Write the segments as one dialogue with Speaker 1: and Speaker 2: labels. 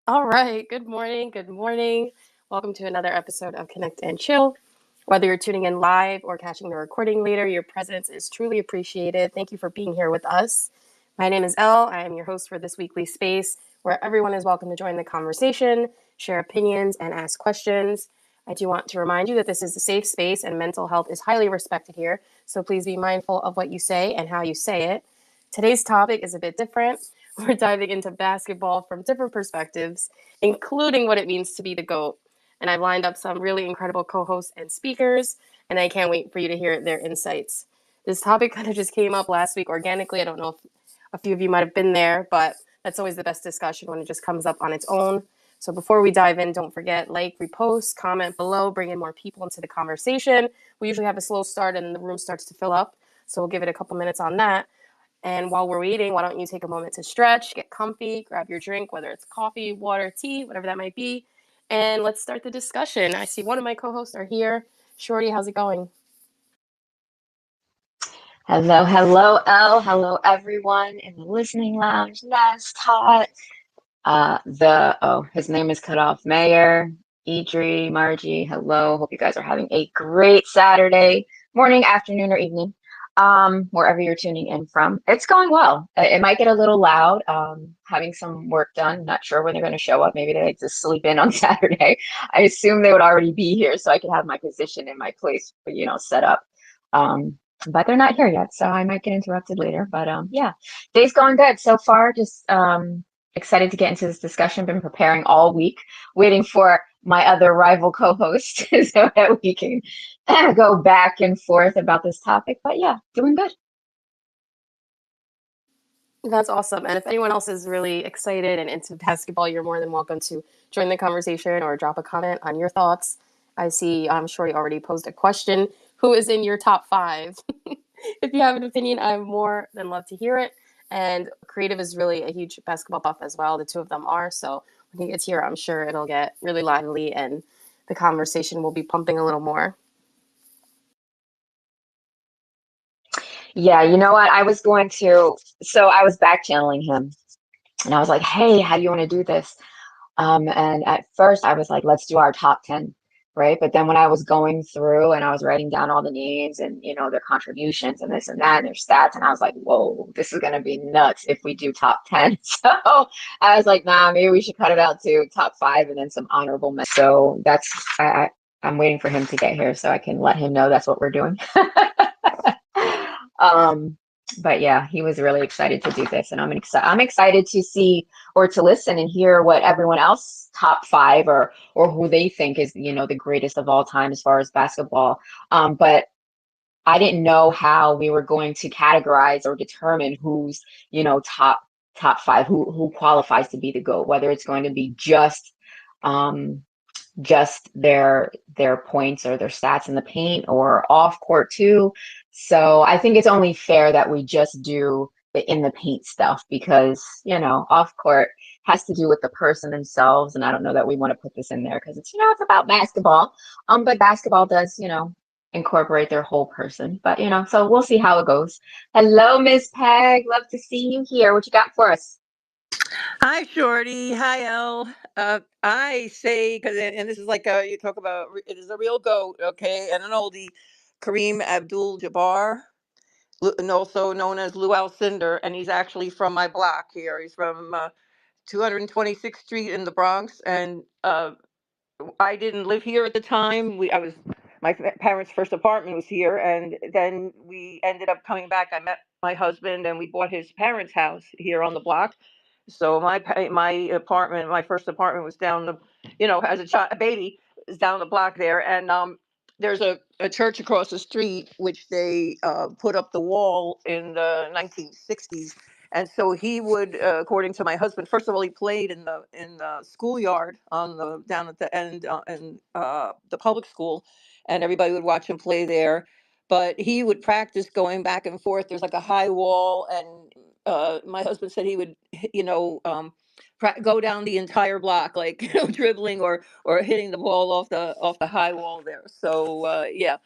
Speaker 1: All right. Good morning. Good morning. Welcome to another episode of Connect and Chill. Whether you're tuning in live or catching the recording later, your presence is truly appreciated. Thank you for being here with us. My name is Elle. I am your host for this weekly space where everyone is welcome to join the conversation, share opinions, and ask questions. I do want to remind you that this is a safe space and mental health is highly respected here. So please be mindful of what you say and how you say it. Today's topic is a bit different. We're diving into basketball from different perspectives, including what it means to be the GOAT. And I've lined up some really incredible co hosts and speakers, and I can't wait for you to hear their insights. This topic kind of just came up last week organically. I don't know if a few of you might have been there, but that's always the best discussion when it just comes up on its own. So before we dive in, don't forget, like, repost, comment below, bring in more people into the conversation. We usually have a slow start and the room starts to fill up. So we'll give it a couple minutes on that. And while we're waiting, why don't you take a moment to stretch, get comfy, grab your drink, whether it's coffee, water, tea, whatever that might be, and let's start the discussion. I see one of my co-hosts are here. Shorty, how's it going?
Speaker 2: Hello, hello, Elle. Hello, everyone in the listening lounge. Nest, Hot. His name is cut off. Mayor, Idri, Margie. Hello. Hope you guys are having a great Saturday morning, afternoon, or evening. Wherever you're tuning in from. It's going well. It might get a little loud. Having some work done. Not sure when they're going to show up. Maybe they like to sleep in on Saturday. I assume they would already be here so I could have my position in my place, set up. Um, but they're not here yet, so I might get interrupted later. But yeah, day's going good so far. Just excited to get into this discussion. Been preparing all week, waiting for my other rival co-host so that we can go back and forth about this topic. But yeah, doing good.
Speaker 1: That's awesome. And if anyone else is really excited and into basketball, you're more than welcome to join the conversation or drop a comment on your thoughts. I see Shorty already posed a question. Who is in your top five? If you have an opinion, I'm more than love to hear it. And Creative is really a huge basketball buff as well. The two of them are. So when he gets here, I'm sure it'll get really lively and the conversation will be pumping a little more.
Speaker 2: Yeah, you know what? I was back channeling him and I was like, hey, how do you want to do this? And at first I was like, let's do our top 10, right? But then when I was going through and I was writing down all the names and, their contributions and this and that and their stats, and I was like, whoa, this is going to be nuts if we do top 10. So I was like, nah, maybe we should cut it out to top five and then some honorable mentions. So I'm waiting for him to get here so I can let him know that's what we're doing. Um, but yeah, he was really excited to do this, and I'm excited to see or to listen and hear what everyone else top five or who they think is the greatest of all time as far as basketball. But I didn't know how we were going to categorize or determine who's top five, who qualifies to be the GOAT, whether it's going to be um just their points or their stats in the paint or off court too. So I think it's only fair that we just do the in the paint stuff because, off court has to do with the person themselves. And I don't know that we want to put this in there because it's about basketball. But basketball does, incorporate their whole person. But, so we'll see how it goes. Hello, Miss Peg. Love to see you here. What you got for us?
Speaker 3: Hi, Shorty. Hi, Elle. I say, and this is like you talk about, it is a real goat, okay, and an oldie, Kareem Abdul-Jabbar, and also known as Lou Alcindor, and he's actually from my block here. He's from 226th Street in the Bronx, and I didn't live here at the time. My parents' first apartment was here, and then we ended up coming back. I met my husband, and we bought his parents' house here on the block. So my apartment, my first apartment, was down as a baby, is down the block there, and there's a church across the street which they put up the wall in the 1960s. And so he would, according to my husband, first of all, he played in the schoolyard on the down at the end in the public school, and everybody would watch him play there. But he would practice going back and forth. There's like a high wall, and my husband said he would, go down the entire block, like dribbling or hitting the ball off the high wall there. So yeah,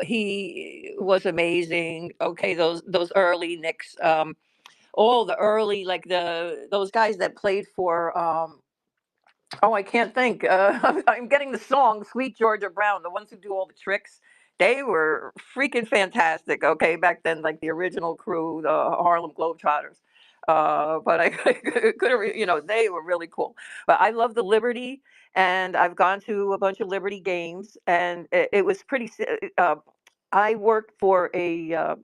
Speaker 3: he was amazing. Okay, those early Knicks. All the early, like those guys that played for Oh, I can't think. I'm getting the song "Sweet Georgia Brown." The ones who do all the tricks, they were freaking fantastic. Okay, back then, like the original crew, the Harlem Globetrotters. But I couldn't, they were really cool. But I love the Liberty, and I've gone to a bunch of Liberty games, and it was pretty. I worked for a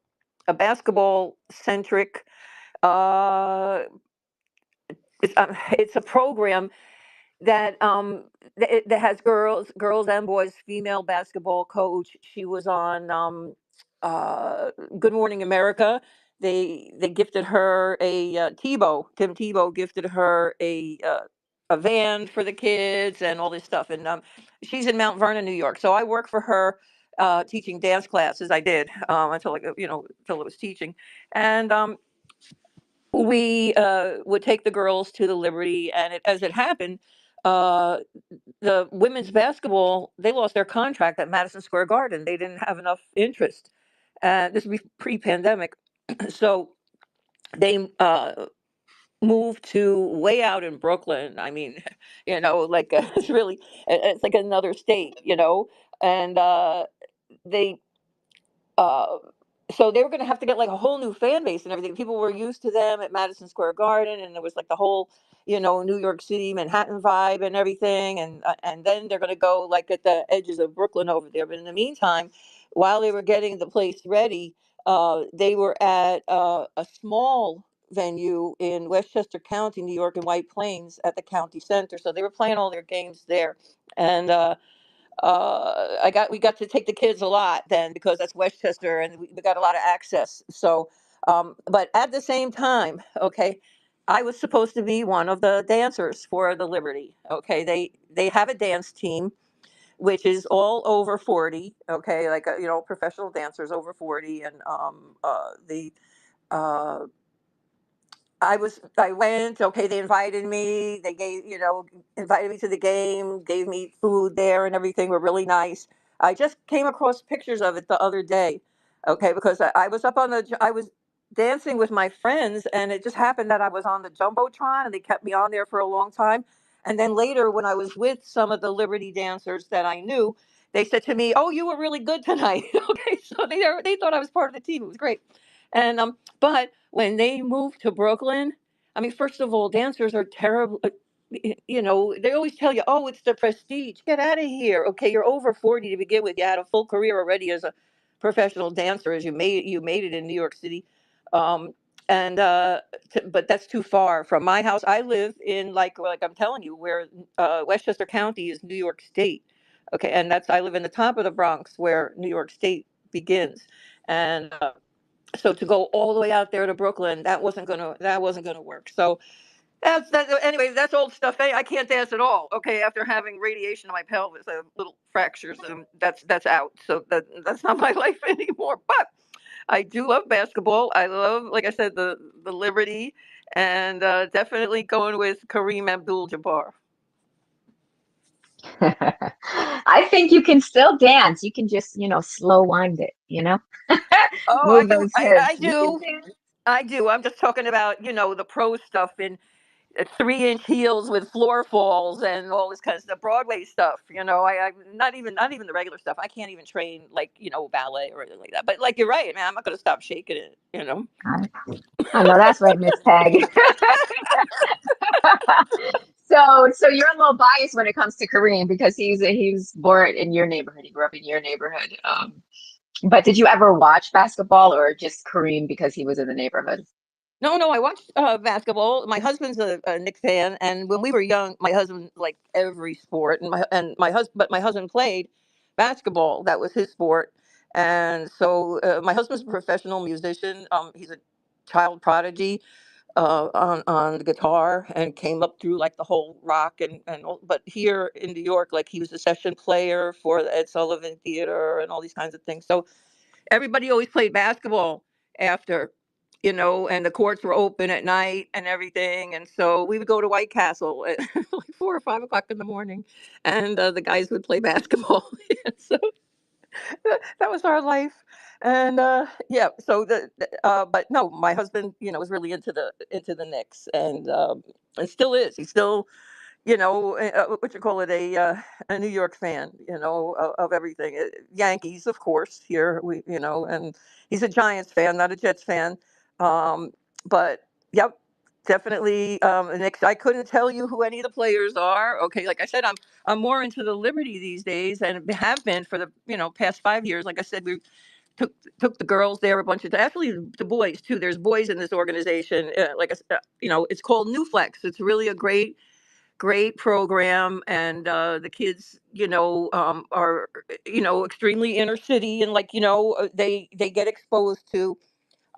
Speaker 3: basketball centric. Uh, it's a program that has girls and boys, female basketball coach. She was on uh, Good Morning America. They gifted her a Tim Tebow gifted her a van for the kids and all this stuff. And she's in Mount Vernon, New York. So I work for her. Teaching dance classes, I did until it was teaching, and we would take the girls to the Liberty, and as it happened, uh, the women's basketball, they lost their contract at Madison Square Garden. They didn't have enough interest. This would be pre-pandemic, so they moved to way out in Brooklyn. I mean, like it's like another state, and they uh, so they were going to have to get like a whole new fan base and everything. People were used to them at Madison Square Garden, and there was like the whole, New York City, Manhattan vibe and everything. And then they're going to go like at the edges of Brooklyn over there. But in the meantime, while they were getting the place ready, they were at a small venue in Westchester County, New York, in White Plains at the county center. So they were playing all their games there, and we got to take the kids a lot then because that's Westchester and we got a lot of access. So, but at the same time, okay, I was supposed to be one of the dancers for the Liberty. Okay, they have a dance team which is all over 40. Okay, like professional dancers over 40, and the uh, I went, okay, they invited me, they invited me to the game, gave me food there and everything, were really nice. I just came across pictures of it the other day, okay, because I was I was dancing with my friends, and it just happened that I was on the Jumbotron, and they kept me on there for a long time. And then later, when I was with some of the Liberty dancers that I knew, they said to me, "Oh, you were really good tonight." Okay, so they thought I was part of the team. It was great. And but when they moved to Brooklyn, I mean, first of all, dancers are terrible. They always tell you, "Oh, it's the prestige. Get out of here." Okay, you're over 40 to begin with. You had a full career already as a professional dancer, as you made it in New York City. Um, and but that's too far from my house. I live in like I'm telling you, where Westchester County is New York State. Okay, and I live in the top of the Bronx, where New York State begins, and so to go all the way out there to Brooklyn, that wasn't gonna work. So that's that. Anyway, that's old stuff. Hey, I can't dance at all. Okay, after having radiation in my pelvis, I have little fractures. That's out. So that's not my life anymore. But I do love basketball. I love, like I said, the Liberty, and definitely going with Kareem Abdul-Jabbar.
Speaker 2: I think you can still dance. You can just, slow wind it,
Speaker 3: Oh,
Speaker 2: move those hips.
Speaker 3: I
Speaker 2: You can
Speaker 3: do.
Speaker 2: dance.
Speaker 3: I do. I'm just talking about the pro stuff in 3-inch heels with floor falls and all this kind of stuff, Broadway stuff. I not even the regular stuff. I can't even train like ballet or anything like that. But like you're right, man. I'm not gonna stop shaking it.
Speaker 2: I, I know that's right, Miss Peg. So you're a little biased when it comes to Kareem because he's born in your neighborhood. He grew up in your neighborhood. But did you ever watch basketball or just Kareem because he was in the neighborhood?
Speaker 3: No, no, I watched basketball. My husband's a Knicks fan, and when we were young, my husband liked every sport, and my husband played basketball. That was his sport, and so my husband's a professional musician. He's a child prodigy on the guitar, and came up through like the whole rock and all, but here in New York, like he was a session player for the Ed Sullivan Theater and all these kinds of things. So everybody always played basketball after, and the courts were open at night and everything. And so we would go to White Castle at like 4 or 5 o'clock in the morning, and the guys would play basketball. So that was our life. And yeah, so but no, my husband, was really into the Knicks, and still is. He still what you call it, a New York fan, of everything. Yankees, of course, here and he's a Giants fan, not a Jets fan. Um, but yep, definitely. Nick, I couldn't tell you who any of the players are. Okay, like I said, I'm more into the Liberty these days, and have been for the past 5 years. Like I said, we took took the girls there a bunch of actually the boys too. There's boys in this organization. It's called New Flex. It's really a great program, and the kids are extremely inner city, and they get exposed to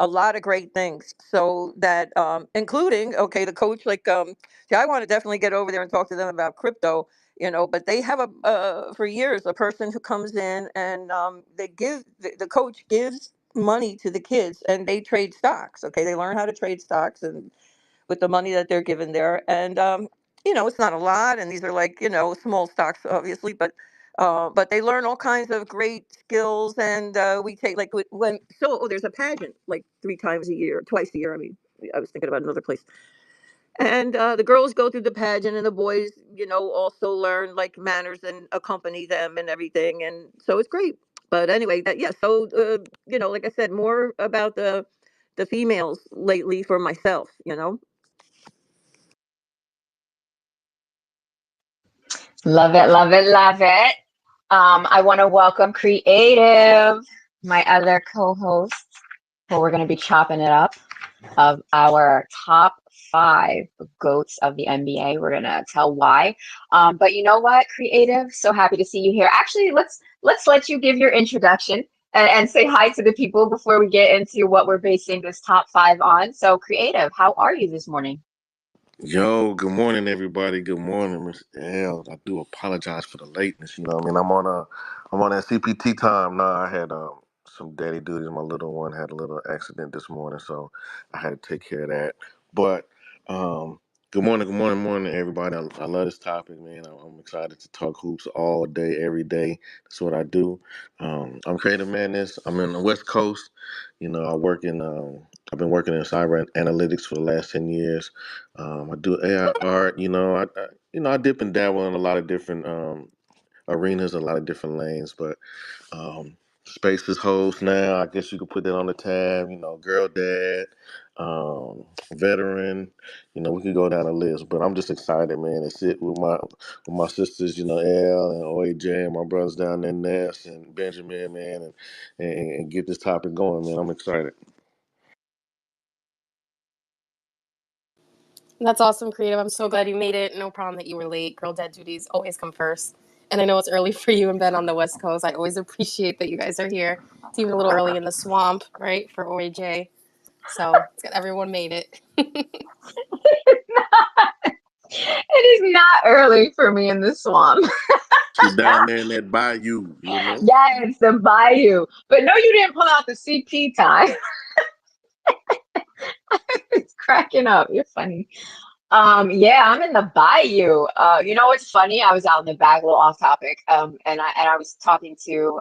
Speaker 3: a lot of great things, so that including, okay, the coach, see, I want to definitely get over there and talk to them about crypto, but they have for years a person who comes in, and the coach gives money to the kids, and they trade stocks. Okay, they learn how to trade stocks, and with the money that they're given there. And it's not a lot, and these are small stocks, obviously, but they learn all kinds of great skills. And we take there's a pageant like 3 times a year, twice a year. I mean, I was thinking about another place. And the girls go through the pageant, and the boys, also learn like manners and accompany them and everything. And so it's great. But anyway, yeah. So like I said, more about the females lately for myself.
Speaker 2: Love it, love it, love it. I want to welcome Creative, my other co-host, who we're going to be chopping it up of our top 5 goats of the NBA. We're going to tell why. But you know what, Creative? So happy to see you here. Actually, let's let you give your introduction and say hi to the people before we get into what we're basing this top 5 on. So, Creative, how are you this morning?
Speaker 4: Yo, good morning, everybody. Good morning, Mr. L. I do apologize for the lateness. You know, what I mean, I'm on that CPT time now. I had some daddy duties. My little one had a little accident this morning, so I had to take care of that. But good morning, morning, everybody. I love this topic, man. I'm excited to talk hoops all day, every day. That's what I do. I'm Creative Madness. I'm in the West Coast. You know, I've been working in cyber analytics for the last 10 years. I do AI art. I dip and dabble in a lot of different arenas, a lot of different lanes. But Spaces host now, I guess you could put that on the tab. Girl dad, veteran. We could go down the list. But I'm just excited, man, to sit with my sisters. Elle and OAJ, and my brothers down there, Ness and Benjamin, man, and get this topic going, man. I'm excited.
Speaker 1: That's awesome, Creative. I'm so glad you made it. No problem that you were late. Girl dad duties always come first. And I know it's early for you and Ben on the West Coast. I always appreciate that you guys are here. It's even a little early in the swamp, right, for OAJ. So it's good. Everyone made it.
Speaker 2: It is not early for me in the swamp.
Speaker 4: She's down there in that bayou.
Speaker 2: Yeah, it's the bayou. But no, you didn't pull out the CP time. It's cracking up. You're funny. Yeah, I'm in the bayou. You know what's funny? I was out in the back, a little off topic. And I was talking to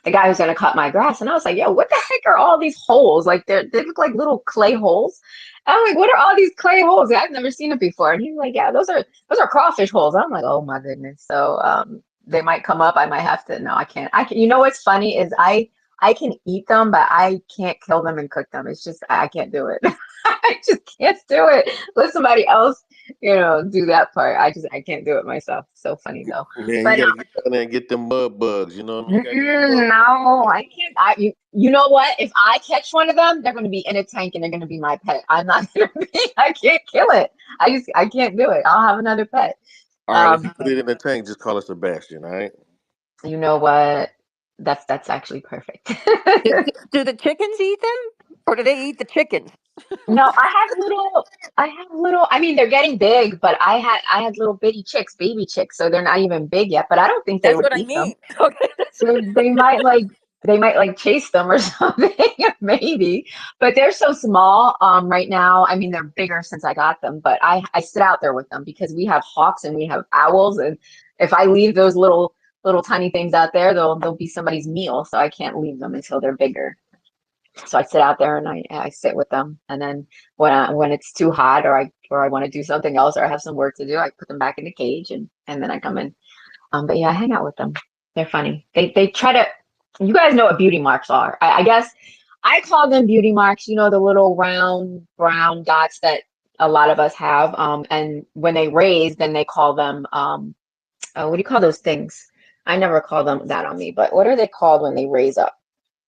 Speaker 2: the guy who's gonna cut my grass, and I was like, "Yo, what the heck are all these holes? Like they look like little clay holes." And I'm like, "What are all these clay holes? I've never seen it before." And he's like, "Yeah, those are crawfish holes." I'm like, "Oh my goodness." So they might come up. I might have to. No, I can't. I can. You know what's funny is I can eat them, but I can't kill them and cook them. It's just I can't do it. I just can't do it. Let somebody else, do that part. I can't do it myself. So funny though.
Speaker 4: Man, you
Speaker 2: But
Speaker 4: gotta get down there and get them mud bugs. You know what I mean? You gotta get them mud bugs.
Speaker 2: no, I can't. You know what? If I catch one of them, they're going to be in a tank and they're going to be my pet. I'm not going to be. I can't kill it. I can't do it. I'll have another pet.
Speaker 4: All right, if you put
Speaker 2: But
Speaker 4: it in the tank, just call it Sebastian. All right.
Speaker 2: you know what? That's actually perfect.
Speaker 3: Do the chickens eat them, or do they eat the chickens?
Speaker 2: No, I mean, they're getting big, but I had little bitty chicks, baby chicks, so they're not even big yet, but I don't think they
Speaker 3: That's
Speaker 2: would
Speaker 3: what I
Speaker 2: eat them.
Speaker 3: mean. Okay.
Speaker 2: They might like chase them or something, maybe. But they're so small right now. I mean, they're bigger since I got them, but I sit out there with them because we have hawks and we have owls, and if I leave those little tiny things out there, they'll be somebody's meal, so I can't leave them until they're bigger. So I sit out there and I sit with them. And then when it's too hot or I or I want to do something else, or I have some work to do, I put them back in the cage and then I come in. But yeah, I hang out with them. They're funny. They try to. You guys know what beauty marks are. I guess I call them beauty marks. You know, the little round brown dots that a lot of us have. And when they raise, then they call them what do you call those things? I never call them that on me, but what are they called when they raise up?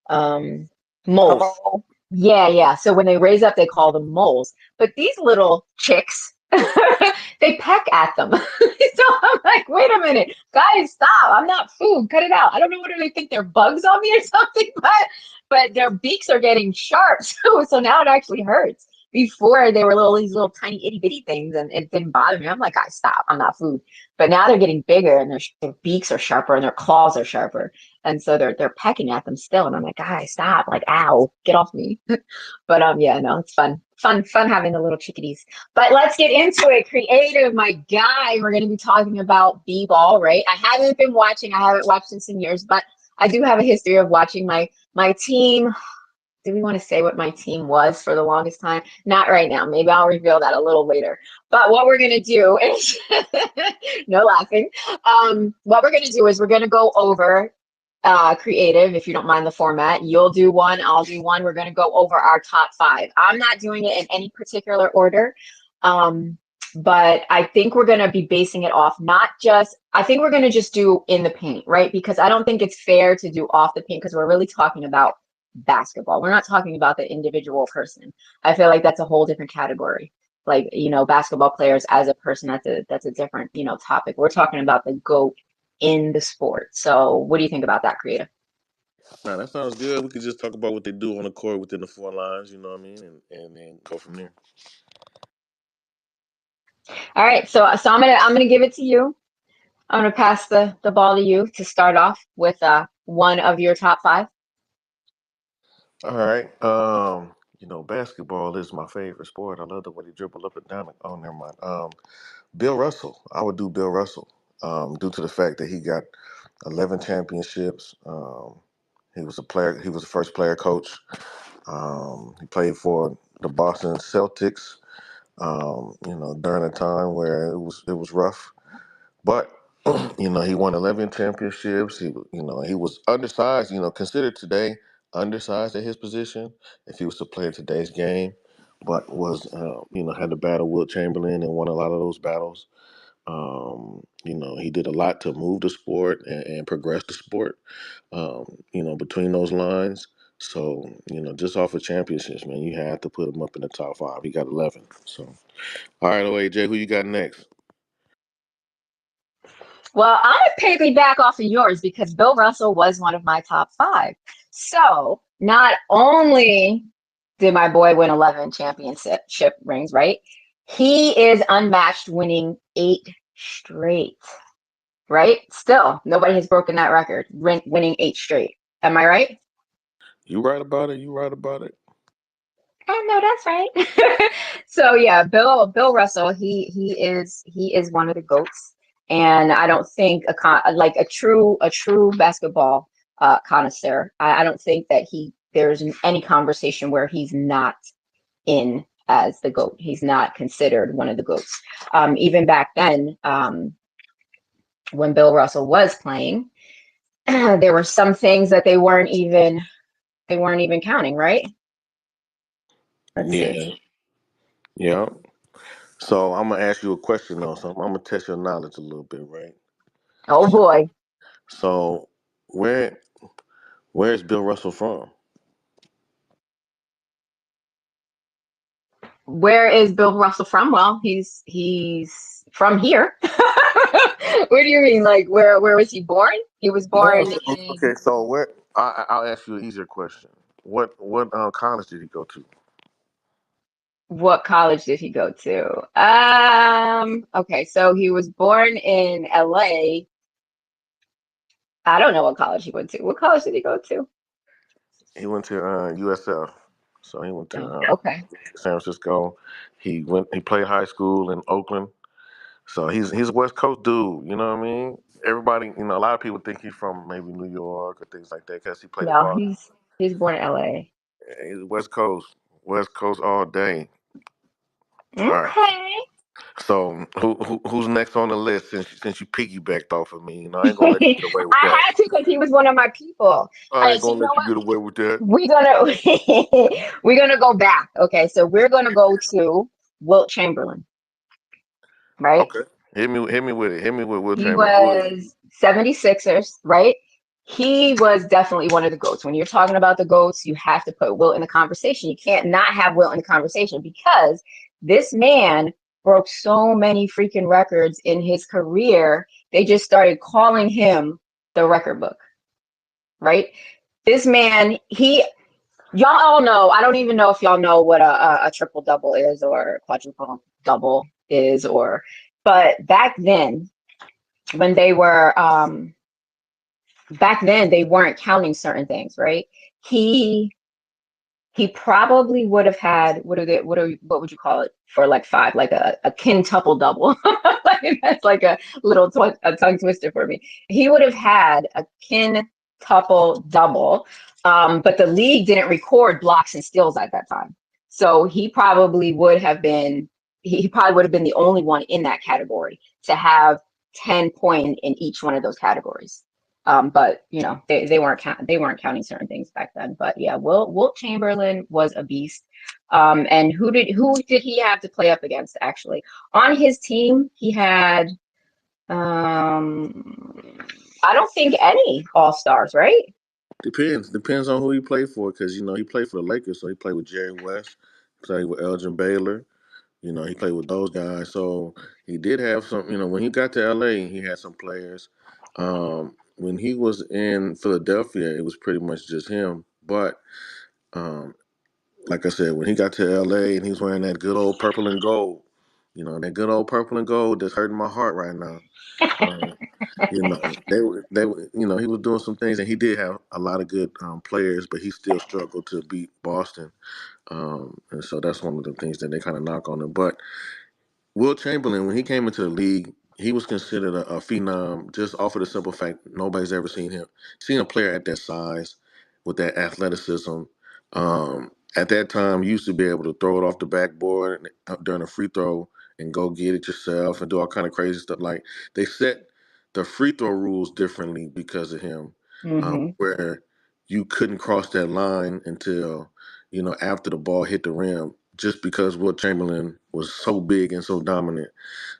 Speaker 2: Um, Moles.
Speaker 3: Oh,
Speaker 2: Yeah, yeah. So when they raise up, they call them moles. But these little chicks, they peck at them. So I'm like, wait a minute, guys, stop. I'm not food. Cut it out. I don't know whether they think they're bugs on me or something, but their beaks are getting sharp. So now it actually hurts. Before they were these little tiny itty bitty things and it didn't bother me. I'm like, guys, stop. I'm not food. But now they're getting bigger and their beaks are sharper and their claws are sharper. And so they're pecking at them still. And I'm like, guys, stop. Like, ow, get off me. But yeah, no, it's fun. Fun having the little chickadees. But let's get into it. Creative, my guy. We're gonna be talking about b-ball, right? I haven't been watching, I haven't watched this in years, but I do have a history of watching my team. Do we want to say what my team was for the longest time? Not right now. Maybe I'll reveal that a little later. But what we're gonna do is no laughing. What we're gonna do is we're gonna go over creative, if you don't mind the format. You'll do one, I'll do one. We're going to go over our top five. I'm not doing it in any particular order, but I think we're going to be basing it off not just, I think we're going to just do in the paint, right? Because I don't think it's fair to do off the paint because we're really talking about basketball. We're not talking about the individual person. I feel like that's a whole different category. Like, you know, basketball players as a person, that's a different, you know, topic. We're talking about the GOAT in the sport. So what do you think about that, Creative?
Speaker 4: Nah, that sounds good. We could just talk about what they do on the court within the four lines, you know what I mean, and then go from there.
Speaker 2: All right, so I'm gonna give it to you. I'm gonna pass the ball to you to start off with one of your top five.
Speaker 4: All right. Basketball is my favorite sport. I love the way they dribble up and down. Oh, never mind. Bill Russell. I would do Bill Russell. Due to the fact that he got 11 championships. He was a player. He was the first player coach. He played for the Boston Celtics. During a time where it was rough, but he won 11 championships. He was undersized. Considered today undersized at his position if he was to play in today's game, but was had to battle Wilt Chamberlain and won a lot of those battles. He did a lot to move the sport and progress the sport. Between those lines. So, just off of championships, man, you have to put him up in the top five. He got 11. So, all right, OAJ, who you got next?
Speaker 2: Well, I'm gonna piggyback off of yours because Bill Russell was one of my top five. So not only did my boy win 11 championship rings, right? He is unmatched, winning 8 straight. Right? Still, nobody has broken that record, winning 8 straight. Am I right?
Speaker 4: You right about it. You right about it.
Speaker 2: Oh no, that's right. So yeah, Bill Russell, he is one of the goats, and I don't think like a true basketball connoisseur. I don't think that there's any conversation where he's not in as the goat. He's not considered one of the goats. Even back then, when Bill Russell was playing, there were some things that they weren't even counting, right? Let's see.
Speaker 4: Yeah. Yeah. So I'm gonna ask you a question though. So I'm gonna test your knowledge a little bit, right?
Speaker 2: Oh boy.
Speaker 4: So where where's Bill Russell from?
Speaker 2: Where is Bill Russell from? Well, he's from here. What do you mean? Like where was he born? He was
Speaker 4: No.
Speaker 2: born
Speaker 4: Okay.
Speaker 2: in
Speaker 4: So where? I'll ask you an easier question. What college did he go to?
Speaker 2: what college did he go to? Okay, so he was born in LA. I don't know what college he went to. What college did he go to?
Speaker 4: He went to USF. So he went to
Speaker 2: Oh, okay.
Speaker 4: San Francisco. He played high school in Oakland. So he's a West Coast dude. You know what I mean? Everybody, a lot of people think he's from maybe New York or things like that because he played at
Speaker 2: No,
Speaker 4: Boston.
Speaker 2: he's born in LA.
Speaker 4: He's West Coast all day. All right.
Speaker 2: Okay.
Speaker 4: So who's next on the list since you piggybacked off of me? You know, I ain't gonna let you
Speaker 2: I
Speaker 4: get away with that.
Speaker 2: had to because he was one of my people. All
Speaker 4: I
Speaker 2: right,
Speaker 4: ain't
Speaker 2: so
Speaker 4: gonna
Speaker 2: you know
Speaker 4: let you
Speaker 2: what?
Speaker 4: get away with that.
Speaker 2: We're gonna we're gonna go back. Okay, so we're gonna go to Wilt Chamberlain, right?
Speaker 4: Okay. Hit me with it. Hit me with Will
Speaker 2: He
Speaker 4: Chamberlain. Who is it?
Speaker 2: was 76ers, right? He was definitely one of the GOATs. When you're talking about the GOATs, you have to put Wilt in the conversation. You can't not have Wilt in the conversation because this man broke so many freaking records in his career. They just started calling him the record book, right? This man, y'all all know, I don't even know if y'all know what a triple double is or a quadruple double is, but when they were, back then they weren't counting certain things, right? He he probably would have had what would you call it for like five, like a quintuple double. Like, that's like a little a tongue twister for me. He would have had a quintuple double, but the league didn't record blocks and steals at that time, so he probably would have been the only one in that category to have 10 points in each one of those categories. But you know, they weren't counting certain things back then. But yeah, Wilt Chamberlain was a beast. And who did he have to play up against actually? On his team, he had I don't think any all-stars, right?
Speaker 4: Depends on who he played for, because you know he played for the Lakers, so he played with Jerry West, played with Elgin Baylor. You know, he played with those guys, so he did have some. You know, when he got to LA, he had some players. When he was in Philadelphia, it was pretty much just him. But um, like I said, when he got to LA and he was wearing that good old purple and gold, you know, that good old purple and gold that's hurting my heart right now. Um, you know, you know, he was doing some things, and he did have a lot of good players, but he still struggled to beat Boston. And so that's one of the things that they kind of knock on him. But Will Chamberlain, when he came into the league, he was considered a phenom just off of the simple fact nobody's ever seen a player at that size with that athleticism. At that time, you used to be able to throw it off the backboard during a free throw and go get it yourself and do all kind of crazy stuff. Like they set the free throw rules differently because of him,
Speaker 2: Hmm.
Speaker 4: where you couldn't cross that line until after the ball hit the rim, just because Will Chamberlain was so big and so dominant.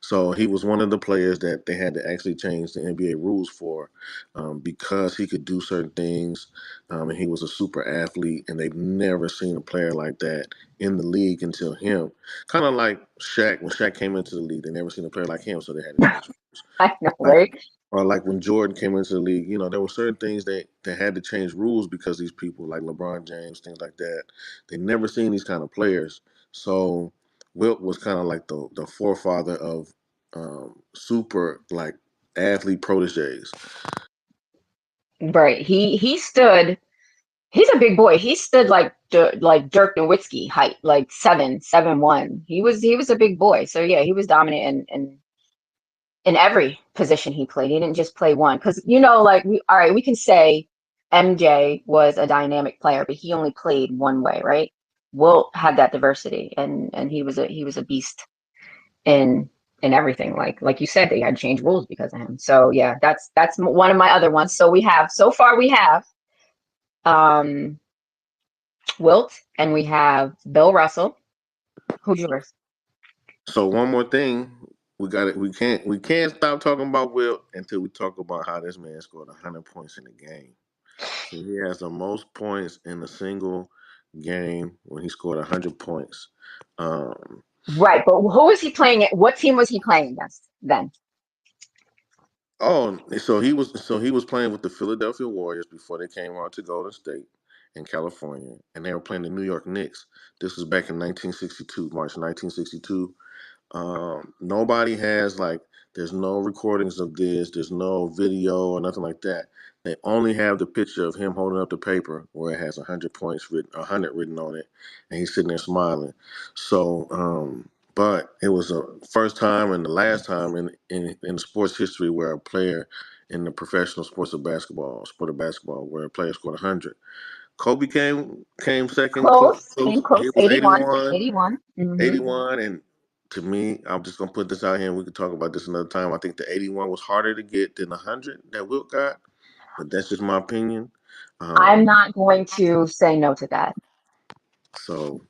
Speaker 4: So he was one of the players that they had to actually change the NBA rules for, because he could do certain things, and he was a super athlete, and they've never seen a player like that in the league until him. Kind of like Shaq. When Shaq came into the league, they never seen a player like him, so they had to change rules.
Speaker 2: I know,
Speaker 4: Like,
Speaker 2: right?
Speaker 4: or like when Jordan came into the league, there were certain things that had to change rules because these people like LeBron James, things like that, they never seen these kind of players. So Wilt was kind of like the forefather of super like athlete proteges.
Speaker 2: Right. He stood. He's a big boy. He stood like like Dirk Nowitzki height, like 7'1". He was a big boy. So yeah, he was dominant in every position he played. He didn't just play one. Because like all right, we can say MJ was a dynamic player, but he only played one way, right? Wilt had that diversity, and he was a beast in everything. Like you said, they had to change rules because of him. So yeah, that's one of my other ones. So we have um Wilt, and we have Bill Russell. Who's yours?
Speaker 4: So one more thing, we got it. We can't stop talking about Wilt until we talk about how this man scored 100 points in the game. So he has the most points in a single game when he scored 100 points. Um,
Speaker 2: Right, but who was he playing at? What team was he playing against then?
Speaker 4: so he was playing with the Philadelphia Warriors before they came out to Golden State in California, and they were playing the New York Knicks. This was back in 1962, March 1962. Nobody has like. There's no recordings of this. There's no video or nothing like that. They only have the picture of him holding up the paper where it has 100 points written, 100 written on it, and he's sitting there smiling. So, but it was a first time and the last time in sports history where a player in the professional sport of basketball, where a player scored 100. Kobe came second
Speaker 2: Close,
Speaker 4: close.
Speaker 2: came
Speaker 4: He
Speaker 2: close.
Speaker 4: was
Speaker 2: 81,
Speaker 4: 81,
Speaker 2: 81. Mm-hmm.
Speaker 4: 81, and to me, I'm just gonna put this out here, and we can talk about this another time. I think the 81 was harder to get than the 100 that Wilt got, but that's just my opinion.
Speaker 2: I'm
Speaker 4: Um,
Speaker 2: not going to say no to that.
Speaker 4: so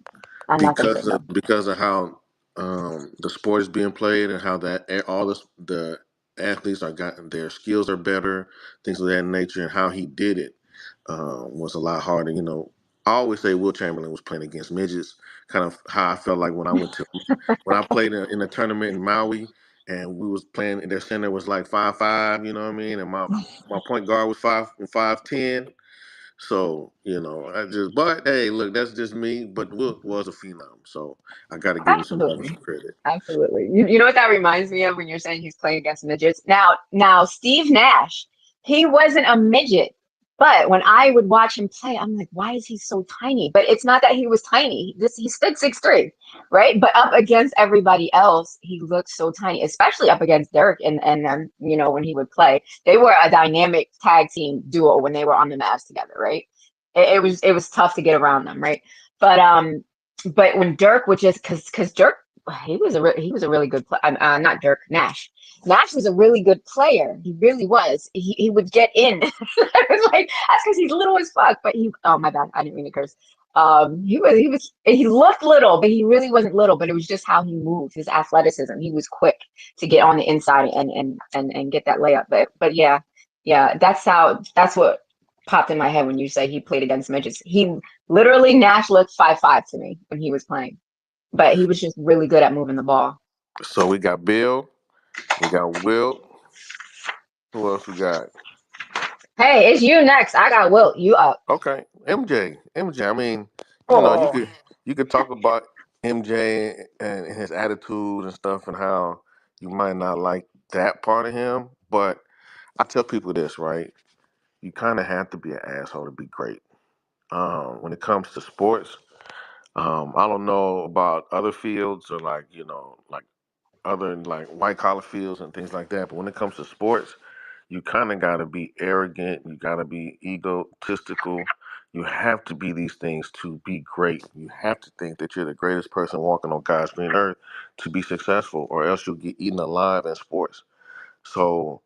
Speaker 2: I'm not going to say no.
Speaker 4: because of how the sport is being played and how that all the athletes are gotten their skills are better, things of that nature, and how he did it was a lot harder. I always say Will Chamberlain was playing against midgets. Kind of how I felt like when I played in a tournament in Maui and we was playing. Their center was like 5'5", you know what I mean, and my point guard was 5'10". So, but hey, look, that's just me. But Wilt was a phenom, so I got to give him some love and
Speaker 2: Absolutely.
Speaker 4: some credit.
Speaker 2: Absolutely. You know what that reminds me of when you're saying he's playing against midgets? Now Steve Nash, he wasn't a midget, but when I would watch him play, I'm like, why is he so tiny? But it's not that he was tiny. He stood 6'3", right? But up against everybody else, he looked so tiny, especially up against Dirk and when he would play. They were a dynamic tag team duo when they were on the Mavs together, right? It was tough to get around them, right? But but when Dirk would just because Dirk he was a really good player. Not Dirk, Nash. Nash was a really good player. He really was. He would get in. I was like, that's because he's little as fuck. But oh my bad, I didn't mean to curse. He looked little, but he really wasn't little. But it was just how he moved, his athleticism. He was quick to get on the inside and get that layup. But yeah, that's what popped in my head when you say he played against midgets. He literally Nash looked 5'5" to me when he was playing, but he was just really good at moving the ball.
Speaker 4: So we got Bill, we got Wilt. Who else we got?
Speaker 2: Hey, it's you next. I got Wilt. You up?
Speaker 4: Okay, MJ. I mean, you
Speaker 2: Oh,
Speaker 4: could talk about MJ and his attitude and stuff and how you might not like that part of him, but I tell people this, right? You kind of have to be an asshole to be great. When it comes to sports, I don't know about other fields or like like other like white collar fields and things like that, but when it comes to sports, you kind of got to be arrogant. You got to be egotistical. You have to be these things to be great. You have to think that you're the greatest person walking on God's green earth to be successful, or else you'll get eaten alive in sports. So,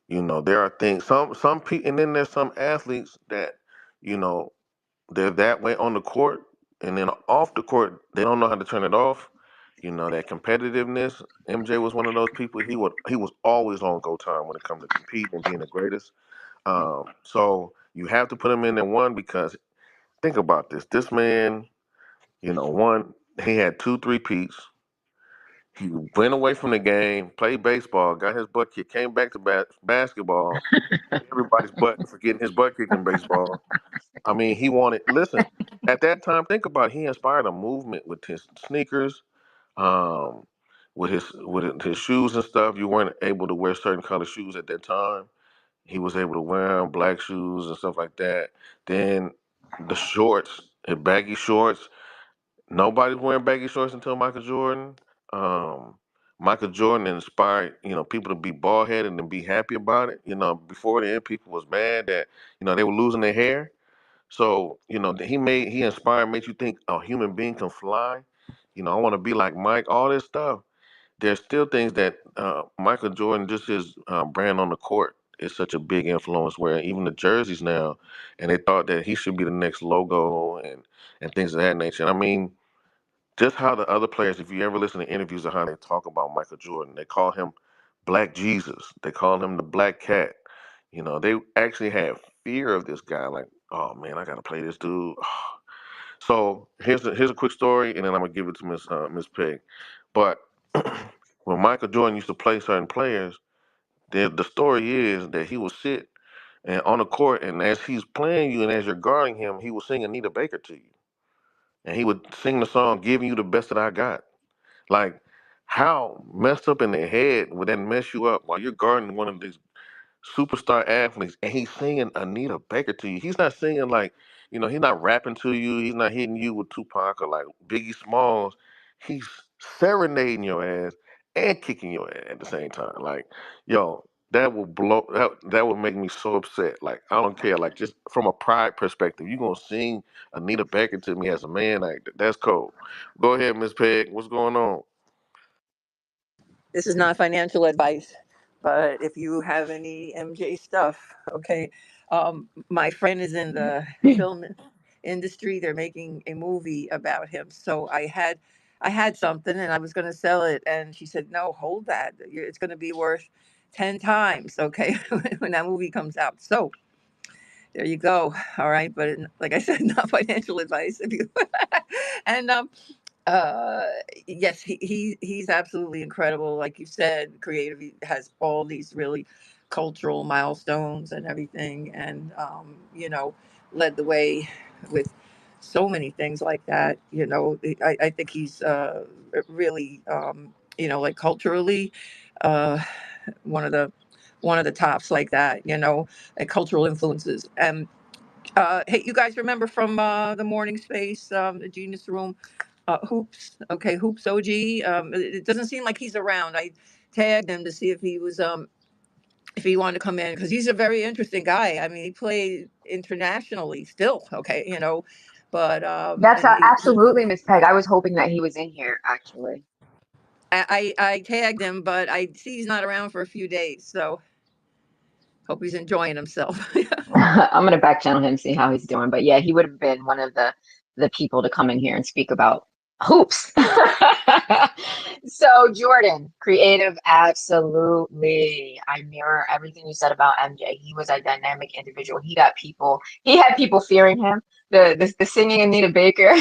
Speaker 4: there are things. Some people, and then there's some athletes that, you know, they're that way on the court, and then off the court, they don't know how to turn it off. That competitiveness. MJ was one of those people. He was always on go time when it comes to competing and being the greatest. So you have to put him in there one because think about this. This man, one he had 2 3 peats. He went away from the game, played baseball, got his butt kicked, came back to basketball, kicked everybody's butt for getting his butt kicked in baseball. I mean, he wanted. Listen, at that time, think about it, he inspired a movement with his sneakers, um, with his shoes and stuff. You weren't able to wear certain color shoes at that time. He was able to wear 'em, black shoes and stuff like that. Then the shorts, the baggy shorts. Nobody's wearing baggy shorts until Michael Jordan. Um, Michael Jordan inspired, people to be bald headed and be happy about it. Before then, people was mad that they were losing their hair. So, he inspired, made you think a human being can fly. I want to be like Mike, all this stuff. There's still things that Michael Jordan, just his brand on the court, is such a big influence where even the jerseys now, and they thought that he should be the next logo and things of that nature. I mean, just how the other players, if you ever listen to interviews of how they talk about Michael Jordan, they call him Black Jesus. They call him the Black Cat. They actually had fear of this guy. Like, oh man, I gotta play this dude. So here's a quick story, and then I'm gonna give it to Miss Peg. But when Michael Jordan used to play certain players, the story is that he would sit and on the court, and as he's playing you, and as you're guarding him, he would sing Anita Baker to you, and he would sing the song "Giving You the Best That I Got." Like, how messed up in the head would that mess you up while you're guarding one of these superstar athletes and he's singing Anita Baker to you? He's not singing like, he's not rapping to you. He's not hitting you with Tupac or like Biggie Smalls. He's serenading your ass and kicking your ass at the same time. Like, yo, that would make me so upset. Like, I don't care. Like, just from a pride perspective, you gonna sing Anita Baker to me as a man? Like, that's cold. Go ahead, Miss Peg. What's going on?
Speaker 3: this is not financial advice, but if you have any MJ stuff, okay. My friend is in the film industry. They're making a movie about him. So I had something and I was going to sell it. And she said, no, hold that. It's going to be worth 10 times. Okay. When that movie comes out. So there you go. All right. But like I said, not financial advice. If you, and, uh, yes, he's absolutely incredible. Like you said, creative. He has all these really cultural milestones and everything, and led the way with so many things like that. I think he's really, like culturally, uh, one of the one of the tops like that. Like cultural influences. And hey, you guys remember from the morning space, the Genius Room? Hoops. Okay, Hoops OG. It doesn't seem like he's around. I tagged him to see if he wanted to come in because he's a very interesting guy. I mean, he played internationally still. Okay, but
Speaker 2: That's
Speaker 3: and
Speaker 2: absolutely, Miss Peg. I was hoping that he was in here, actually.
Speaker 3: I tagged him, but I see he's not around for a few days. So hope he's enjoying himself.
Speaker 2: I'm gonna back channel him, see how he's doing. But yeah, he would have been one of the people to come in here and speak about hoops. So Jordan, creative, absolutely. I mirror everything you said about MJ. He was a dynamic individual. He had people fearing him. The singing Anita Baker,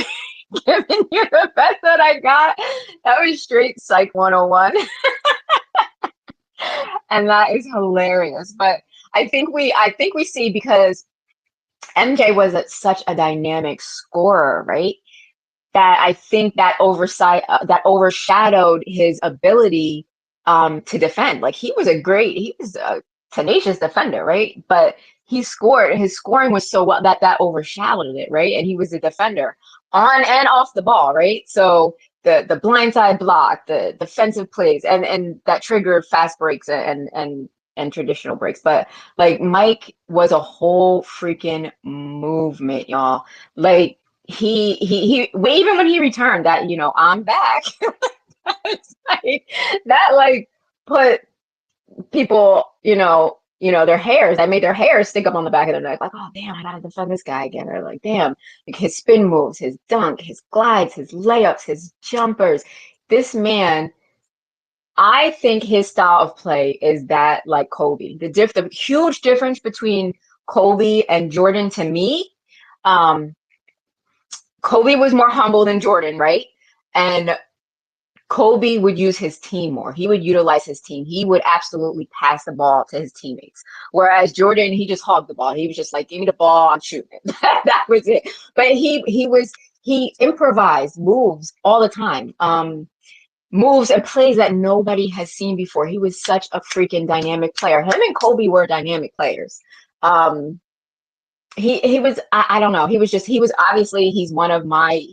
Speaker 2: giving you the best that I got. That was straight psych 101. And that is hilarious. But I think we see because MJ was such a dynamic scorer, right? That I think that that overshadowed his ability to defend. Like he was a tenacious defender, right? But his scoring was so well that overshadowed it, right? And he was a defender on and off the ball, right? So the blindside block, the defensive plays, and that triggered fast breaks and traditional breaks. But like Mike was a whole freaking movement, y'all. Like even when he returned that, I'm back. It's like, that like put people, their hairs, that made their hair stick up on the back of their neck, like, oh damn, I gotta defend this guy again. Or like, damn, like his spin moves, his dunk, his glides, his layups, his jumpers. This man, I think his style of play is that like Kobe. The huge difference between Kobe and Jordan to me, um, Kobe was more humble than Jordan, right? And Kobe would use his team more. He would utilize his team. He would absolutely pass the ball to his teammates. Whereas Jordan, he just hogged the ball. He was just like, give me the ball, I'm shooting it. That was it. But he improvised moves all the time. Moves and plays that nobody has seen before. He was such a freaking dynamic player. Him and Kobe were dynamic players. Um, he was I don't know, he was obviously he's one of my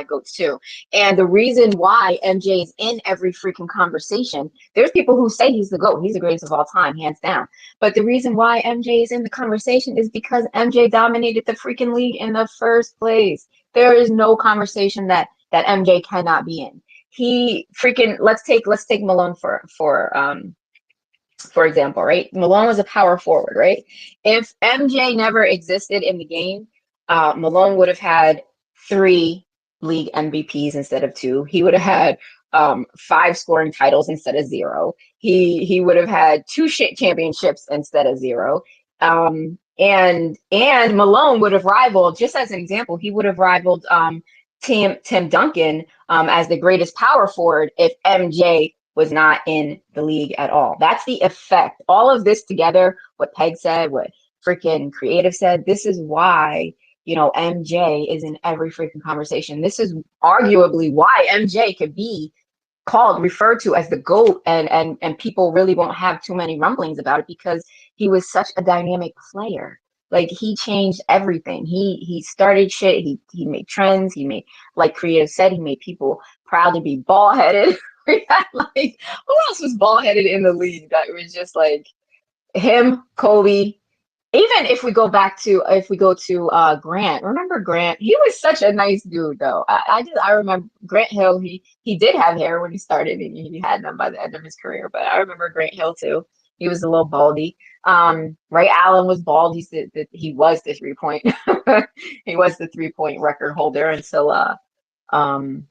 Speaker 2: goats too. And the reason why MJ is in every freaking conversation, there's people who say he's the goat, he's the greatest of all time, hands down. But the reason why MJ is in the conversation is because MJ dominated the freaking league in the first place. There is no conversation that MJ cannot be in. He freaking let's take Malone for example, right? Malone was a power forward, right? If MJ never existed in the game, Malone would have had 3 league MVPs instead of 2. He would have had 5 scoring titles instead of 0. He would have had 2 championships instead of 0. And Malone would have rivaled, just as an example, he would have rivaled Tim Duncan as the greatest power forward if MJ was not in the league at all. That's the effect. All of this together, what Peg said, what freaking Creative said, this is why, MJ is in every freaking conversation. This is arguably why MJ could be referred to as the GOAT, and people really won't have too many rumblings about it because he was such a dynamic player. Like he changed everything. He started shit. He made trends. He made, like Creative said, he made people proud to be bald headed. Like, who else was bald headed in the league that was just like him, Kobe, even if we go to Grant, remember Grant? He was such a nice dude though. I remember Grant Hill, he did have hair when he started and he had them by the end of his career, but I remember Grant Hill too. He was a little baldy. Ray Allen was bald. He was the 3-point he was the 3-point record holder um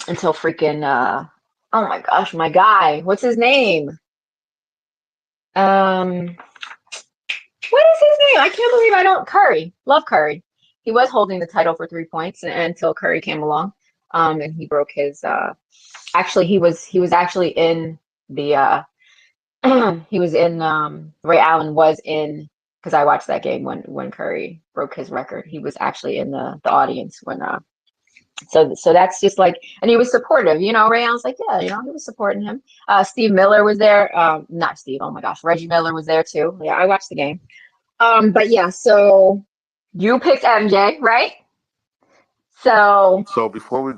Speaker 2: until freaking oh my gosh, my guy. What's his name? Um What is his name? I can't believe I don't. Curry. Love Curry. He was holding the title for 3 points until Curry came along. And he broke his actually he was actually in the he was in Ray Allen was in because I watched that game when Curry broke his record. He was actually in the audience when so that's just like, and he was supportive, Ray Allen's like, yeah, he was supporting him. Steve Miller was there. Not Steve, oh my gosh, Reggie Miller was there too. Yeah, I watched the game. But yeah, so you picked MJ, right? So,
Speaker 4: So before we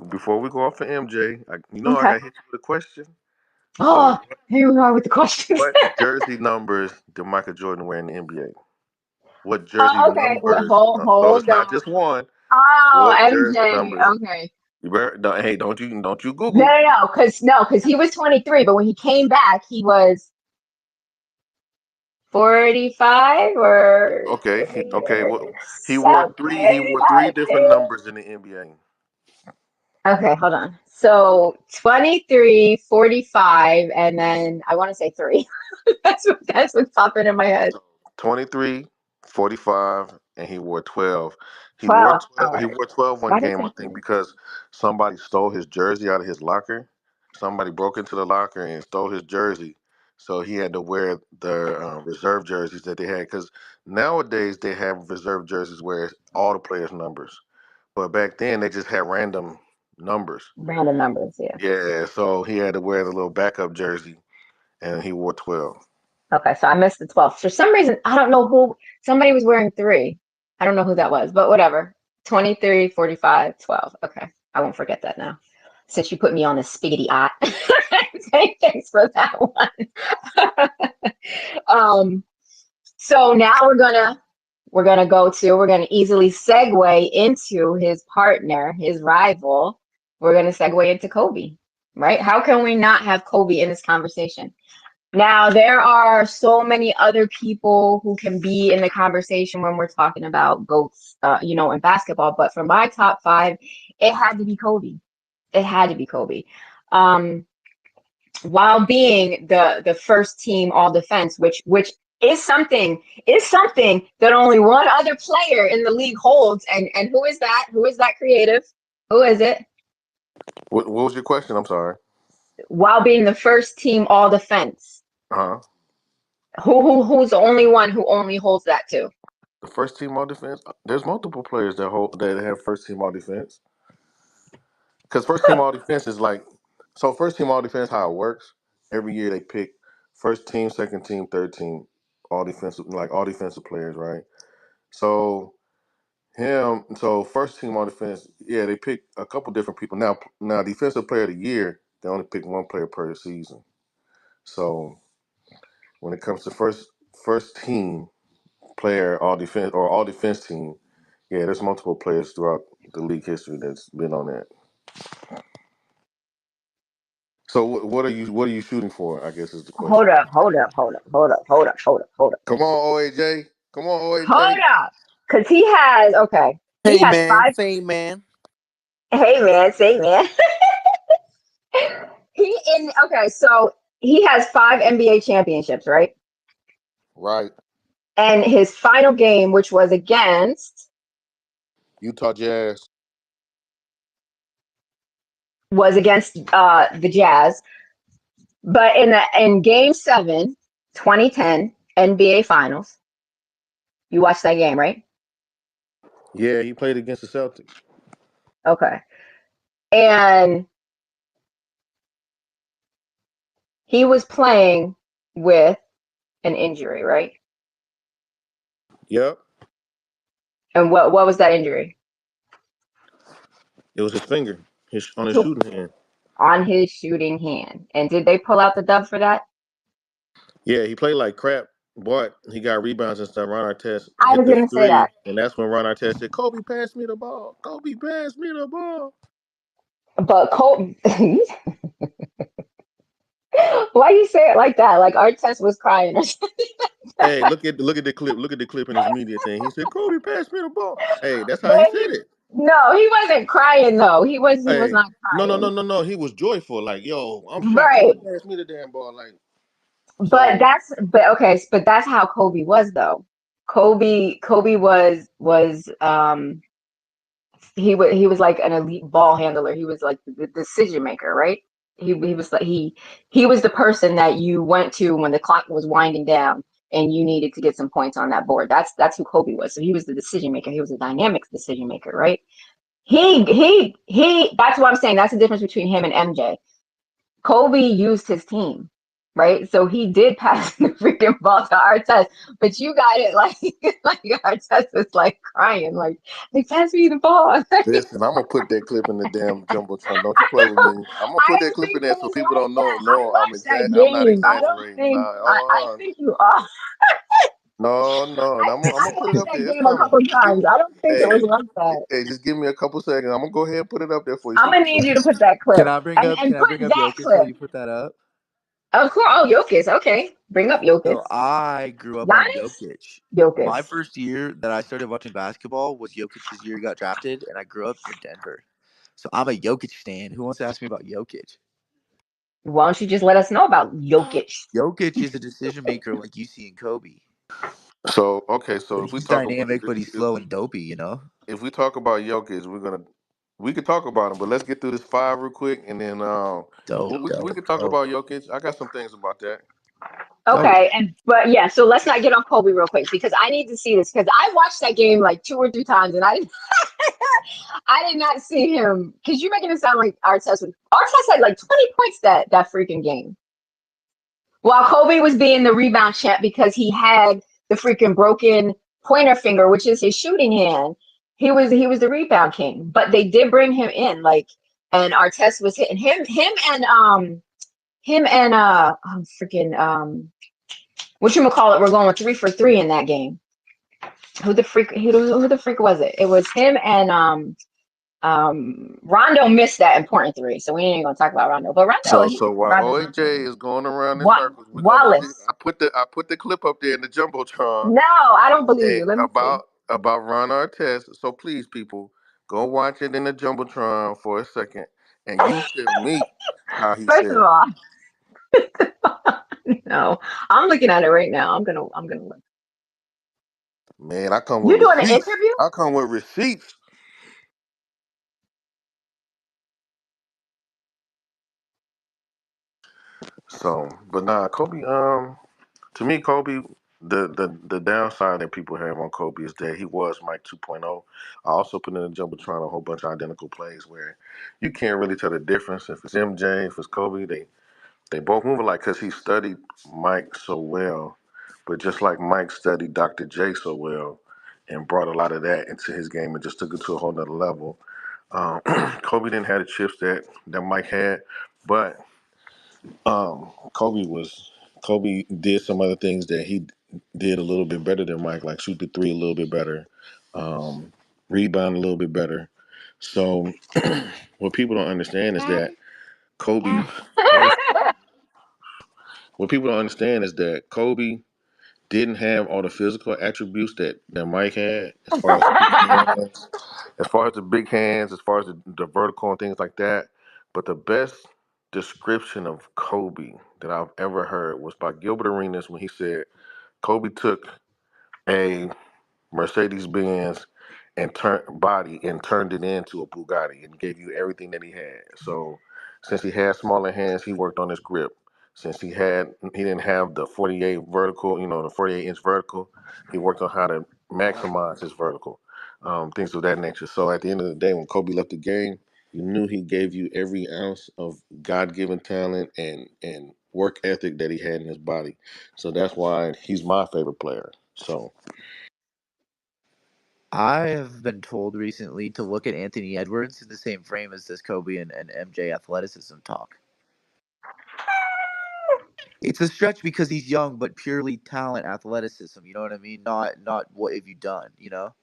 Speaker 4: go off for MJ, I
Speaker 2: okay.
Speaker 4: got hit you with a question. So
Speaker 2: Oh, here we are with the questions.
Speaker 4: what jersey numbers did Michael Jordan wear in the NBA? What jersey
Speaker 2: Okay, well,
Speaker 4: numbers? No, it's
Speaker 2: hold
Speaker 4: not
Speaker 2: on.
Speaker 4: just one.
Speaker 2: Oh,
Speaker 4: What jersey
Speaker 2: MJ.
Speaker 4: numbers?
Speaker 2: Okay.
Speaker 4: You better, hey, don't you
Speaker 2: No,
Speaker 4: Google.
Speaker 2: no, no, because he was 23, but when he came back, he was 45 or
Speaker 4: Okay, okay. Well,
Speaker 2: something.
Speaker 4: he wore three different numbers in the NBA.
Speaker 2: Okay, hold on. So 23, 45, and then I want to say three. That's what's popping in my head.
Speaker 4: So 23, 45, and he wore 12. He wore
Speaker 2: 12.
Speaker 4: 12.
Speaker 2: All
Speaker 4: He
Speaker 2: right.
Speaker 4: wore 12 one
Speaker 2: Why did I
Speaker 4: game, I
Speaker 2: say
Speaker 4: think,
Speaker 2: three?
Speaker 4: because somebody stole his jersey out of his locker. Somebody broke into the locker and stole his jersey, so he had to wear the reserve jerseys that they had. Because nowadays they have reserve jerseys where it's all the players' numbers, but back then they just had random numbers.
Speaker 2: Random numbers, yeah.
Speaker 4: Yeah, so he had to wear the little backup jersey, and he wore 12.
Speaker 2: Okay, so I missed the 12. For some reason, I don't know who, somebody was wearing three. I don't know who that was, but whatever. 23, 45, 12. Okay, I won't forget that now. Since you put me on the spiggity ot. Thanks for that one. um, so now we're gonna easily segue into his partner, his rival. We're gonna segue into Kobe, right? How can we not have Kobe in this conversation? Now, there are so many other people who can be in the conversation when we're talking about GOATs, in basketball. But for my top five, it had to be Kobe. It had to be Kobe. Um, while being the first team all defense, which is something that only one other player in the league holds. And who is that? Who is that creative? Who is it?
Speaker 4: What was your question? I'm sorry.
Speaker 2: While being the first team all defense.
Speaker 4: Uh-huh.
Speaker 2: Who's the only one who only holds that too?
Speaker 4: The first team all defense. There's multiple players that have first team all defense. Because first team all defense is like, so first team all defense, how it works. Every year they pick first team, second team, third team, all defensive players, right? So so first team all defense, yeah, they pick a couple different people. Now defensive player of the year, they only pick one player per season. So when it comes to first team player all defense team, yeah, there's multiple players throughout the league history that's been on that. So what are you shooting for? I guess is the question.
Speaker 2: Hold up, hold up, hold up, hold up, hold up, hold up, hold up,
Speaker 4: Come on, OAJ. Come on,
Speaker 2: hold
Speaker 4: OAJ.
Speaker 2: up. Because he
Speaker 3: Hey
Speaker 2: has
Speaker 3: man,
Speaker 2: five.
Speaker 3: say man.
Speaker 2: Hey man, say man. So he has five NBA championships, right?
Speaker 4: Right.
Speaker 2: And his final game, which was against
Speaker 4: Utah Jazz.
Speaker 2: the Jazz. But in game 7, 2010 NBA Finals, you watched that game, right?
Speaker 4: Yeah, he played against the Celtics.
Speaker 2: Okay. And he was playing with an injury, right?
Speaker 4: Yep.
Speaker 2: And what was that injury?
Speaker 4: It was his finger, his on his
Speaker 2: To,
Speaker 4: shooting hand.
Speaker 2: on his shooting hand. And did they pull out the dub for that?
Speaker 4: Yeah, he played like crap but he got rebounds and stuff. Ron Artest
Speaker 2: I
Speaker 4: hit
Speaker 2: was
Speaker 4: the
Speaker 2: gonna say
Speaker 4: three,
Speaker 2: that,
Speaker 4: and that's when Ron Artest said, "Kobe, pass me the ball. Kobe, pass me the ball."
Speaker 2: but Cole, why you say it like that? Like Artest was crying or something.
Speaker 4: Hey, look at the clip. Look at the clip in his media thing. He said, "Kobe, pass me the ball." Hey, that's how
Speaker 2: But
Speaker 4: he
Speaker 2: he,
Speaker 4: said it.
Speaker 2: no, he wasn't crying though. He was
Speaker 4: Hey,
Speaker 2: not
Speaker 4: no, no, no,
Speaker 2: crying.
Speaker 4: no, no. He was joyful. Like, yo, I'm shot. Kobe,
Speaker 2: Right.
Speaker 4: pass me the damn ball. Like,
Speaker 2: But
Speaker 4: so
Speaker 2: that's how Kobe was though. Kobe was like an elite ball handler. He was like the decision maker, right? He was like he was the person that you went to when the clock was winding down and you needed to get some points on that board. That's who Kobe was. So he was the decision maker. He was a dynamic decision maker, right? He that's what I'm saying. That's the difference between him and MJ. Kobe used his team, right? So he did pass the freaking ball to Artest, but you got it like like Artest was like crying, like pass me the ball.
Speaker 4: listen, I'm gonna put that clip in the damn jumbotron. Don't you play with me? I'm gonna
Speaker 2: I
Speaker 4: put that
Speaker 2: didn't
Speaker 4: clip in
Speaker 2: think
Speaker 4: there
Speaker 2: it
Speaker 4: so
Speaker 2: was
Speaker 4: people don't
Speaker 2: like
Speaker 4: know.
Speaker 2: that. I
Speaker 4: No,
Speaker 2: watched that
Speaker 4: I'm not
Speaker 2: game. I don't
Speaker 4: exaggerating.
Speaker 2: think
Speaker 4: Nah,
Speaker 2: I think you are.
Speaker 4: no, no.
Speaker 2: I,
Speaker 4: I'm
Speaker 2: I
Speaker 4: gonna put it
Speaker 2: watched
Speaker 4: up
Speaker 2: that
Speaker 4: there. It's
Speaker 2: game a
Speaker 4: coming.
Speaker 2: couple times. I don't think it
Speaker 4: Hey,
Speaker 2: was like that.
Speaker 4: hey, just give me a couple seconds. I'm gonna go ahead and put it up there for you.
Speaker 2: I'm gonna need you to put that
Speaker 5: Can
Speaker 2: clip
Speaker 5: I bring up
Speaker 2: and
Speaker 5: can I
Speaker 2: put
Speaker 5: bring up
Speaker 2: that
Speaker 5: Jokic while
Speaker 2: clip.
Speaker 5: you put that up?
Speaker 2: Of course. Oh, Jokic. Okay, bring up Jokic.
Speaker 5: So I grew up on
Speaker 2: Giannis.
Speaker 5: Jokic.
Speaker 2: Jokic.
Speaker 5: My first year that I started watching basketball was Jokic's year he got drafted, and I grew up in Denver. So I'm a Jokic stan. Who wants to ask me about Jokic?
Speaker 2: Why don't you just let us know about Jokic?
Speaker 5: Jokic is a decision maker like you see in Kobe.
Speaker 4: So okay, so
Speaker 5: He's dynamic, but he's slow and dopey, you know?
Speaker 4: if we talk about Jokic, we could talk about him, but let's get through this five real quick, and then
Speaker 5: Dope,
Speaker 4: we
Speaker 5: dope,
Speaker 4: could talk
Speaker 5: dope,
Speaker 4: about Jokic. I got some things about that.
Speaker 5: dope.
Speaker 2: Okay, but yeah, so let's not get on Kobe real quick because I need to see this because I watched that game like 2 or 3 times and I didn't I did not see him because you're making it sound like Artest had like 20 points that freaking game. While Kobe was being the rebound champ because he had the freaking broken pointer finger, which is his shooting hand. He was the rebound king. But they did bring him in, like, and Artest was hitting him and freaking whatchamacallit, we're going 3 for 3 in that game. Who the freak was it? It was him and Rondo missed that important three, so we ain't gonna talk about Rondo. But Rondo,
Speaker 4: So
Speaker 2: he
Speaker 4: so while
Speaker 2: Rondo's
Speaker 4: OJ is going around in
Speaker 2: Wa-
Speaker 4: circles, we're gonna see.
Speaker 2: Wallace.
Speaker 4: I put the clip up there in the jumbotron
Speaker 2: No, I don't believe
Speaker 4: eh,
Speaker 2: you. Let me see.
Speaker 4: about Ron Artest. So please, people, go watch it in the jumbotron for a second, and you tell me how he
Speaker 2: First of
Speaker 4: said.
Speaker 2: all, no, I'm looking at it right now. I'm gonna look.
Speaker 4: Man, I come with
Speaker 2: You doing an
Speaker 4: receipts.
Speaker 2: interview?
Speaker 4: I come with receipts. So, but nah, Kobe. To me, Kobe, the downside that people have on Kobe is that he was Mike 2.0. I also put in the jumbotron a whole bunch of identical plays where you can't really tell the difference if it's MJ, if it's Kobe. They both move alike because he studied Mike so well, but just like Mike studied Dr. J so well and brought a lot of that into his game and just took it to a whole nother level. Um, Kobe didn't have the chips that Mike had, but Kobe did some other things that he did a little bit better than Mike, like shoot the three a little bit better, um, rebound a little bit better. So what people don't understand is that Kobe. What people don't understand is that Kobe didn't have all the physical attributes that Mike had, as far as big hands, as far as the vertical and things like that. But the best description of Kobe that I've ever heard was by Gilbert Arenas when he said Kobe took a Mercedes Benz and turned it into a Bugatti and gave you everything that he had. So since he had smaller hands, he worked on his grip. Since he didn't have the 48 vertical, the 48-inch vertical, he worked on how to maximize his vertical, things of that nature. So at the end of the day, when Kobe left the game, you knew he gave you every ounce of God-given talent and work ethic that he had in his body. So that's why he's my favorite player. So
Speaker 5: I have been told recently to look at Anthony Edwards in the same frame as this Kobe and MJ athleticism talk. It's a stretch because he's young, but purely talent, athleticism. You know what I mean? Not what have you done? You know,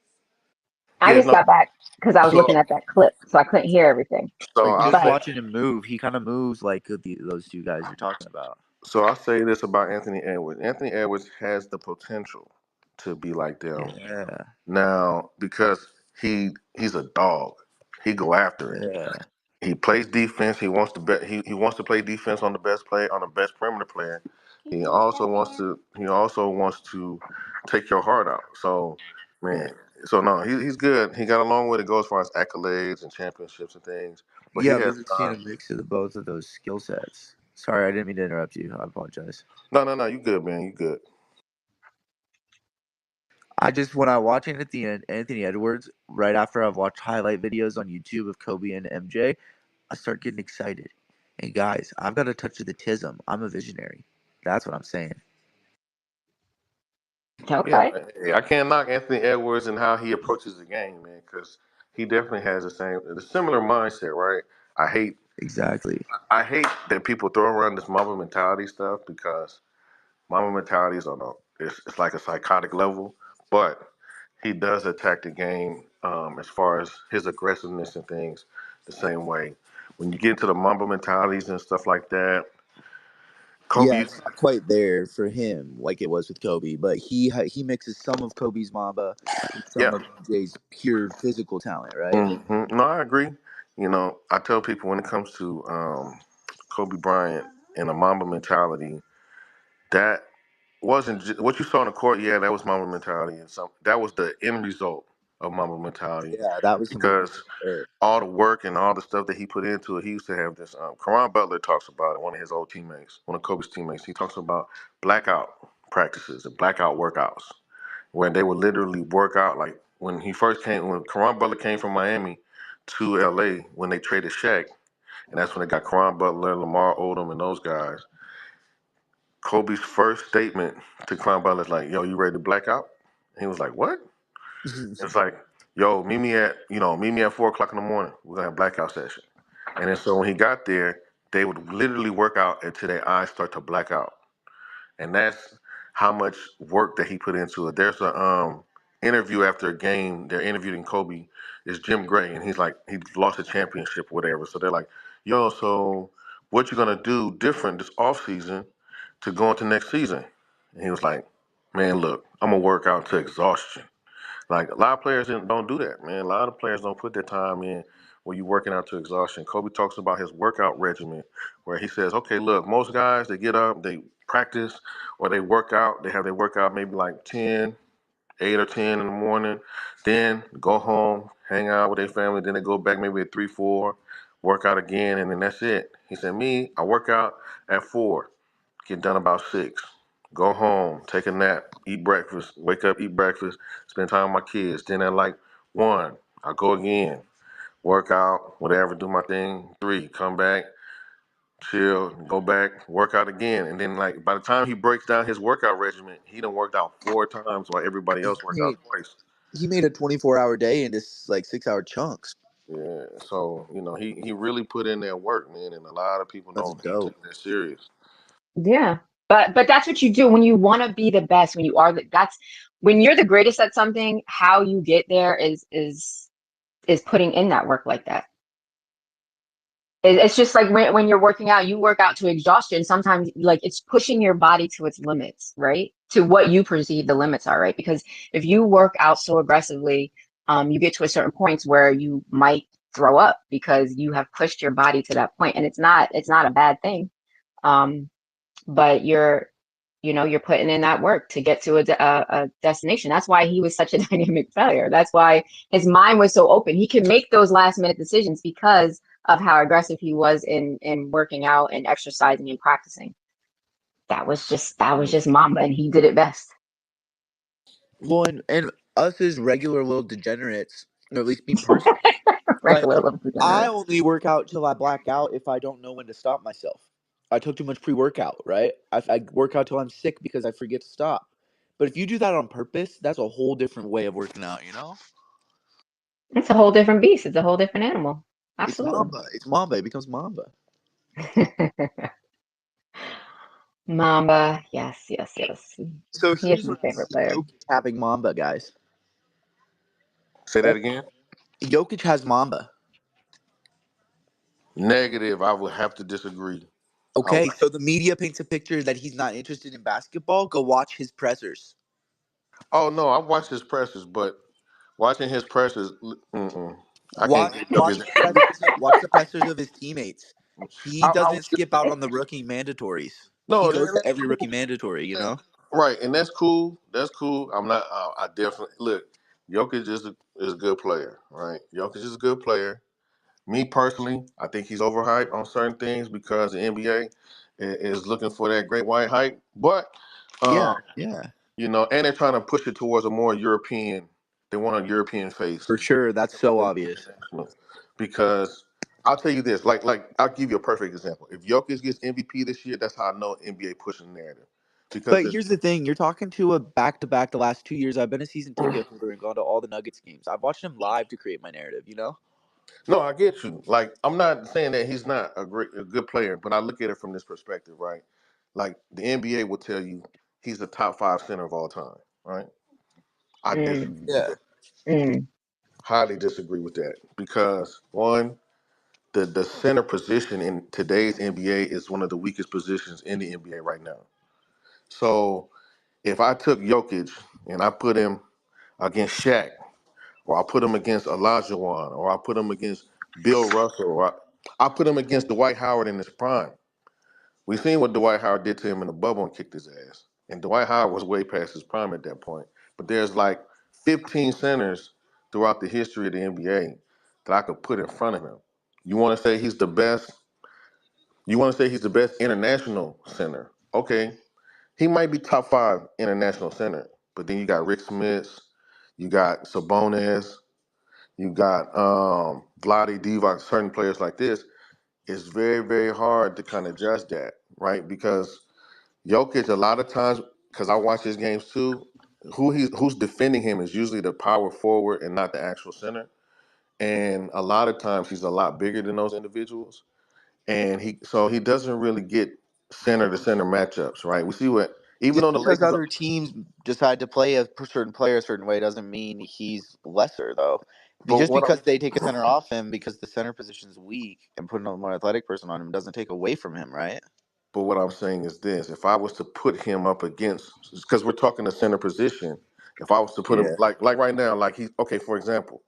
Speaker 2: I
Speaker 4: Yeah,
Speaker 2: just
Speaker 4: no.
Speaker 2: got back because I was looking
Speaker 4: So,
Speaker 2: at that clip, so I couldn't hear everything.
Speaker 5: like
Speaker 4: I'll
Speaker 5: just
Speaker 2: But
Speaker 4: say,
Speaker 5: watching him move, he kind of moves like those two guys you're talking about.
Speaker 4: I'll say this about Anthony Edwards. Anthony Edwards has the potential to be like them
Speaker 5: Yeah,
Speaker 4: now because he's a dog. He go after it.
Speaker 5: yeah,
Speaker 4: He plays defense. He wants to bet. He wants to play defense on the best play on the best perimeter player. He also wants to take your heart out. So
Speaker 5: yeah.
Speaker 4: man, so no, he's good. He got a long way to go as far as accolades and championships and things. But he
Speaker 5: Yeah, I've
Speaker 4: has
Speaker 5: never seen a
Speaker 4: time.
Speaker 5: mix of the both of those skill sets. Sorry, I didn't mean to interrupt you. I apologize.
Speaker 4: No. You good, man. You good.
Speaker 5: I just when I watch Anthony Edwards right after I've watched highlight videos on YouTube of Kobe and MJ, I start getting excited. And guys, I've got a touch of the tism. I'm a visionary. That's what I'm saying.
Speaker 4: Yeah,
Speaker 2: okay.
Speaker 4: hey, I can't knock Anthony Edwards and how he approaches the game, man, because he definitely has the similar mindset, right? I hate
Speaker 5: Exactly.
Speaker 4: I hate that people throw around this Mamba mentality stuff because Mamba mentality is on it's like a psychotic level, but he does attack the game as far as his aggressiveness and things the same way. When you get into the Mamba mentalities and stuff like that, Kobe
Speaker 5: Yeah,
Speaker 4: used
Speaker 5: it's not quite there for him like it was with Kobe, but he mixes some of Kobe's Mamba with
Speaker 4: yeah.
Speaker 5: some of MJ's pure physical talent, right?
Speaker 4: No, I agree. I tell people when it comes to Kobe Bryant and a Mamba mentality, that what you saw on the court. Yeah, that was Mamba mentality, and some that was the end result of Mamba mentality
Speaker 5: Yeah, that was some
Speaker 4: because
Speaker 5: there.
Speaker 4: all the work and all the stuff that he put into it. He used to have this. Karan Butler talks about it. One of his old teammates, one of Kobe's teammates. He talks about blackout practices and blackout workouts where they would literally work out. Like when Karan Butler came from Miami to LA when they traded Shaq, and that's when they got Karan Butler, Lamar Odom, and those guys. Kobe's first statement to Karan Butler is like, "Yo, you ready to black out?" He was like, "What?" It's like, "Yo, meet me at 4 o'clock in the morning. We're gonna have blackout session." And then so when he got there, they would literally work out until their eyes start to black out. And that's how much work that he put into it. There's a interview after a game. They're interviewing Kobe. It's Jim Gray, and he's like he lost a championship or whatever. So they're like, "Yo, so what you gonna do different this off season to go into next season?" And he was like, "Man, look, I'm gonna work out to exhaustion." Like a lot of players don't do that, man. A lot of players don't put their time in when you're working out to exhaustion. Kobe talks about his workout regimen, where he says, "Okay, look, most guys they get up, they practice, or they work out. They have their workout maybe like 10, 8 or 10 in the morning, then go home, hang out with their family, then they go back maybe at 3, 4, work out again, and then that's it." He said, "Me, I work out at 4, get done about 6, go home, take a nap, eat breakfast, wake up, eat breakfast, spend time with my kids. Then at like 1, I go again, work out, whatever, do my thing. 3, come back, chill, go back, work out again." And then like by the time he breaks down his workout regimen, he done worked out 4 times while everybody else worked out
Speaker 5: He
Speaker 4: twice.
Speaker 5: he made a 24-hour day into like 6-hour chunks.
Speaker 4: Yeah, so he really put in that work, man, and a lot of people
Speaker 5: That's
Speaker 4: don't
Speaker 5: dope.
Speaker 4: take that serious.
Speaker 2: Yeah. But that's what you do when you want to be the best, when you are that's when you're the greatest at something, how you get there is putting in that work like that. It's just like when you're working out, you work out to exhaustion. Sometimes like it's pushing your body to its limits, right? To what you perceive the limits are, right? Because if you work out so aggressively, you get to a certain points where you might throw up because you have pushed your body to that point, and it's not a bad thing. Um, but you're putting in that work to get to a destination. That's why he was such a dynamic failure. That's why his mind was so open. He could make those last minute decisions because of how aggressive he was in working out and exercising and practicing. That was just Mamba, and he did it best.
Speaker 5: Well, and us as regular little degenerates, or at least me personally, like
Speaker 2: Regular little
Speaker 5: I
Speaker 2: degenerate.
Speaker 5: only work out till I black out if I don't know when to stop myself. I took too much pre-workout, right? I work out till I'm sick because I forget to stop. But if you do that on purpose, that's a whole different way of working out, you know?
Speaker 2: It's a whole different beast. It's a whole different animal.
Speaker 5: It's
Speaker 2: Absolutely.
Speaker 5: Mamba. It's Mamba. It becomes Mamba.
Speaker 2: Mamba, yes, yes, yes.
Speaker 5: So
Speaker 2: He is
Speaker 5: here's
Speaker 2: my
Speaker 5: what I
Speaker 2: favorite
Speaker 5: see
Speaker 2: player.
Speaker 5: Jokic having Mamba, guys.
Speaker 4: Say that again.
Speaker 5: Jokic has Mamba.
Speaker 4: Negative. I would have to disagree. I would,
Speaker 5: Okay, so the media paints a picture that he's not interested in basketball. Go watch his pressers.
Speaker 4: oh no, I watched his presses, but watching his presses, I can't
Speaker 5: Watch
Speaker 4: get up
Speaker 5: watch
Speaker 4: his.
Speaker 5: the pressers. Watch the pressers of his teammates. He
Speaker 4: I
Speaker 5: doesn't skip out on the rookie mandatories. He
Speaker 4: no,
Speaker 5: goes to
Speaker 4: that's
Speaker 5: every rookie
Speaker 4: cool.
Speaker 5: mandatory. You know.
Speaker 4: Right, and that's cool. That's cool. I'm not. I definitely look. Jokic is a good player, right? Jokic is a good player. Me personally, I think he's overhyped on certain things because the NBA is looking for that great white hype. But
Speaker 5: Yeah,
Speaker 4: um,
Speaker 5: yeah,
Speaker 4: and they're trying to push it towards a more European. They want a European face
Speaker 5: for sure. That's so obvious.
Speaker 4: because I'll tell you this. Like I'll give you a perfect example. If Jokic gets MVP this year, that's how I know NBA pushing the narrative because
Speaker 5: But here's the thing: you're talking to a back-to-back. The last 2 years, I've been a season ticket holder and gone to all the Nuggets games. I've watched him live to create my narrative. You know.
Speaker 4: no, I get you. Like I'm not saying that he's not a good player, but I look at it from this perspective, right? Like the NBA will tell you he's the top five center of all time, right? I
Speaker 2: Mm,
Speaker 4: disagree with
Speaker 5: Yeah.
Speaker 4: that.
Speaker 2: mm,
Speaker 4: Highly disagree with that because one, the center position in today's NBA is one of the weakest positions in the NBA right now. So if I took Jokic and I put him against Shaq, or I put him against Olajuwon, or I put him against Bill Russell, or I put him against Dwight Howard in his prime. We seen what Dwight Howard did to him in the bubble and kicked his ass. And Dwight Howard was way past his prime at that point. But there's like 15 centers throughout the history of the NBA that I could put in front of him. You want to say he's the best? You want to say he's the best international center? Okay, he might be top five international center. But then you got Rick Smith, you got Sabonis, you got Vlade Divac, certain players like this. It's very, very hard to kind of judge that, right? Because Jokic, a lot of times, because I watch his games too, who's defending him is usually the power forward and not the actual center. And a lot of times he's a lot bigger than those individuals. And he doesn't really get center to center matchups, right? We see what even
Speaker 5: Just
Speaker 4: though the
Speaker 5: because
Speaker 4: Lakers are,
Speaker 5: other teams decide to play a certain player a certain way doesn't mean he's lesser, though.
Speaker 4: but
Speaker 5: Just
Speaker 4: what
Speaker 5: because they take a center off him because the center position's weak and put a more athletic person on him doesn't take away from him, right?
Speaker 4: but what I'm saying is this: if I was to put him up against, because we're talking the center position, if I was to put him
Speaker 5: Yeah.
Speaker 4: like right now, like he's okay, for example,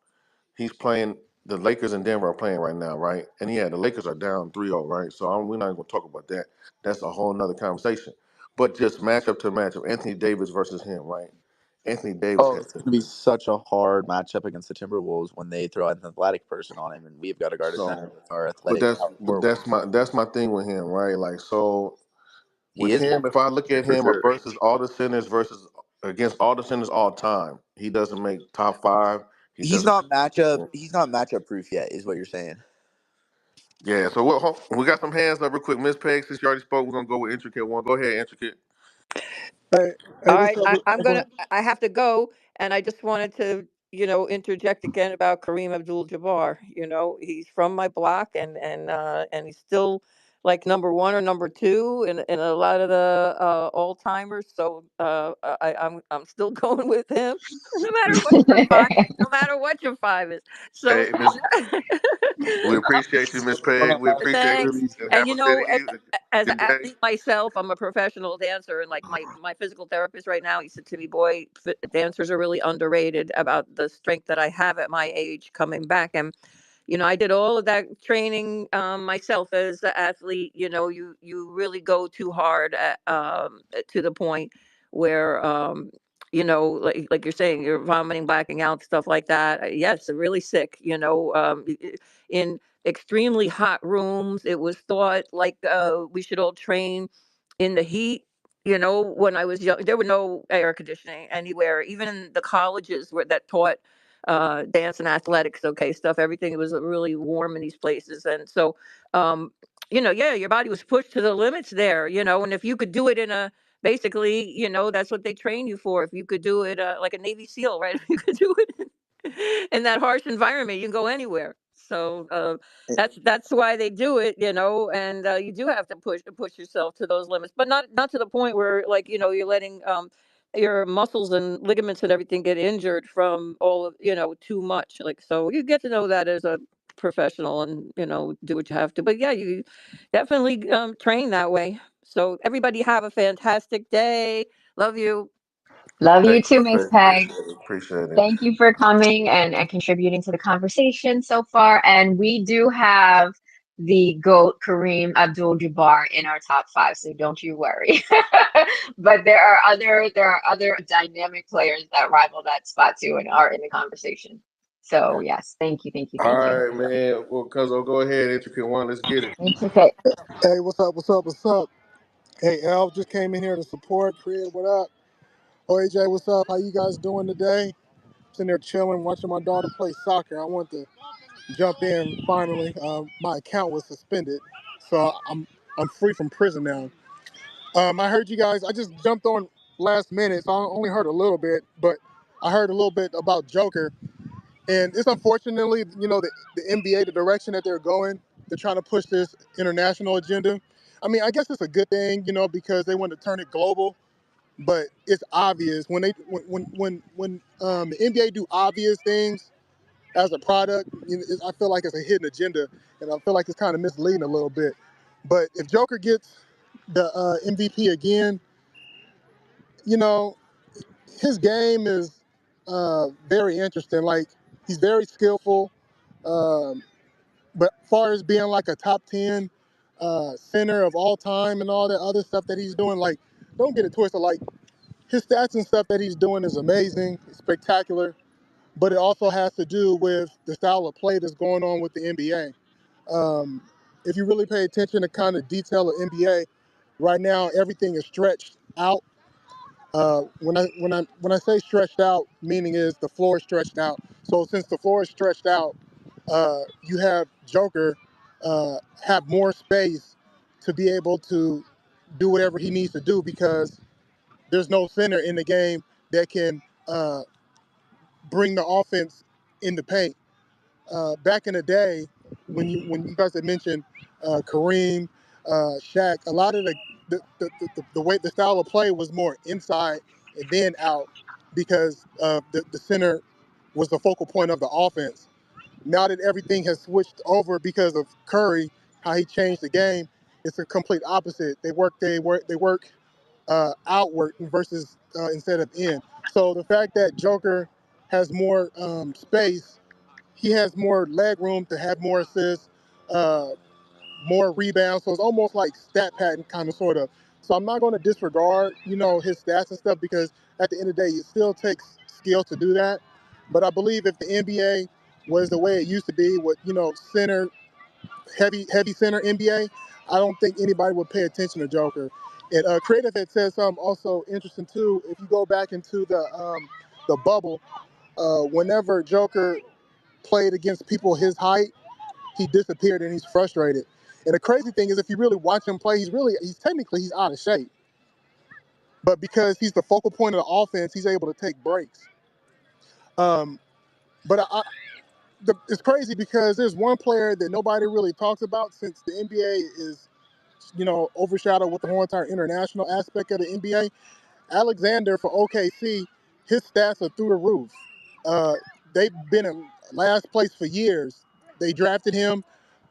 Speaker 4: he's playing the Lakers and Denver are playing right now, right? And yeah, the Lakers are down 3-0, right? So we're not going to talk about that. That's a whole nother conversation. But just matchup to matchup, Anthony Davis versus him, right? Anthony Davis
Speaker 5: Oh,
Speaker 4: has
Speaker 5: it's going to be such a hard matchup against the Timberwolves when they throw an athletic person on him, and we've got to guard a center
Speaker 4: so,
Speaker 5: with our
Speaker 4: but
Speaker 5: athletic power forward.
Speaker 4: that's my thing with him, right? Like so
Speaker 5: He
Speaker 4: with
Speaker 5: is
Speaker 4: him, if I look at
Speaker 5: for
Speaker 4: him
Speaker 5: sure.
Speaker 4: versus all the centers versus against all the centers all time, he doesn't make top five. He
Speaker 5: He's
Speaker 4: doesn't.
Speaker 5: not matchup. He's not matchup proof yet, is what you're saying.
Speaker 4: Yeah, so we got some hands up real quick. Miss Peg, since you already spoke, we're gonna go with intricate one. Go ahead, intricate.
Speaker 6: Hey, hey,
Speaker 3: All
Speaker 6: what's
Speaker 3: right,
Speaker 6: up?
Speaker 3: I'm
Speaker 6: Go
Speaker 3: gonna.
Speaker 6: ahead.
Speaker 3: I have to go, and I just wanted to, interject again about Kareem Abdul-Jabbar. He's from my block, and he's still like number one or number two in a lot of the all timers. So I'm still going with him, no matter what your five, no matter what your five is. So
Speaker 4: Hey, Miss, we appreciate you, Miss
Speaker 5: One
Speaker 4: Peg.
Speaker 5: of
Speaker 4: We
Speaker 5: my
Speaker 4: appreciate
Speaker 3: thanks.
Speaker 4: you,
Speaker 5: theories.
Speaker 4: and
Speaker 3: And
Speaker 4: have a
Speaker 3: as an
Speaker 4: good day.
Speaker 3: athlete myself, I'm a professional dancer, and like my physical therapist right now, he said to me, "Boy, dancers are really underrated about the strength that I have at my age coming back." And I did all of that training myself as an athlete. You really go too hard to the point where like you're saying, you're vomiting, blacking out, stuff like that. Yes, really sick. In extremely hot rooms, it was thought like we should all train in the heat. When I was young, there were no air conditioning anywhere, even in the colleges that taught dance and athletics, okay, stuff. Everything was really warm in these places, and so, yeah, your body was pushed to the limits there, and if you could do it in a basically, that's what they train you for. If you could do it like a Navy SEAL, right? If you could do it in that harsh environment, you can go anywhere. So that's why they do it, and you do have to push yourself to those limits, but not to the point where, like, you're letting your muscles and ligaments and everything get injured from all of, too much. Like, so you get to know that as a professional, and do what you have to. But yeah, you definitely train that way. So everybody have a fantastic day. Love you.
Speaker 2: Love you
Speaker 4: Thank
Speaker 2: too,
Speaker 4: you,
Speaker 2: Miss
Speaker 4: Faith.
Speaker 2: Peg.
Speaker 4: Appreciate it. Appreciate it.
Speaker 2: Thank you for coming and contributing to the conversation so far. And we do have the GOAT Kareem Abdul-Jabbar in our top five, so don't you worry. But there are other dynamic players that rival that spot too and are in the conversation. So yes, thank you, thank you,
Speaker 4: All
Speaker 2: thank you.
Speaker 4: right, man. Well, Cuzzo, go ahead. Intricate one. Let's get it.
Speaker 2: Intricate.
Speaker 6: Hey, what's up? What's up? What's up? Hey, Al, just came in here to support. Fred, what up? Oh, AJ, what's up? How you guys doing today? Sitting there chilling, watching my daughter play soccer. I want to jump in finally. My account was suspended, so I'm free from prison now. I heard you guys. I just jumped on last minute, so I only heard a little bit, but I heard a little bit about Joker. And it's unfortunately, the NBA, the direction that they're going, they're trying to push this international agenda. I mean, I guess it's a good thing, because they want to turn it global. But it's obvious when the NBA do obvious things as a product, I feel like it's a hidden agenda, and I feel like it's kind of misleading a little bit. But if Joker gets the MVP again, you know, his game is very interesting. Like, he's very skillful. Um, but far as being like a top 10 center of all time and all that other stuff that he's doing, like, don't get it twisted. Like, his stats and stuff that he's doing is amazing, spectacular. But it also has to do with the style of play that's going on with the NBA. Um, if you really pay attention to kind of detail of NBA, right now everything is stretched out. When I say stretched out, meaning is the floor is stretched out. So since the floor is stretched out, you have Joker have more space to be able to do whatever he needs to do because there's no center in the game that can bring the offense in the paint. Back in the day, when you guys had mentioned Kareem, Shaq, a lot of the way the style of play was more inside and then out because the center was the focal point of the offense. Now that everything has switched over because of Curry, how he changed the game, it's a complete opposite. They work outward versus instead of in. So the fact that Joker has more space, he has more leg room to have more assists, uh, more rebounds. So it's almost like stat pattern kind of sort of. So I'm not going to disregard, his stats and stuff because at the end of the day, it still takes skill to do that. But I believe if the NBA was the way it used to be, with center heavy center NBA, I don't think anybody would pay attention to Joker. And Creative had said something also interesting too. If you go back into the bubble, whenever Joker played against people his height, he disappeared and he's frustrated. And the crazy thing is, if you really watch him play, he's out of shape. But because he's the focal point of the offense, he's able to take breaks. Um, but it's crazy because there's one player that nobody really talks about since the NBA is, overshadowed with the whole entire international aspect of the NBA. Alexander for OKC, his stats are through the roof. Uh, they've been in last place for years. They drafted him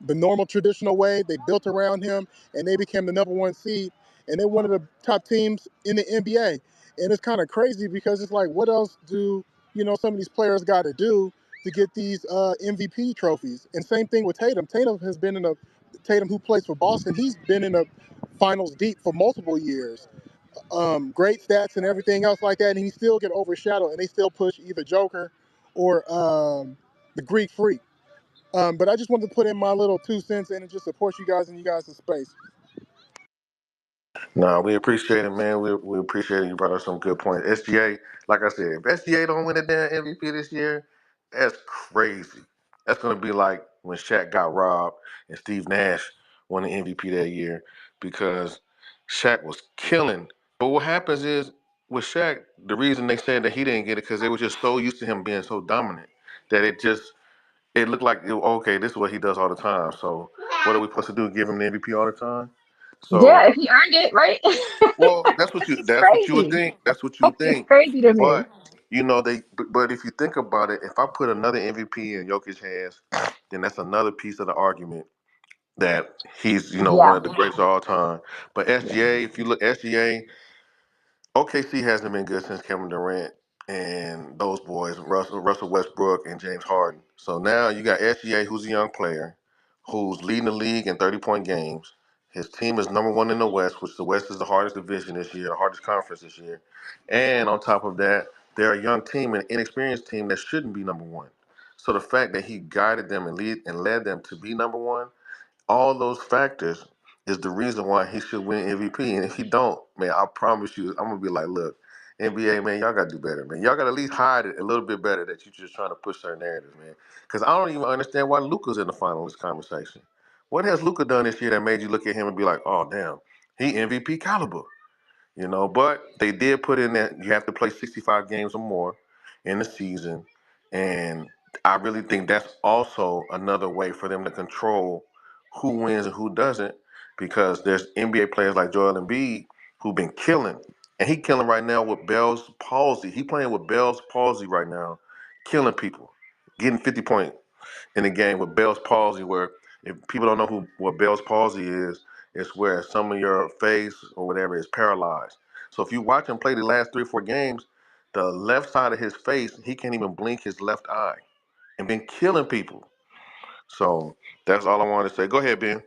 Speaker 6: the normal traditional way. They built around him, and they became the number one seed. And they're one of the top teams in the NBA. And it's kind of crazy because it's like, what else do some of these players got to do to get these MVP trophies? And same thing with Tatum. Tatum, who plays for Boston, he's been in the finals deep for multiple years, great stats and everything else like that, and he still get overshadowed, and they still push either Joker or the Greek Freak. But I just wanted to put in my little 2 cents in and just support you guys in you guys' space.
Speaker 4: No, we appreciate it, man. We appreciate it. You brought up some good points. SGA, like I said, if SGA don't win a damn MVP this year, that's crazy. That's gonna be like when Shaq got robbed and Steve Nash won the MVP that year because Shaq was killing. But what happens is with Shaq, the reason they said that he didn't get it because they were just so used to him being so dominant that it looked like okay, this is what he does all the time. So what are we supposed to do? Give him the MVP all the time? So
Speaker 2: Yeah, if he earned it, right?
Speaker 4: well,
Speaker 2: It's
Speaker 4: that's what you would
Speaker 2: crazy.
Speaker 4: think. That's what you would
Speaker 2: It's
Speaker 4: think.
Speaker 2: crazy to me.
Speaker 4: But but if you think about it, if I put another MVP in Jokic's hands, then that's another piece of the argument that he's one
Speaker 2: Yeah,
Speaker 4: of the greats of all time. But
Speaker 2: yeah,
Speaker 4: SGA, if you look SGA, OKC hasn't been good since Kevin Durant and those boys, Russell Westbrook and James Harden. So now you got SGA, who's a young player, who's leading the league in 30-point games. His team is number one in the West, which the West is the hardest division this year, the hardest conference this year. And on top of that, they're a young team, an inexperienced team that shouldn't be number one. So the fact that he guided them and led them to be number one, all those factors is the reason why he should win MVP. And if he don't, man, I promise you, I'm gonna be like, look, NBA, man, y'all gotta do better, man. Y'all gotta at least hide it a little bit better that you're just trying to push certain narratives, man. Because I don't even understand why Luka's in the finalist conversation. What has Luka done this year that made you look at him and be like, oh damn, he MVP caliber? But they did put in that you have to play 65 games or more in the season. And I really think that's also another way for them to control who wins and who doesn't, because there's NBA players like Joel Embiid who've been killing. And he killing right now with Bell's palsy. He playing with Bell's palsy right now, killing people, getting 50 points in the game with Bell's palsy, where if people don't know what Bell's palsy is, it's where some of your face or whatever is paralyzed. So if you watch him play the last 3 or 4 games, the left side of his face, he can't even blink his left eye, and been killing people. So that's all I wanted to say. Go ahead, Ben.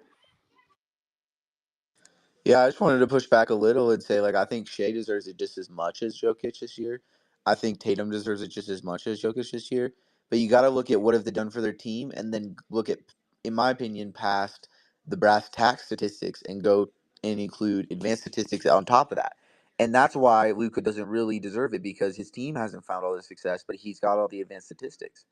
Speaker 5: Yeah, I just wanted to push back a little and say, like, I think Shea deserves it just as much as Jokic this year. I think Tatum deserves it just as much as Jokic this year. But you got to look at what have they done for their team, and then look at, in my opinion, past the brass tax statistics and go and include advanced statistics on top of that. And that's why Luka doesn't really deserve it, because his team hasn't found all the success, but he's got all the advanced statistics.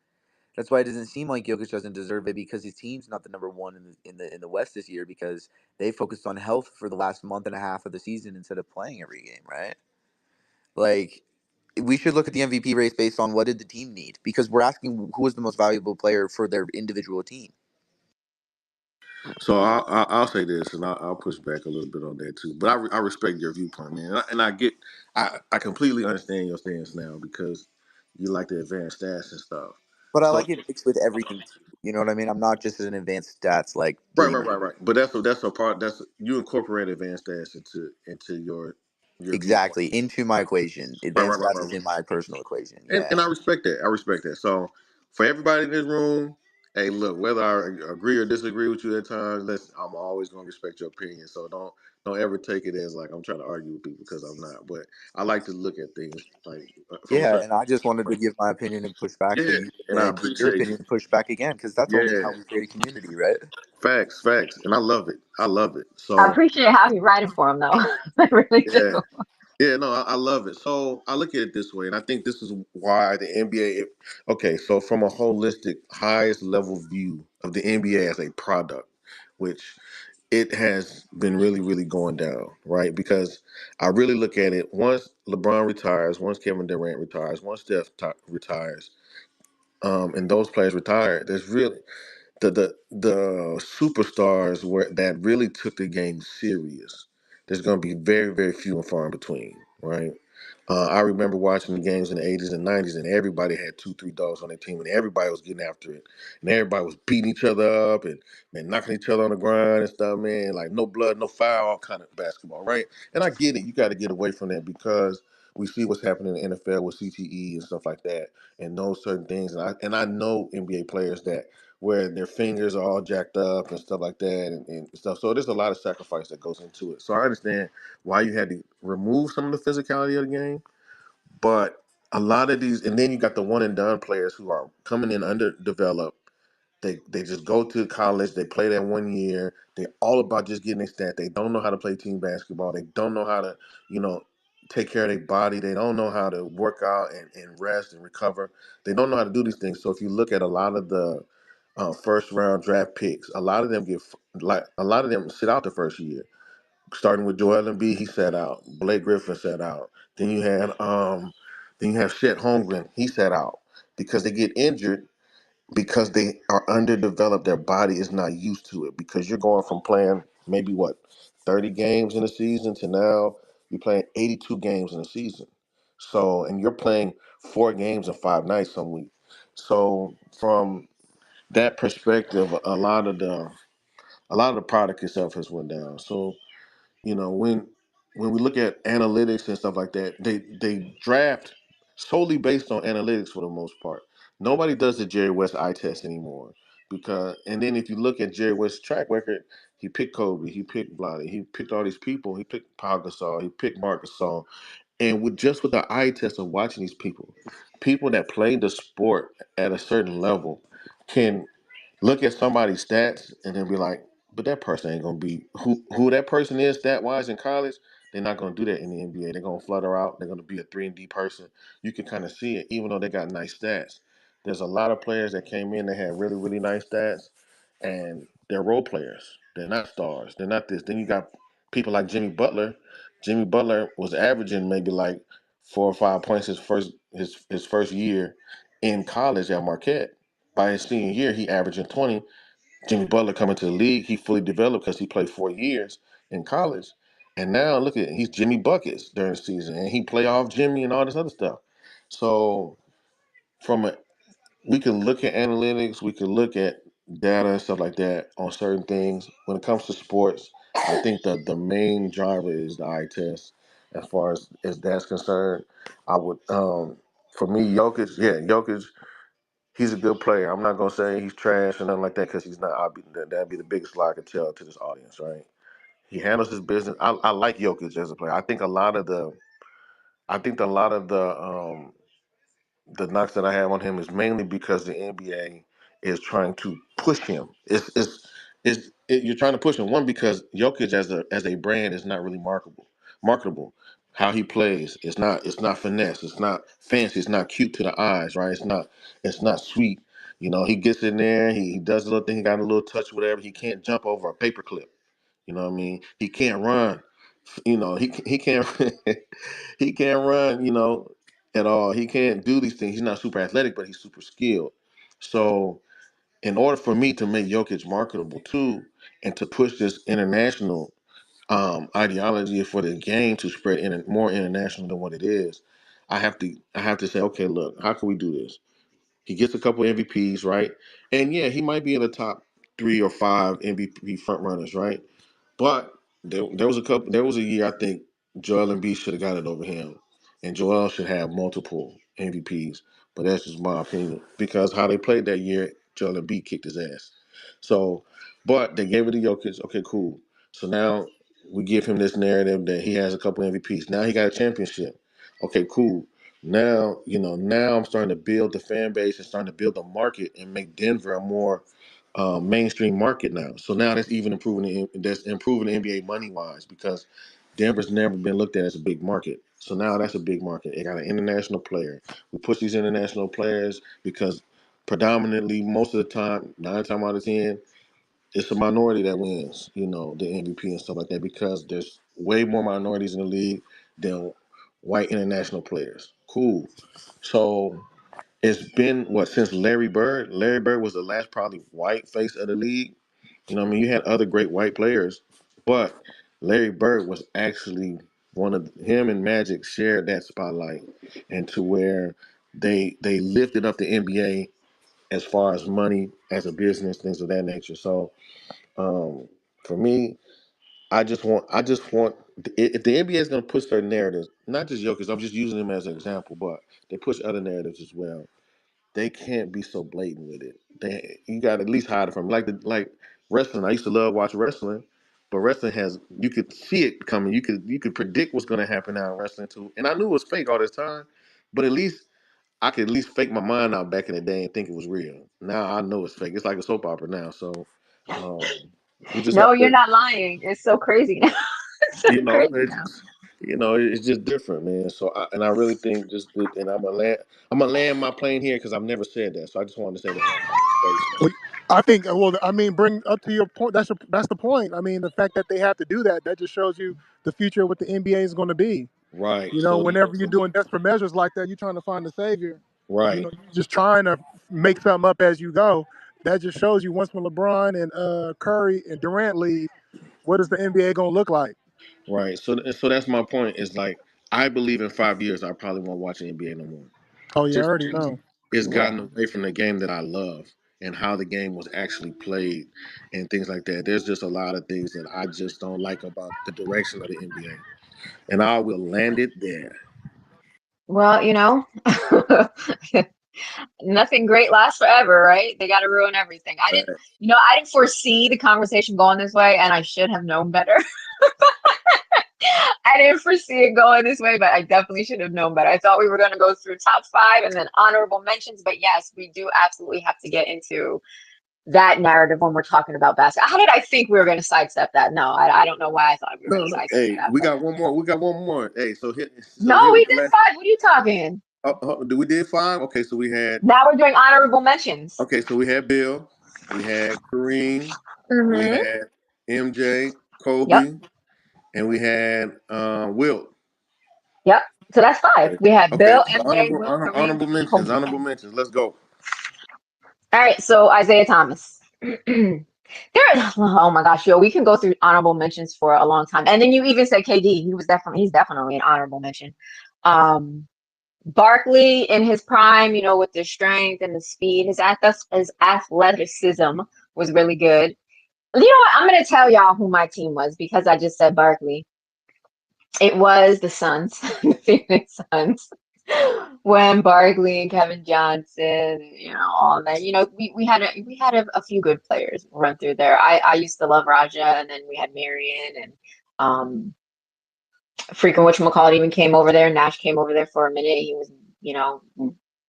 Speaker 5: That's why it doesn't seem like Jokic doesn't deserve it, because his team's not the number one in the West this year, because they focused on health for the last month and a half of the season instead of playing every game, right? Like, we should look at the MVP race based on what did the team need, because we're asking who was the most valuable player for their individual team.
Speaker 4: So I'll say this, and I'll push back a little bit on that too. But I respect your viewpoint, man, I completely understand your stance now, because you like the advanced stats and stuff.
Speaker 5: But I
Speaker 4: So
Speaker 5: like it mixed with everything too. You know what I mean? I'm not just an advanced stats like
Speaker 4: right,
Speaker 5: gamer.
Speaker 4: right. But that's a part. That's you incorporate advanced stats into your viewpoint.
Speaker 5: Exactly, into my equation. Advanced stats is
Speaker 4: Right.
Speaker 5: in my personal equation.
Speaker 4: And
Speaker 5: Yeah.
Speaker 4: I respect that. I respect that. So for everybody in this room, hey, look, whether I agree or disagree with you at times, I'm always gonna respect your opinion. So don't ever take it as like I'm trying to argue with people, because I'm not. But I like to look at things like from a
Speaker 5: Yeah,
Speaker 4: certain
Speaker 5: and I just wanted to
Speaker 4: point.
Speaker 5: give my opinion and push back so
Speaker 4: Yeah,
Speaker 5: you can
Speaker 4: and I
Speaker 5: then give your
Speaker 4: appreciate
Speaker 5: opinion and push back again, because that's only how
Speaker 4: yeah,
Speaker 5: we create a community, right?
Speaker 4: facts, and I love it. I love it.
Speaker 2: I
Speaker 4: So
Speaker 2: appreciate how you writing for him, though. I really do.
Speaker 4: yeah. Yeah, no, I love it. So I look at it this way, and I think this is why the NBA. Okay, so from a holistic, highest level view of the NBA as a product, which it has been really, really going down, right? Because I really look at it. Once LeBron retires, once Kevin Durant retires, once retires, and those players retire, there's really the superstars where that really took the game serious. There's going to be very, very few and far in between, right? I remember watching the games in the 80s and 90s, and everybody had two, three dogs on their team, and everybody was getting after it, and everybody was beating each other up and man, knocking each other on the ground and stuff, man. Like no blood, no foul, all kind of basketball, right? And I get it. You got to get away from that, because we see what's happening in the NFL with CTE and stuff like that, and those certain things. And I know NBA players that where their fingers are all jacked up and stuff like that and stuff. So there's a lot of sacrifice that goes into it. So I understand why you had to remove some of the physicality of the game, but a lot of these, and then you got the one and done players who are coming in underdeveloped. They just go to college, they play that 1 year, they're all about just getting their stat. They don't know how to play team basketball. They don't know how to, you know, take care of their body. They don't know how to work out and rest and recover. They don't know how to do these things. So if you look at a lot of the first round draft picks, a lot of them sit out the first year. Starting with Joel Embiid, he sat out. Blake Griffin sat out. Then you have Chet Holmgren, he sat out because they get injured, because they are underdeveloped. Their body is not used to it because you're going from playing maybe what 30 games in a season to now you're playing 82 games in a season. So and you're playing 4 games in 5 nights some week. So from that perspective, a lot of the product itself has went down. So when we look at analytics and stuff like that, they draft solely based on analytics for the most part. Nobody does the Jerry West eye test anymore because and then if you look at Jerry West's track record, he picked Kobe, he picked Blotty, he picked all these people, he picked Pau Gasol, he picked Marc Gasol, and with the eye test of watching these people that play the sport at a certain level can look at somebody's stats and then be like, but that person ain't gonna be who that person is stat wise in college. They're not gonna do that in the NBA. They're gonna flutter out. They're gonna be a 3-and-D person. You can kind of see it, even though they got nice stats. There's a lot of players that came in that had really really nice stats, and they're role players. They're not stars. They're not this. Then you got people like Jimmy Butler. Jimmy Butler was averaging maybe like 4 or 5 points his first year in college at Marquette. By his senior year, he averaging 20. Jimmy Butler coming to the league, he fully developed because he played 4 years in college. And now look at he's Jimmy Buckets during the season, and he play off Jimmy and all this other stuff. So from a we can look at analytics, we can look at data and stuff like that on certain things. When it comes to sports, I think the main driver is the eye test. As far as that's concerned, I would for me, Jokic, he's a good player. I'm not gonna say he's trash or nothing like that because he's not. That'd be the biggest lie I could tell to this audience, right? He handles his business. I like Jokic as a player. I think a lot of the knocks that I have on him is mainly because the NBA is trying to push him. You're trying to push him one because Jokic as a brand is not really marketable. How he plays, it's not finesse, it's not fancy, it's not cute to the eyes, right? It's not sweet. He gets in there, he does a little thing, he got a little touch, whatever. He can't jump over a paperclip. You know what I mean? He can't run. He can't he can't run. At all. He can't do these things. He's not super athletic, but he's super skilled. So, in order for me to make Jokic marketable too, and to push this international ideology for the game to spread more international than what it is, I have to say, okay, look, how can we do this? He gets a couple MVPs, right? And yeah, he might be in the top 3 or 5 MVP front runners, right? But there was a year I think Joel Embiid should have got it over him, and Joel should have multiple MVPs. But that's just my opinion because how they played that year, Joel Embiid kicked his ass. So, but they gave it to Jokic. Okay, cool. So now we give him this narrative that he has a couple MVPs. Now he got a championship. Okay, cool. Now I'm starting to build the fan base and starting to build the market and make Denver a more mainstream market now. So now that's improving the NBA money wise because Denver's never been looked at as a big market. So now that's a big market. It got an international player. We push these international players because predominantly most of the time, 9 times out of 10, it's a minority that wins. The MVP and stuff like that because there's way more minorities in the league than white international players. Cool. So it's been what since Larry Bird. Larry Bird was the last probably white face of the league. I mean, you had other great white players, but Larry Bird was actually one of him and Magic shared that spotlight, and to where they lifted up the NBA as far as money as a business, things of that nature. So um, for me, I just want if the NBA is going to push their narratives, not just Jokic. I'm just using him as an example, but they push other narratives as well. They can't be so blatant with it. You got to at least hide it from like wrestling. I used to love watch wrestling, but wrestling has you could see it coming. You could predict what's going to happen now in wrestling too. And I knew it was fake all this time, but at least I could at least fake my mind out back in the day and think it was real. Now I know it's fake. It's like a soap opera now. So um, we just
Speaker 2: No,
Speaker 4: have
Speaker 2: you're
Speaker 4: to,
Speaker 2: not lying. It's so crazy now. It's so crazy
Speaker 4: it's
Speaker 2: now.
Speaker 4: just, it's just different, man. So I really think and I'm gonna land my plane here because I've never said that. So I just wanted to say that one time in space.
Speaker 6: Well, I think, well, I mean, bring up to your point. That's the point. I mean, the fact that they have to do that, that just shows you the future of what the NBA is going to be.
Speaker 4: Right. So
Speaker 6: Whenever you're doing desperate measures like that, you're trying to find a savior.
Speaker 4: right.
Speaker 6: You're just trying to make something up as you go. That just shows you once when LeBron and Curry and Durant leave, what is the NBA gonna look like?
Speaker 4: Right. So that's my point. Is like I believe in 5 years I probably won't watch the NBA no more.
Speaker 6: Oh yeah, I
Speaker 4: Just
Speaker 6: already
Speaker 4: because
Speaker 6: know.
Speaker 4: it's
Speaker 2: Yeah.
Speaker 4: gotten away from the game that I love and how the game was actually played and things like that. There's just a lot of things that I just don't like about the direction of the NBA. And I will land it there.
Speaker 2: Well, nothing great lasts forever, right? They got to ruin everything. I didn't foresee the conversation going this way, and I should have known better. I didn't foresee it going this way, but I definitely should have known better. I thought we were going to go through top five and then honorable mentions, but yes, we do absolutely have to get into that narrative when we're talking about basketball. How did I think we were going to sidestep that? No, I don't know why I thought we were going
Speaker 4: No,
Speaker 2: to
Speaker 4: no.
Speaker 2: sidestep
Speaker 4: Hey,
Speaker 2: that.
Speaker 4: we
Speaker 2: But
Speaker 4: got one more. We got one more. Hey,
Speaker 2: no,
Speaker 4: here
Speaker 2: we
Speaker 4: was the
Speaker 2: did
Speaker 4: last.
Speaker 2: five. What are you talking?
Speaker 4: We did five. Okay, so we had.
Speaker 2: Now we're doing honorable mentions.
Speaker 4: Okay, so we had Bill, we had Kareem, we
Speaker 2: Mm-hmm.
Speaker 4: had MJ,
Speaker 2: Yep.
Speaker 4: Kobe, and we had Wilt.
Speaker 2: Yep. So that's five.
Speaker 4: Okay.
Speaker 2: We had
Speaker 4: Okay.
Speaker 2: Bill,
Speaker 4: So
Speaker 2: MJ, Will, Kareem,
Speaker 4: honorable mentions.
Speaker 2: Kobe.
Speaker 4: Honorable mentions. Let's go.
Speaker 2: All right. So Isaiah Thomas. Oh my gosh, yo, we can go through honorable mentions for a long time. And then you even said KD. He's definitely an honorable mention. Um, Barkley in his prime, with the strength and the speed, his athleticism was really good. You know what? I'm gonna tell y'all who my team was because I just said Barkley. It was the Suns, the Phoenix Suns. When Barkley and Kevin Johnson, all that, we had a few good players run through there. I used to love Raja, and then we had Marion and freaking whatchamacallit even came over there. Nash came over there for a minute. He was, you know,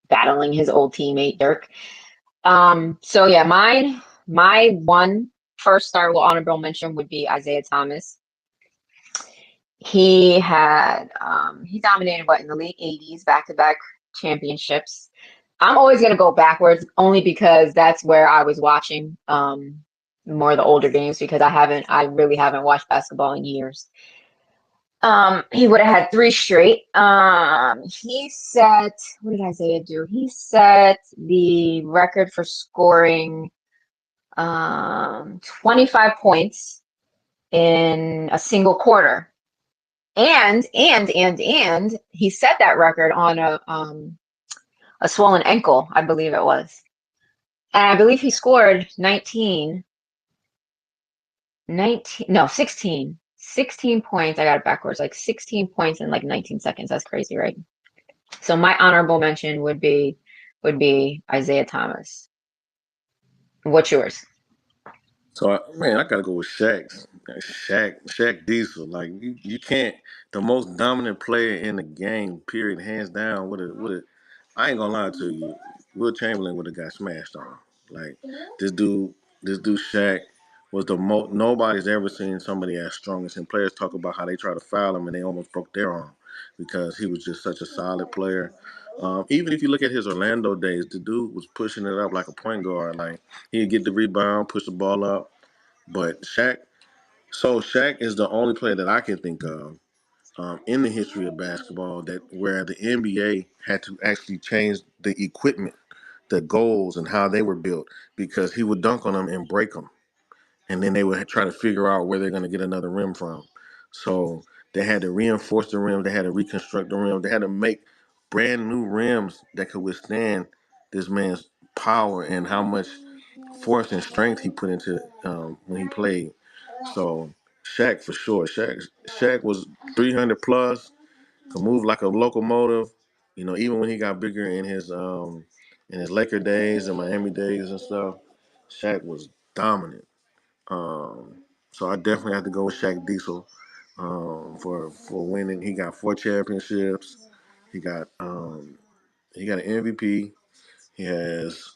Speaker 2: battling his old teammate Dirk. So yeah, my one first star honorable mention would be Isaiah Thomas. He dominated what in the late 80s, back-to-back championships. I'm always gonna go backwards only because that's where I was watching more of the older games because I really haven't watched basketball in years. He would have had three straight. What did Isaiah do? He set the record for scoring 25 points in a single quarter. And he set that record on a swollen ankle, I believe it was. And I believe he scored 16 points. I got it backwards, like 16 points in like 19 seconds. That's crazy, right? So my honorable mention would be Isaiah Thomas. What's yours?
Speaker 4: So man, I gotta go with Shaq Diesel. Like you can't. The most dominant player in the game, period, hands down. I ain't gonna lie to you. Will Chamberlain would have got smashed on. Like this dude, this dude Shaq was the most. Nobody's ever seen somebody as strong as him. Players talk about how they try to foul him and they almost broke their arm because he was just such a solid player. Even if you look at his Orlando days, the dude was pushing it up like a point guard. Like he'd get the rebound, push the ball up. But Shaq is the only player that I can think of in the history of basketball that where the NBA had to actually change the equipment, the goals, and how they were built because he would dunk on them and break them, and then they would try to figure out where they're going to get another rim from. So they had to reinforce the rim, they had to reconstruct the rim, they had to make brand new rims that could withstand this man's power and how much force and strength he put into when he played. So Shaq for sure. Shaq was 300 plus, could move like a locomotive. Even when he got bigger in his Laker days and Miami days and stuff, Shaq was dominant. So I definitely have to go with Shaq Diesel for winning. He got 4 championships. He got he got an MVP. He has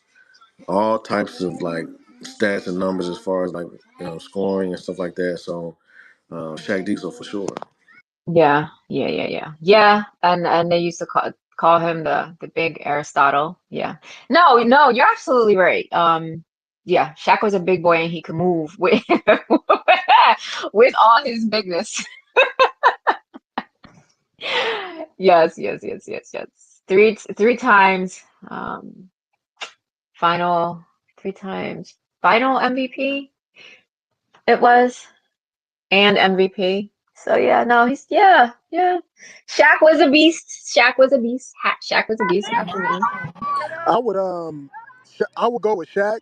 Speaker 4: all types of like stats and numbers as far as like scoring and stuff like that. So Shaq Diesel for sure.
Speaker 2: Yeah, yeah. And they used to call him the big Aristotle. Yeah. No, you're absolutely right. Yeah, Shaq was a big boy and he could move with with all his bigness. Yes. Three times. final 3 times. Final MVP it was, and MVP. So yeah, no, yeah. Shaq was a beast. Shaq was a beast. Shaq was a beast. Absolutely.
Speaker 6: I would I would go with Shaq,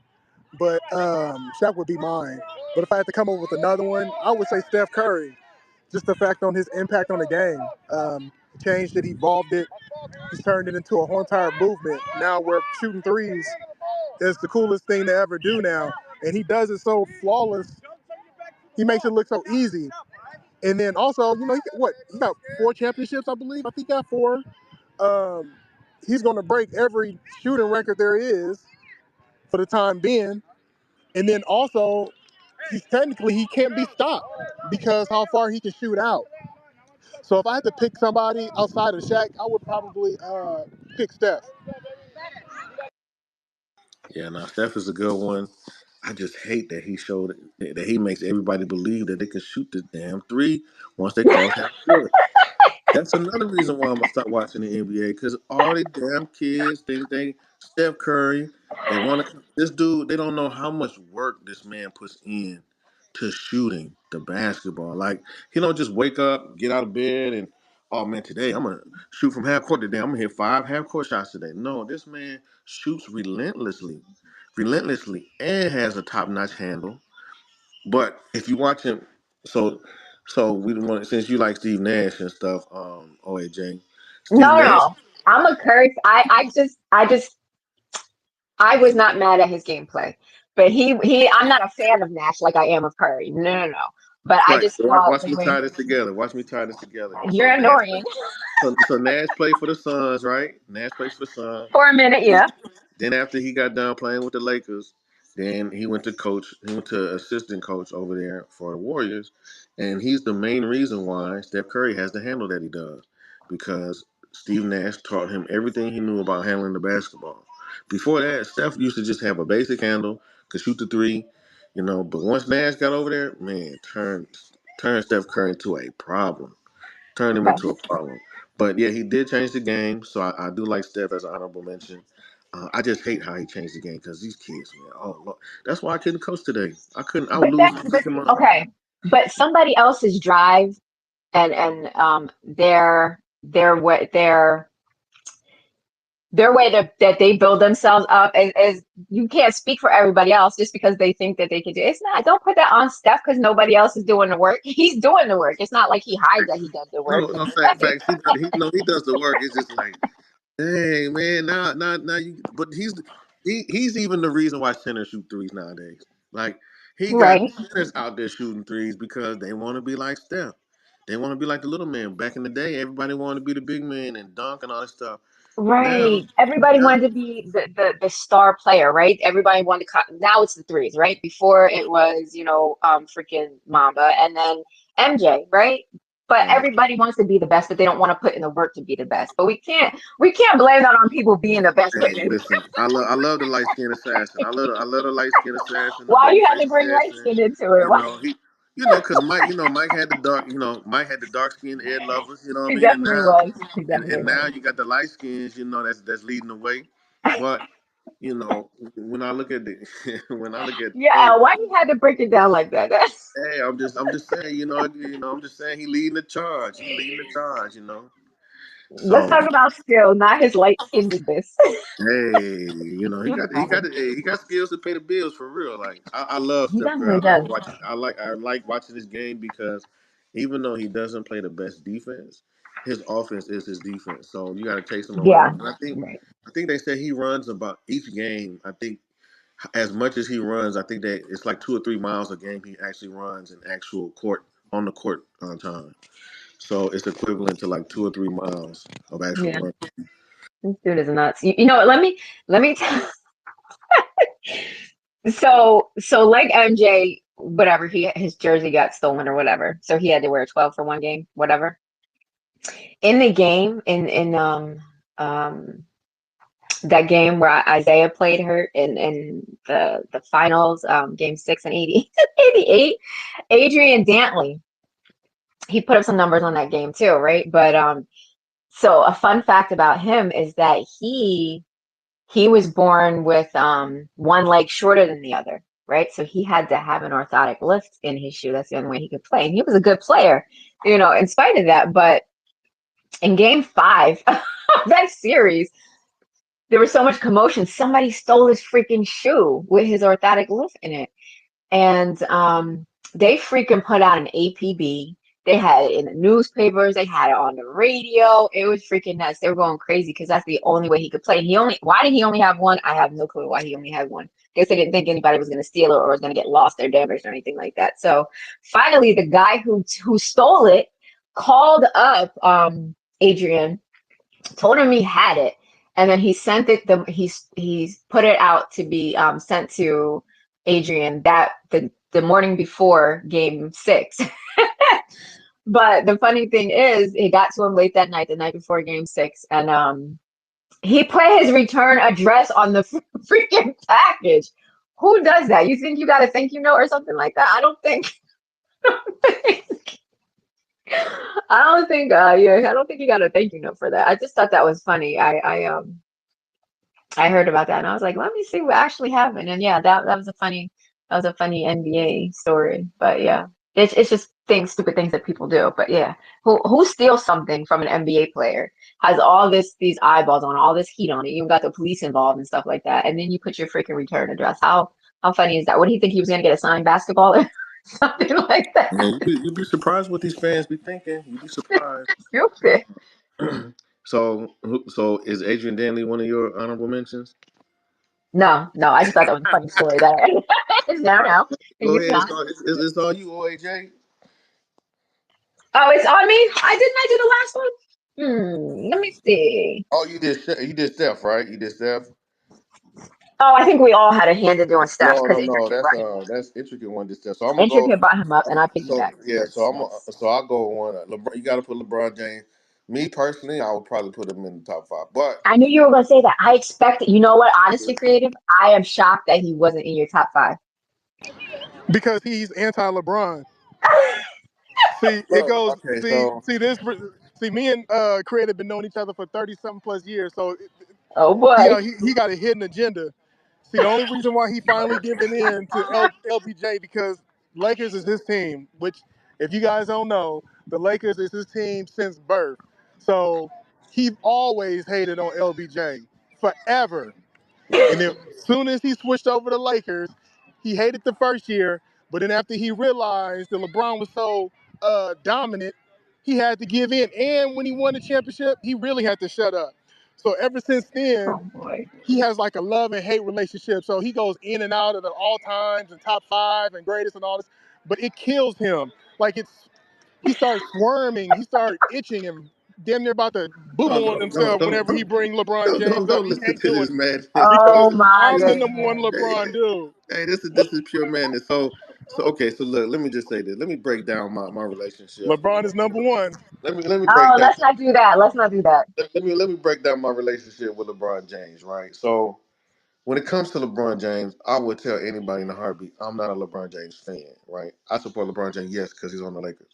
Speaker 6: but Shaq would be mine. But if I had to come up with another one, I would say Steph Curry. Just the fact on his impact on the game, changed it, evolved it. He's turned it into a whole entire movement. Now we're shooting threes is the coolest thing to ever do now, and he does it so flawless. He makes it look so easy. And then also, he got 4 championships, I believe. I think he got 4. Um, he's going to break every shooting record there is for the time being. And then also, he can't be stopped because how far he can shoot out. So if I had to pick somebody outside of Shaq, I would probably pick Steph.
Speaker 4: Yeah, now Steph is a good one. I just hate that he showed that he makes everybody believe that they can shoot the damn three once they cross half court. That's another reason why I'm gonna start watching the NBA because all the damn kids think they Steph Curry. They want to this dude. They don't know how much work this man puts in to shooting the basketball. Like he don't just wake up, get out of bed, and oh man, today I'm gonna shoot from half court today. I'm gonna hit 5 half court shots today. No, this man shoots relentlessly, and has a top notch handle. But if you watch him, so we want since you like Steve Nash and stuff, OAJ, Steve
Speaker 2: No,
Speaker 4: Nash.
Speaker 2: no. I'm a Curry. I was not mad at his gameplay, but I'm not a fan of Nash like I am of Curry. No, no, no. But I
Speaker 4: Right.
Speaker 2: just
Speaker 4: So
Speaker 2: thought
Speaker 4: watch
Speaker 2: the
Speaker 4: me
Speaker 2: way
Speaker 4: tie this together. Watch me tie this together. So
Speaker 2: you're
Speaker 4: Nash
Speaker 2: annoying
Speaker 4: so Nash played for the Suns, right? Nash played for the Suns.
Speaker 2: for a minute,
Speaker 4: Then,
Speaker 2: yeah.
Speaker 4: then after he got done playing with the Lakers, then he went to coach. He went to assistant coach over there for the Warriors, and he's the main reason why Steph Curry has the handle that he does, because Steve Nash taught him everything he knew about handling the basketball. Before that, Steph used to just have a basic handle, could shoot the three, But once Nash got over there, man, turned Steph Curry into a problem. Turned him
Speaker 2: Okay.
Speaker 4: into a problem. But yeah, he did change the game, so I do like Steph as an honorable mention. I just hate how he changed the game because these kids, man. Oh, Lord. That's why I couldn't coach today. I couldn't. I would
Speaker 2: But
Speaker 4: lose
Speaker 2: that's
Speaker 4: my
Speaker 2: but
Speaker 4: freaking mind.
Speaker 2: okay. But somebody else's drive and their way that they build themselves up is you can't speak for everybody else just because they think that they can do it. It's not. Don't put that on Steph because nobody else is doing the work. He's doing the work. It's not like he hides that he does the work.
Speaker 4: No, no, facts. He does the work. It's just like, hey, man, now you. But he's even the reason why centers shoot threes nowadays. Like he got
Speaker 2: Right.
Speaker 4: centers out there shooting threes because they want to be like Steph. They want to be like the little man. Back in the day, everybody wanted to be the big man and dunk and all that stuff. Now,
Speaker 2: Right. Everybody
Speaker 4: now,
Speaker 2: wanted to be the star player, right? Everybody wanted to cut. Now it's the threes, right? Before it was, freaking Mamba and then MJ, right? But
Speaker 4: right.
Speaker 2: everybody wants to be the best, but they don't want to put in the work to be the best. But we can't blame that on people being the best.
Speaker 4: Hey, listen, I love the light skinned assassin. I love the light skinned assassin, the
Speaker 2: Why
Speaker 4: baby
Speaker 2: you had
Speaker 4: face
Speaker 2: to bring light
Speaker 4: assassin.
Speaker 2: skin into it? Why?
Speaker 4: He, because Mike had the dark, Mike had the dark skinned Ed lovers. You know what I
Speaker 2: He
Speaker 4: mean? And
Speaker 2: definitely
Speaker 4: now,
Speaker 2: was. He
Speaker 4: and
Speaker 2: definitely
Speaker 4: now
Speaker 2: was.
Speaker 4: you got the light skins. That's leading the way. But when I look at the, when I look at,
Speaker 2: Yeah, why you had to break it down like that? That's,
Speaker 4: hey, I'm just saying, I'm just saying he leading the charge. He leading the charge.
Speaker 2: let's
Speaker 4: So
Speaker 2: talk about skill, not his light skinnedness.
Speaker 4: hey, he got skills to pay the bills for real. Like I love
Speaker 2: He
Speaker 4: Steph Curry.
Speaker 2: definitely does.
Speaker 4: I like watching this game because even though he doesn't play the best defense, his offense is his defense. So you got to chase him
Speaker 2: Yeah.
Speaker 4: around. And
Speaker 2: Right.
Speaker 4: I think they say he runs about each game. I think as much as he runs, I think that it's like 2 or 3 miles a game he actually runs in actual court on the court on time. So it's equivalent to like 2 or 3 miles of actual
Speaker 2: Yeah.
Speaker 4: run.
Speaker 2: This dude is nuts. You know what? Let me tell. So like MJ, whatever, his jersey got stolen or whatever. So he had to wear 12 for one game, whatever. In the game, in um that game where Isaiah played hurt in the finals, game 6 and 88, Adrian Dantley, he put up some numbers on that game too, right? But so a fun fact about him is that he was born with one leg shorter than the other, right? So he had to have an orthotic lift in his shoe. That's the only way he could play. And he was a good player, in spite of that. But in game 5 of that series, there was so much commotion. Somebody stole his freaking shoe with his orthotic lift in it. And they freaking put out an APB. They had it in the newspapers. They had it on the radio. It was freaking nuts. They were going crazy because that's the only way he could play. Why did he only have one? I have no clue why he only had one. I guess they didn't think anybody was going to steal it or was going to get lost or damaged or anything like that. So finally, the guy who stole it called up Adrian, told him he had it, and then he sent it. He's put it out to be sent to Adrian that the morning before game 6. But the funny thing is, it got to him late that night, the night before game 6, and he put his return address on the freaking package. Who does that? You think you got a thank you note or something like that? I don't think. I don't think. Yeah, I don't think you got a thank you note for that. I just thought that was funny. I heard about that and I was like, let me see what actually happened. And yeah, that was a funny NBA story. But yeah, it's just stupid things that people do. But yeah, who steals something from an NBA player, has all these eyeballs on, all this heat on it, you got the police involved and stuff like that, and then you put your freaking return address. How funny is that? What do you think, he was gonna get a signed basketball or something like that?
Speaker 4: Man, you'd be surprised what these fans be thinking. You'd be surprised.
Speaker 2: Stupid.
Speaker 4: So is Adrian Danley one of your honorable mentions?
Speaker 2: No, I just thought that was a funny story that
Speaker 4: All right,
Speaker 2: no,
Speaker 4: go
Speaker 2: it's
Speaker 4: ahead.
Speaker 2: not.
Speaker 4: It's all you, OAJ.
Speaker 2: Oh, it's on me. I do the last one. Let me see.
Speaker 4: Oh, you did Steph, right? You did Steph.
Speaker 2: Oh, I think we all had a hand in doing Steph
Speaker 4: No,
Speaker 2: because
Speaker 4: no, no.
Speaker 2: Intricate
Speaker 4: That's
Speaker 2: brought him up.
Speaker 4: intricate one. Did Steph. So I'm gonna go.
Speaker 2: Intricate brought him up, and I
Speaker 4: So
Speaker 2: piggybacked
Speaker 4: yeah. So
Speaker 2: because
Speaker 4: I'm.
Speaker 2: yes.
Speaker 4: So I'll go one. LeBron. You got to put LeBron James. Me personally, I would probably put him in the top 5. But
Speaker 2: I knew you were going to say that. I expected. You know what? Honestly, creative. I am shocked that he wasn't in your top 5.
Speaker 6: because he's anti-LeBron. See, it
Speaker 4: look,
Speaker 6: goes.
Speaker 4: okay.
Speaker 6: See,
Speaker 4: So
Speaker 6: see this. See, me and Creative been knowing each other for 30-something plus years. So
Speaker 2: Oh
Speaker 6: he,
Speaker 2: boy.
Speaker 6: he got a hidden agenda. See, the only reason why he finally giving in to LBJ because Lakers is his team. Which, if you guys don't know, the Lakers is his team since birth. So he always hated on LBJ forever. And then as soon as he switched over to Lakers, he hated the first year. But then after he realized that LeBron was so dominant, he had to give in. And when he won the championship, he really had to shut up. So ever since then,
Speaker 2: Oh boy.
Speaker 6: he has like a love and hate relationship. So he goes in and out of the all times and top 5 and greatest and all this. But it kills him. Like he starts squirming, he started itching and damn near about to boo
Speaker 4: no,
Speaker 6: boo on
Speaker 4: don't, don't,
Speaker 6: himself
Speaker 4: don't,
Speaker 6: whenever he
Speaker 4: don't,
Speaker 6: bring LeBron
Speaker 4: don't,
Speaker 6: James up.
Speaker 4: don't
Speaker 6: He
Speaker 4: listen
Speaker 6: can't
Speaker 4: to
Speaker 6: do
Speaker 4: this
Speaker 6: it
Speaker 4: madness.
Speaker 2: Oh
Speaker 6: because
Speaker 2: my
Speaker 6: I'm the number one
Speaker 2: goodness.
Speaker 4: Hey,
Speaker 6: LeBron dude.
Speaker 4: hey, this is pure madness. So okay. So look, let me just say this. Let me break down my relationship.
Speaker 6: LeBron is number one.
Speaker 4: Let me break
Speaker 2: Oh,
Speaker 4: down.
Speaker 2: let's not do that. Let's not do that.
Speaker 4: Let me break down my relationship with LeBron James. Right. So when it comes to LeBron James, I would tell anybody in a heartbeat, I'm not a LeBron James fan. Right. I support LeBron James, yes, because he's on the Lakers.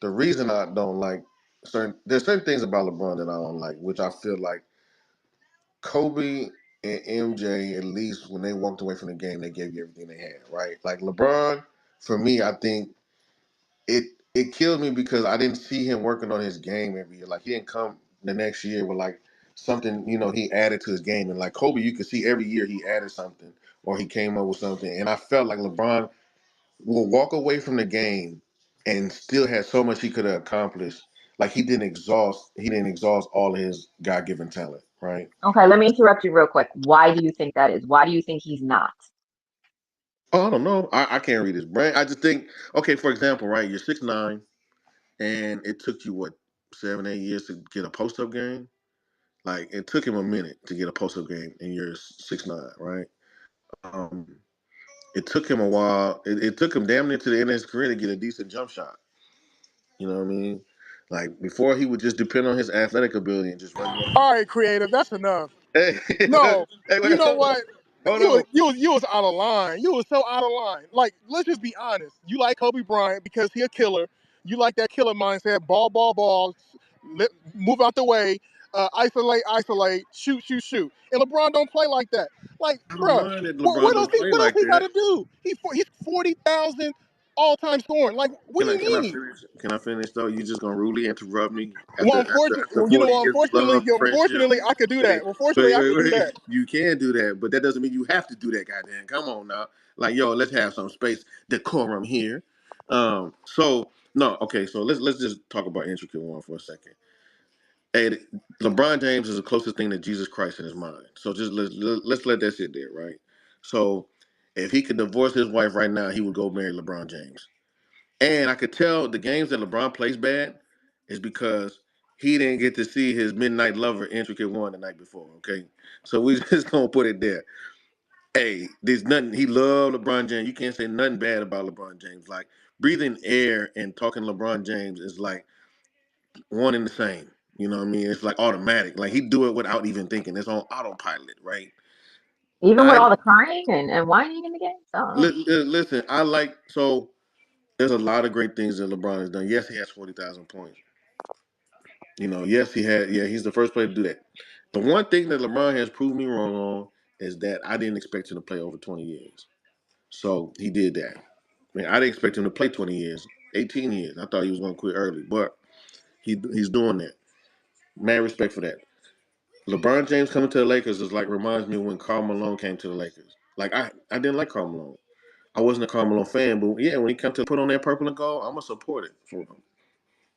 Speaker 4: The reason I don't like there's certain things about LeBron that I don't like, which I feel like Kobe and MJ, at least when they walked away from the game, they gave you everything they had, right? Like LeBron, for me, I think it it killed me because I didn't see him working on his game every year. Like he didn't come the next year with like something, he added to his game. And like Kobe, you could see every year he added something or he came up with something. And I felt like LeBron will walk away from the game and still had so much he could have accomplished. Like he didn't exhaust all of his God given talent, right?
Speaker 2: Okay, let me interrupt you real quick. Why do you think that is? Why do you think he's not?
Speaker 4: Oh, I don't know. I can't read his brain. I just think, okay, for example, right, you're 6'9", and it took you, what, 7, 8 years to get a post-up game? Like, it took him a minute to get a post-up game, and you're 6'9", right? Um, it took him a while. It took him damn near to the end of his career to get a decent jump shot. You know what I mean? Like, before he would just depend on his athletic ability and just run you
Speaker 6: All right, creative, that's enough.
Speaker 4: Hey,
Speaker 6: No,
Speaker 4: hey,
Speaker 6: you
Speaker 4: wait,
Speaker 6: know
Speaker 4: hold on.
Speaker 6: what?
Speaker 4: Hold
Speaker 6: You
Speaker 4: on.
Speaker 6: was, you was out of line. You was so out of line. Like, let's just be honest. You like Kobe Bryant because he a killer. You like that killer mindset. Ball, ball, ball. Move out the way. isolate, shoot. And LeBron don't play like that. Like,
Speaker 4: I don't
Speaker 6: bruh,
Speaker 4: mind that
Speaker 6: what,
Speaker 4: LeBron
Speaker 6: what else
Speaker 4: don't
Speaker 6: he
Speaker 4: play
Speaker 6: what else
Speaker 4: like
Speaker 6: he got
Speaker 4: that.
Speaker 6: to do? He's 40,000 all time scoring. Like, what do you
Speaker 4: Can I
Speaker 6: mean?
Speaker 4: finish? Can I finish though? You just gonna rudely interrupt me
Speaker 6: Well,
Speaker 4: after
Speaker 6: you
Speaker 4: 40
Speaker 6: know,
Speaker 4: years of love and friendship?
Speaker 6: unfortunately, I could do that.
Speaker 4: Wait,
Speaker 6: Unfortunately, I could do
Speaker 4: wait.
Speaker 6: that.
Speaker 4: You can do that, but that doesn't mean you have to do that. Goddamn, come on now. Like, yo, let's have some space, decorum here. So no, okay. So let's just talk about intricate one for a second. Hey, LeBron James is the closest thing to Jesus Christ in his mind. So just let's let that sit there, right? So if he could divorce his wife right now, he would go marry LeBron James. And I could tell the games that LeBron plays bad is because he didn't get to see his midnight lover intricate one the night before. Okay, so we just gonna put it there. Hey, there's nothing. He loved LeBron James. You can't say nothing bad about LeBron James. Like breathing air and talking LeBron James is like one and the same. You know what I mean? It's like automatic. Like he do it without even thinking. It's on autopilot, right?
Speaker 2: Even with
Speaker 4: I
Speaker 2: all the crying and whining in the game. So,
Speaker 4: listen. I like so. There's a lot of great things that LeBron has done. Yes, he has 40,000 points. You know, yes, he had. Yeah, he's the first player to do that. The one thing that LeBron has proved me wrong on is that I didn't expect him to play over 20 years. So he did that. I mean, I didn't expect him to play 20 years, 18 years. I thought he was going to quit early, but he's doing that. Mad respect for that. LeBron James coming to the Lakers is like reminds me when Karl Malone came to the Lakers. Like I didn't like Karl Malone. I wasn't a Karl Malone fan, but yeah, when he come to put on that purple and gold, I'm gonna support it for him.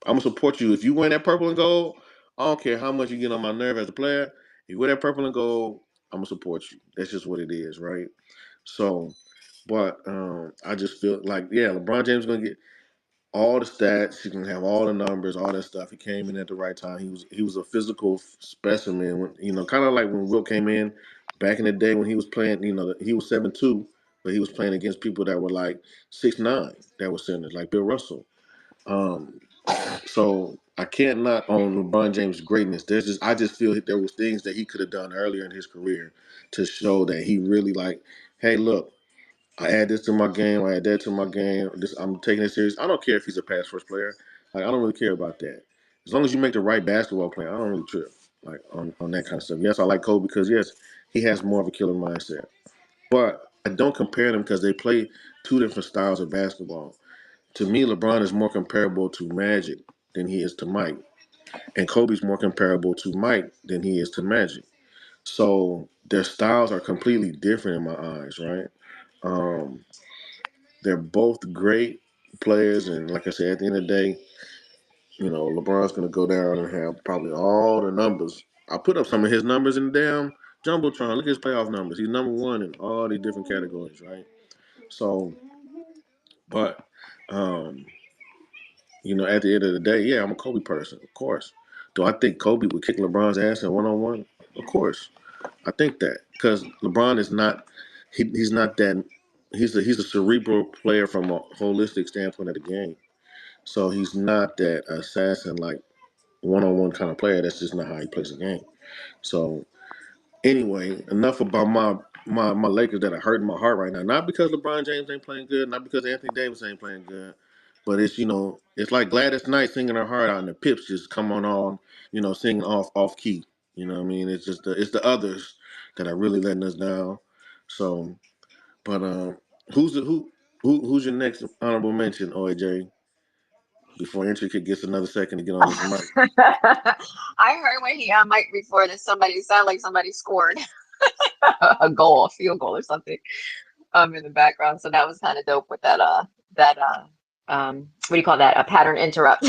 Speaker 4: I'm gonna support you if you wear that purple and gold. I don't care how much you get on my nerve as a player. If you wear that purple and gold, I'm gonna support you. That's just what it is, right? So, but I just feel like yeah, LeBron James is gonna get all the stats. He can have all the numbers, all that stuff. He came in at the right time. He was a physical specimen. When, kind of like when Will came in back in the day when he was playing. He was 7'2", but he was playing against people that were like 6'9", that were centers like Bill Russell. Um, so I can't knock on LeBron James' greatness. I just feel that there was things that he could have done earlier in his career to show that he really like, hey, look, I add this to my game, I add that to my game. I'm taking it serious. I don't care if he's a pass first player. Like I don't really care about that. As long as you make the right basketball play, I don't really trip like on that kind of stuff. Yes, I like Kobe because yes, he has more of a killer mindset. But I don't compare them because they play two different styles of basketball. To me, LeBron is more comparable to Magic than he is to Mike. And Kobe's more comparable to Mike than he is to Magic. So their styles are completely different in my eyes, right? Um, they're both great players, and like I said, at the end of the day, LeBron's gonna go down and have probably all the numbers. I put up some of his numbers in the damn jumbotron. Look at his playoff numbers. He's number one in all these different categories, right? So, but at the end of the day, yeah, I'm a Kobe person, of course. Do I think Kobe would kick LeBron's ass in 1-on-1? Of course. I think that because LeBron is not, he's not that, he's a cerebral player from a holistic standpoint of the game. So he's not that assassin like 1-on-1 kind of player. That's just not how he plays the game. So anyway, enough about my Lakers that are hurting my heart right now. Not because LeBron James ain't playing good, not because Anthony Davis ain't playing good, but it's like Gladys Knight singing her heart out, and the Pips just come on, singing off key. You know what I mean? It's just it's the others that are really letting us down. So, but who's your next honorable mention, OJ? Before Intricate gets another second to get on his mic.
Speaker 2: I heard when he on mic before that somebody sounded like somebody scored a goal, a field goal or something in the background. So that was kind of dope with that what do you call that? A pattern interrupt.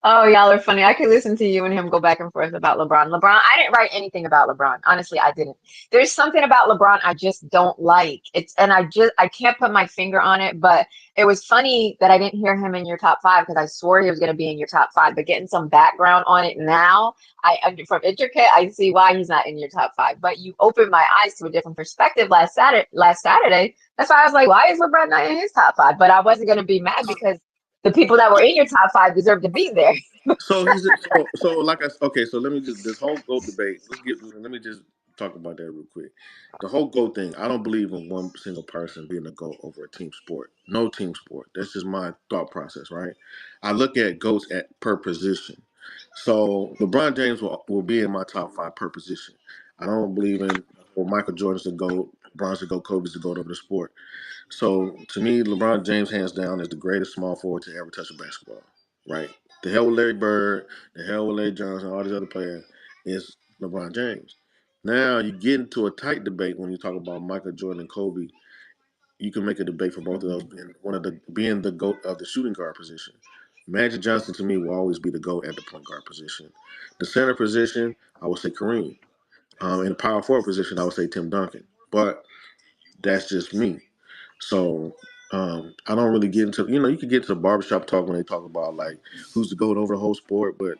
Speaker 2: Oh, y'all are funny. I could listen to you and him go back and forth about LeBron. I didn't write anything about LeBron. Honestly, I didn't. There's something about LeBron I just don't like. And I can't put my finger on it, but it was funny that I didn't hear him in your top five because I swore he was going to be in your top five. But getting some background on it now, from Intricate, I see why he's not in your top five. But you opened my eyes to a different perspective last Saturday. That's why I was like, why is LeBron not in his top five? But I wasn't going to be mad because the people that were in your top five deserve to be there.
Speaker 4: So like okay. So let me just this whole GOAT debate. Let me just talk about that real quick. The whole GOAT thing. I don't believe in one single person being a GOAT over a team sport. No team sport. That's just my thought process, right? I look at GOATs per position. So LeBron James will be in my top five per position. I don't believe in Michael Jordan's the GOAT, LeBron's the GOAT, Kobe's the GOAT of the sport. So to me, LeBron James, hands down, is the greatest small forward to ever touch a basketball. Right? The hell with Larry Bird, the hell with Larry Johnson, all these other players is LeBron James. Now you get into a tight debate when you talk about Michael Jordan and Kobe. You can make a debate for both of those being the GOAT of the shooting guard position. Magic Johnson to me will always be the GOAT at the point guard position. The center position, I would say Kareem. In the power forward position, I would say Tim Duncan. But that's just me. So I don't really get into you could get into the barbershop talk when they talk about like who's the GOAT over the whole sport, but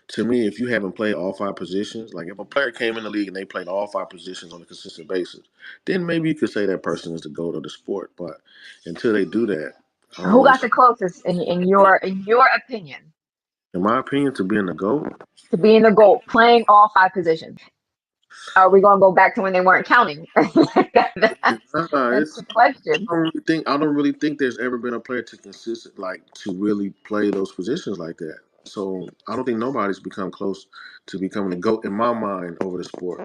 Speaker 4: to me, if you haven't played all five positions, like if a player came in the league and they played all five positions on a consistent basis, then maybe you could say that person is the GOAT of the sport. But until they do that, I don't
Speaker 2: Who
Speaker 4: really
Speaker 2: got
Speaker 4: see,
Speaker 2: the closest in your opinion
Speaker 4: in my opinion, to being the GOAT.
Speaker 2: to being the GOAT, playing all five positions? Are we gonna go back to when they weren't counting?
Speaker 4: Nah,
Speaker 2: That's the question.
Speaker 4: I don't really think there's ever been a player to consistent like to really play those positions like that. So I don't think nobody's become close to becoming the GOAT in my mind over the sport.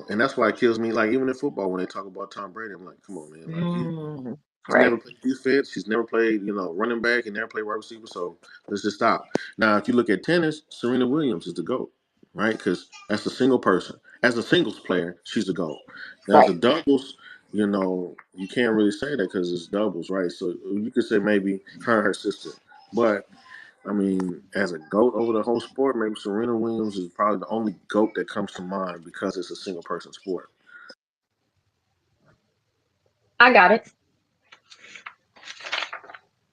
Speaker 4: And that's why it kills me. Like even in football, when they talk about Tom Brady, I'm like, come on, man. Like
Speaker 2: Mm,
Speaker 4: he's never
Speaker 2: right.
Speaker 4: played defense. He's never played, running back. He never played wide receiver. So let's just stop. Now, if you look at tennis, Serena Williams is the GOAT, right? Because that's a single person. As a singles player, she's the GOAT. Now, as a
Speaker 2: Right.
Speaker 4: doubles, you can't really say that because it's doubles, right? So you could say maybe her and her sister. But, I mean, as a GOAT over the whole sport, maybe Serena Williams is probably the only GOAT that comes to mind because it's a single person sport.
Speaker 2: I got it.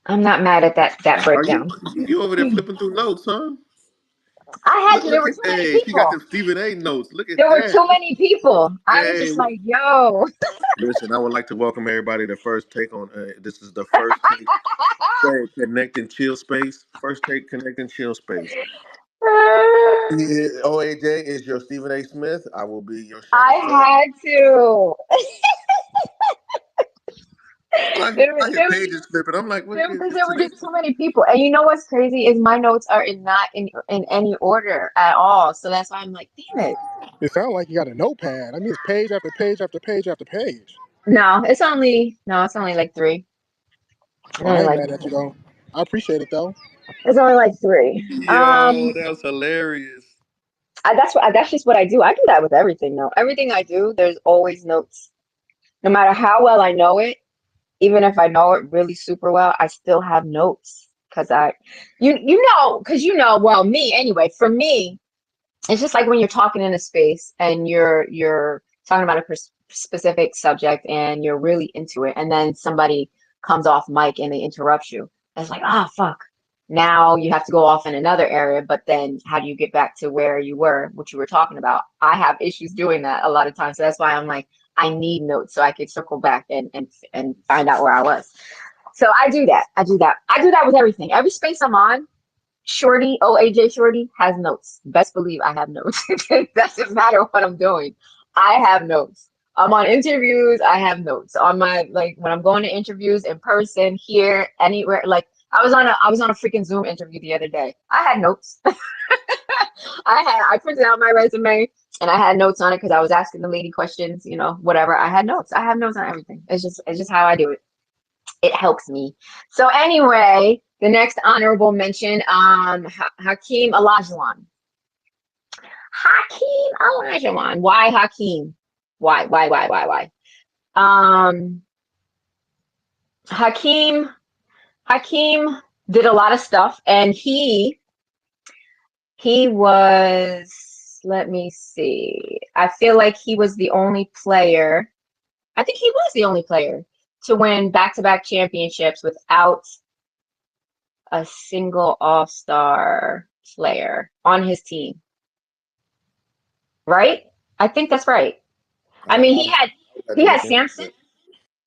Speaker 2: I'm not mad at that
Speaker 4: Are you
Speaker 2: breakdown.
Speaker 4: you over there flipping through notes, huh?
Speaker 2: I had
Speaker 4: Look,
Speaker 2: to. There
Speaker 4: look
Speaker 2: were
Speaker 4: at,
Speaker 2: too many
Speaker 4: hey, she got
Speaker 2: people.
Speaker 4: them Stephen A. notes. Look at
Speaker 2: There were
Speaker 4: that.
Speaker 2: too many people. I was
Speaker 4: Hey,
Speaker 2: just like, yo.
Speaker 4: listen, I would like to welcome everybody to First Take on. This is the First Take Connect and Chill Space. First Take Connect and Chill Space. OAJ is your Stephen A. Smith. I will be your Shannon Sharp.
Speaker 2: I had to. There,
Speaker 4: I hear
Speaker 2: there,
Speaker 4: pages flipping. I'm like, what is
Speaker 2: because
Speaker 4: this
Speaker 2: there were
Speaker 4: today?
Speaker 2: just too many people. And you know what's crazy is my notes are not in any order at all. So that's why I'm like, damn it.
Speaker 6: It sounds like you got a notepad. I mean, it's page after page after page after page.
Speaker 2: No, it's only like three. It's
Speaker 6: Oh, I
Speaker 2: only
Speaker 6: ain't
Speaker 2: like
Speaker 6: mad at you though. I appreciate it though.
Speaker 2: it's only like three.
Speaker 4: Yo, that was hilarious.
Speaker 2: That's just what I do. I do that with everything though. Everything I do, there's always notes. No matter how well I know it, even if I know it really super well, I still have notes because well, me anyway. For me, it's just like when you're talking in a space and you're talking about a specific subject and you're really into it, and then somebody comes off mic and they interrupt you. It's like, ah, fuck. Now you have to go off in another area, but then how do you get back to where you were, what you were talking about? I have issues doing that a lot of times. So that's why I'm like, I need notes so I can circle back and find out where I was. So I do that. I do that. I do that with everything. Every space I'm on, Shorty, OAJ Shorty has notes. Best believe I have notes. It doesn't matter what I'm doing. I have notes. I'm on interviews, I have notes. On my like when I'm going to interviews in person, here, anywhere. Like I was on a freaking Zoom interview the other day. I had notes. I printed out my resume and I had notes on it because I was asking the lady questions, whatever. I had notes. I have notes on everything. It's just how I do it. It helps me. So anyway, the next honorable mention, Hakeem Olajuwon. Hakeem Olajuwon. Why Hakeem? Why? Um, Hakeem Hakeem did a lot of stuff, and he was. Let me see. I feel like he was the only player. I think he was the only player to win back-to-back championships without a single all-star player on his team, right? I think that's right. I mean,
Speaker 4: I would have
Speaker 2: he
Speaker 4: to
Speaker 2: had
Speaker 4: look into
Speaker 2: Samson.
Speaker 4: that.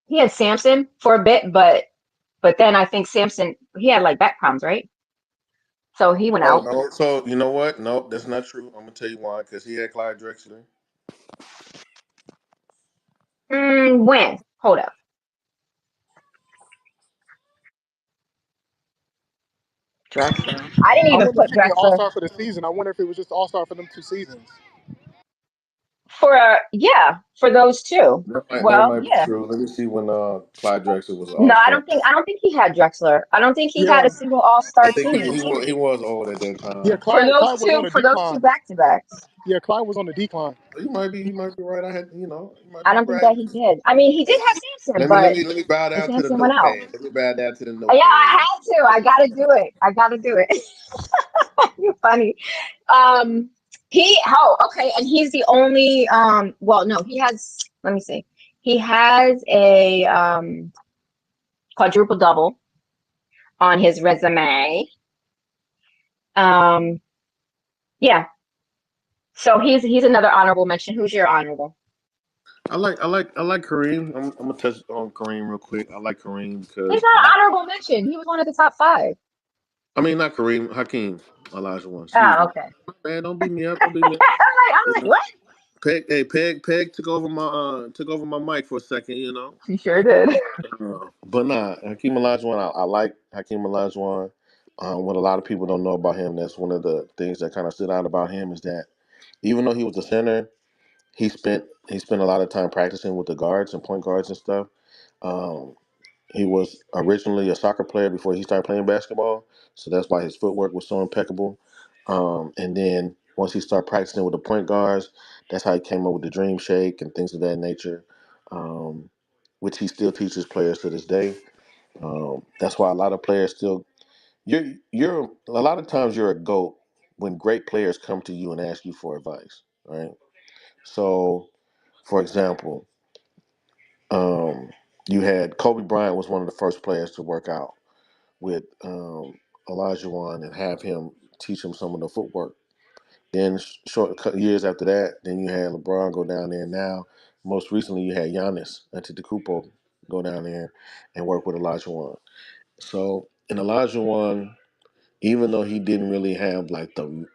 Speaker 2: He had Samson for a bit, but then I think Samson he had like back problems, right? So he went
Speaker 4: Oh
Speaker 2: out.
Speaker 4: no! So you know what? No, that's not true. I'm gonna tell you why. Because he had Clyde Drexler.
Speaker 2: When? Hold up. Drexler. I didn't
Speaker 6: I
Speaker 2: even
Speaker 6: wouldn't
Speaker 2: put
Speaker 6: think he All
Speaker 2: Drexler
Speaker 6: Star for the season. I wonder if it was just All Star for them 2 seasons.
Speaker 2: for yeah, for those two.
Speaker 4: That
Speaker 2: Well,
Speaker 4: might be
Speaker 2: yeah.
Speaker 4: true. Let me see when Clyde Drexler was an
Speaker 2: No,
Speaker 4: All Star.
Speaker 2: I don't think he had Drexler. I don't think he had
Speaker 6: Yeah,
Speaker 2: a single
Speaker 4: I
Speaker 2: All-Star
Speaker 4: think
Speaker 2: team
Speaker 4: he was old at that
Speaker 6: yeah.
Speaker 4: time.
Speaker 6: Clyde was on a
Speaker 2: for those two
Speaker 6: decline.
Speaker 2: back-to-backs.
Speaker 6: Yeah, Clyde was on the decline.
Speaker 4: You might be right. I had you might
Speaker 2: I
Speaker 4: be
Speaker 2: don't think
Speaker 4: right.
Speaker 2: that he did. I mean, he did have Samson, but
Speaker 4: Let me bow
Speaker 2: and
Speaker 4: down to the
Speaker 2: Samson went out.
Speaker 4: notepad. Let me bow down to the
Speaker 2: Yeah, I
Speaker 4: notepad.
Speaker 2: had to. I gotta do it. I gotta do it. You're funny. Okay, and he's the only well, no, he has, let me see. He has a quadruple double on his resume. Um, yeah. So he's another honorable mention. Who's your honorable?
Speaker 4: I like Kareem. I'm gonna touch on Kareem real quick. I like Kareem
Speaker 2: He's
Speaker 4: because
Speaker 2: not honorable mention. He was one of the top five.
Speaker 4: I mean not Kareem, Hakeem Elijah one. Excuse
Speaker 2: Oh,
Speaker 4: me.
Speaker 2: okay.
Speaker 4: Man, don't beat me up. Don't beat me up.
Speaker 2: I'm
Speaker 4: You
Speaker 2: like,
Speaker 4: know,
Speaker 2: what?
Speaker 4: Peg took over my mic for a second.
Speaker 2: She sure did.
Speaker 4: But nah, Hakeem Olajuwon, I like Hakeem Olajuwon. What a lot of people don't know about him, that's one of the things that kind of stood out about him is that even though he was a center, he spent a lot of time practicing with the guards and point guards and stuff. Um, he was originally a soccer player before he started playing basketball, so that's why his footwork was so impeccable. And then once he started practicing with the point guards, that's how he came up with the dream shake and things of that nature, um, which he still teaches players to this day. That's why a lot of players still you're a lot of times you're a goat when great players come to you and ask you for advice, right? So, for example, um, you had Kobe Bryant was one of the first players to work out with Olajuwon and have him teach him some of the footwork. Then years after that, then you had LeBron go down there. Now, most recently, you had Giannis Antetokounmpo go down there and work with Olajuwon. So, in Olajuwon, even though he didn't really have like the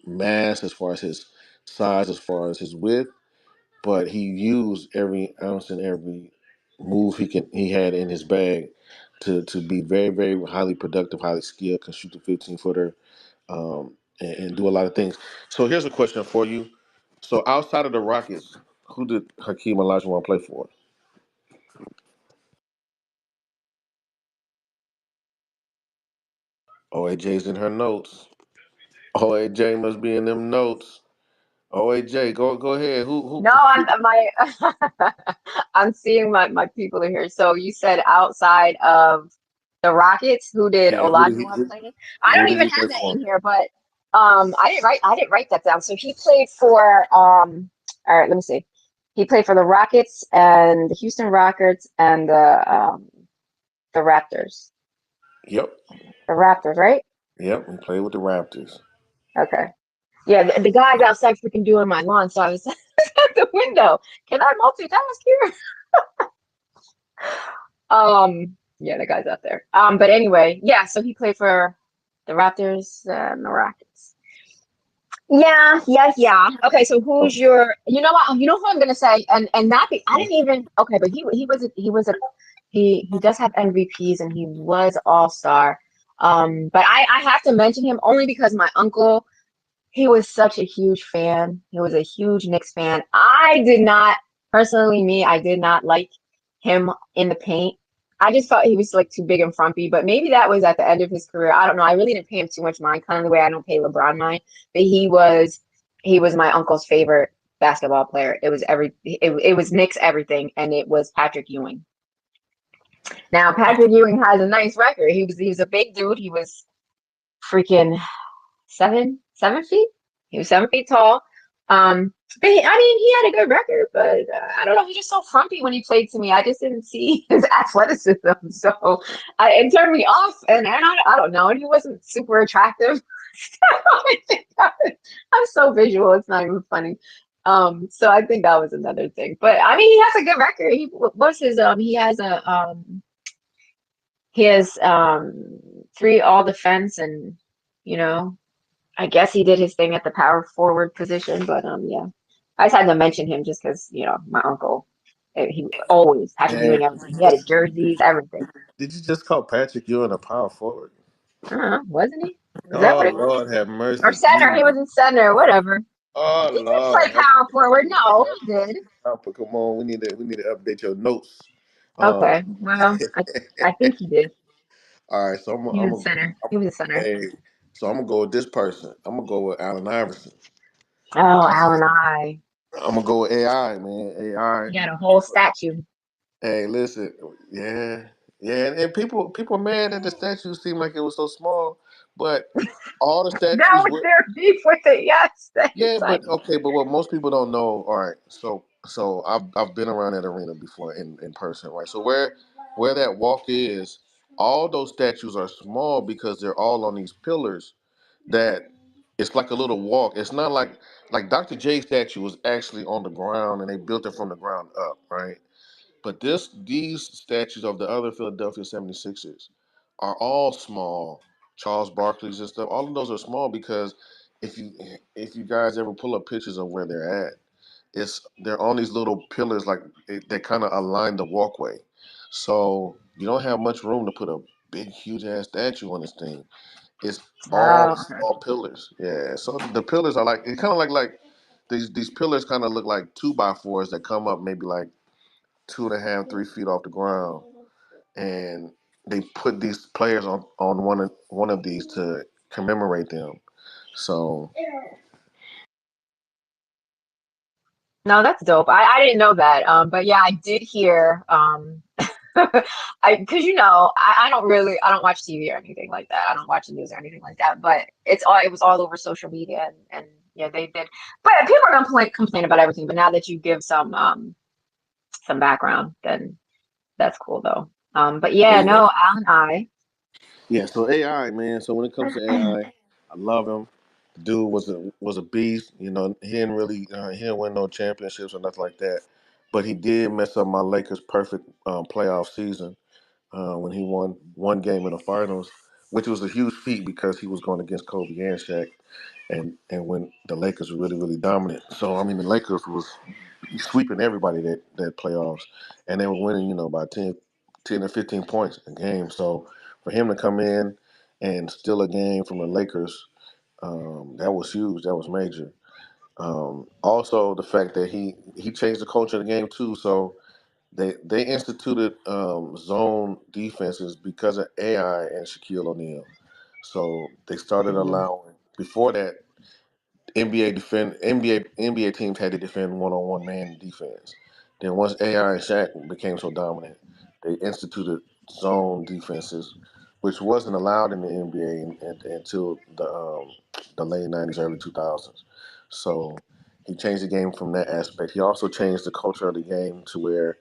Speaker 4: mass as far as his size, as far as his width, but he used every ounce and every move he had in his bag to be very very highly productive, highly skilled, can shoot the 15-footer, and do a lot of things. So here's a question for you. So outside of the Rockets, who did Hakeem Olajuwon play for? OAJ's in her notes. OAJ must be in them notes. OAJ, go ahead.
Speaker 2: No, I'm seeing my people in here. So you said outside of the Rockets, who did
Speaker 4: Yeah,
Speaker 2: Olajuwon play in? I
Speaker 4: who
Speaker 2: don't
Speaker 4: did
Speaker 2: even
Speaker 4: he play
Speaker 2: have that
Speaker 4: for?
Speaker 2: in here, but I didn't write that down. So he played for all right, let me see. He played for the Rockets and the Houston Rockets and the Raptors.
Speaker 4: Yep.
Speaker 2: The Raptors, right?
Speaker 4: Yep, he played with the Raptors.
Speaker 2: Okay. Yeah, the guy's outside freaking doing my lawn, so I was at the window. Can I multitask here? Yeah, the guy's out there. But anyway, yeah, so he played for the Raptors and the Rockets. Yeah. Okay, so who's your? You know what? You know who I'm gonna say, and that I didn't even. Okay, but he does have MVPs and he was All Star. But I have to mention him only because my uncle, he was such a huge fan. He was a huge Knicks fan. I did not like him in the paint. I just thought he was like too big and frumpy, but maybe that was at the end of his career. I don't know. I really didn't pay him too much mind, kind of the way I don't pay LeBron mind. But he was my uncle's favorite basketball player. It was Knicks everything, and it was Patrick Ewing. Now Patrick Ewing has a nice record. He was a big dude. He was freaking 7 feet. He was 7 feet tall. But I mean, he had a good record, but I don't know. He just so frumpy when he played to me. I just didn't see his athleticism, so it turned me off. And I don't know. And he wasn't super attractive. I'm so visual. It's not even funny. So I think that was another thing. But I mean, he has a good record. What's his he has three all defense and you know I guess he did his thing at the power forward position, but yeah, I just had to mention him just because my uncle, he always Patrick
Speaker 4: And
Speaker 2: Ewing everything. He had his jerseys, everything.
Speaker 4: did you just call Patrick Ewing a power forward?
Speaker 2: Wasn't he? Is that
Speaker 4: Oh
Speaker 2: what it was?
Speaker 4: Lord, have
Speaker 2: Or
Speaker 4: mercy,
Speaker 2: center? He
Speaker 4: Jesus.
Speaker 2: was in center, whatever.
Speaker 4: Oh
Speaker 2: He did play
Speaker 4: Lord,
Speaker 2: power forward. No, he did.
Speaker 4: come on, we need to update your notes. Um,
Speaker 2: Okay, well, I think he did.
Speaker 4: all right, so
Speaker 2: He was center. He was a center.
Speaker 4: hey, so I'm gonna go with this person. I'm gonna go with Allen Iverson.
Speaker 2: Oh, Alan I.
Speaker 4: I'm gonna go with AI, man. AI.
Speaker 2: He got a whole statue.
Speaker 4: Hey, listen, yeah, yeah, and people mad that the statue seemed like it was so small, but all the
Speaker 2: That
Speaker 4: statues
Speaker 2: was
Speaker 4: were.
Speaker 2: their beef with it. Yes, that is
Speaker 4: Yeah, but
Speaker 2: like,
Speaker 4: okay, but what most people don't know, all right, so I've been around that arena before in person, right? So where that walk is, all those statues are small because they're all on these pillars that it's like a little walk. It's not like Dr. J statue was actually on the ground and they built it from the ground up, right? But these statues of the other Philadelphia 76ers are all small. Charles Barkley's and stuff. All of those are small because if you if you guys ever pull up pictures of where they're at, they're on these little pillars like they kind of align the walkway. So you don't have much room to put a big huge ass statue on this thing. It's all
Speaker 2: oh, okay.
Speaker 4: small pillars. Yeah. So the pillars are like it kind of like these pillars kind of look like 2x4s that come up maybe like 2.5, 3 feet off the ground, and they put these players on one of these to commemorate them. So
Speaker 2: No, that's dope. I didn't know that. But yeah, I did hear. Because I don't watch TV or anything like that. I don't watch the news or anything like that. But it was all over social media, and yeah, they did. But people are gonna complain about everything. But now that you give some background, then that's cool though. But yeah,
Speaker 4: yeah,
Speaker 2: no, Alan I.
Speaker 4: yeah. So AI, man. So when it comes to I love him. The dude was a beast. You know, he didn't win no championships or nothing like that, but he did mess up my Lakers' perfect playoff season when he won one game in the finals, which was a huge feat because he was going against Kobe and Shaq, and when the Lakers were really really dominant. So I mean, the Lakers was sweeping everybody that playoffs, and they were winning, by 10 or 15 points a game. So for him to come in and steal a game from the Lakers, that was huge. That was major. Also, the fact that he changed the culture of the game too. So they instituted zone defenses because of AI and Shaquille O'Neal. So they started
Speaker 2: Mhm.
Speaker 4: allowing before that NBA teams had to defend one on one man defense. Then once AI and Shaq became so dominant, they instituted zone defenses, which wasn't allowed in the NBA until the late '90s, early 2000s. So he changed the game from that aspect. He also changed the culture of the game to where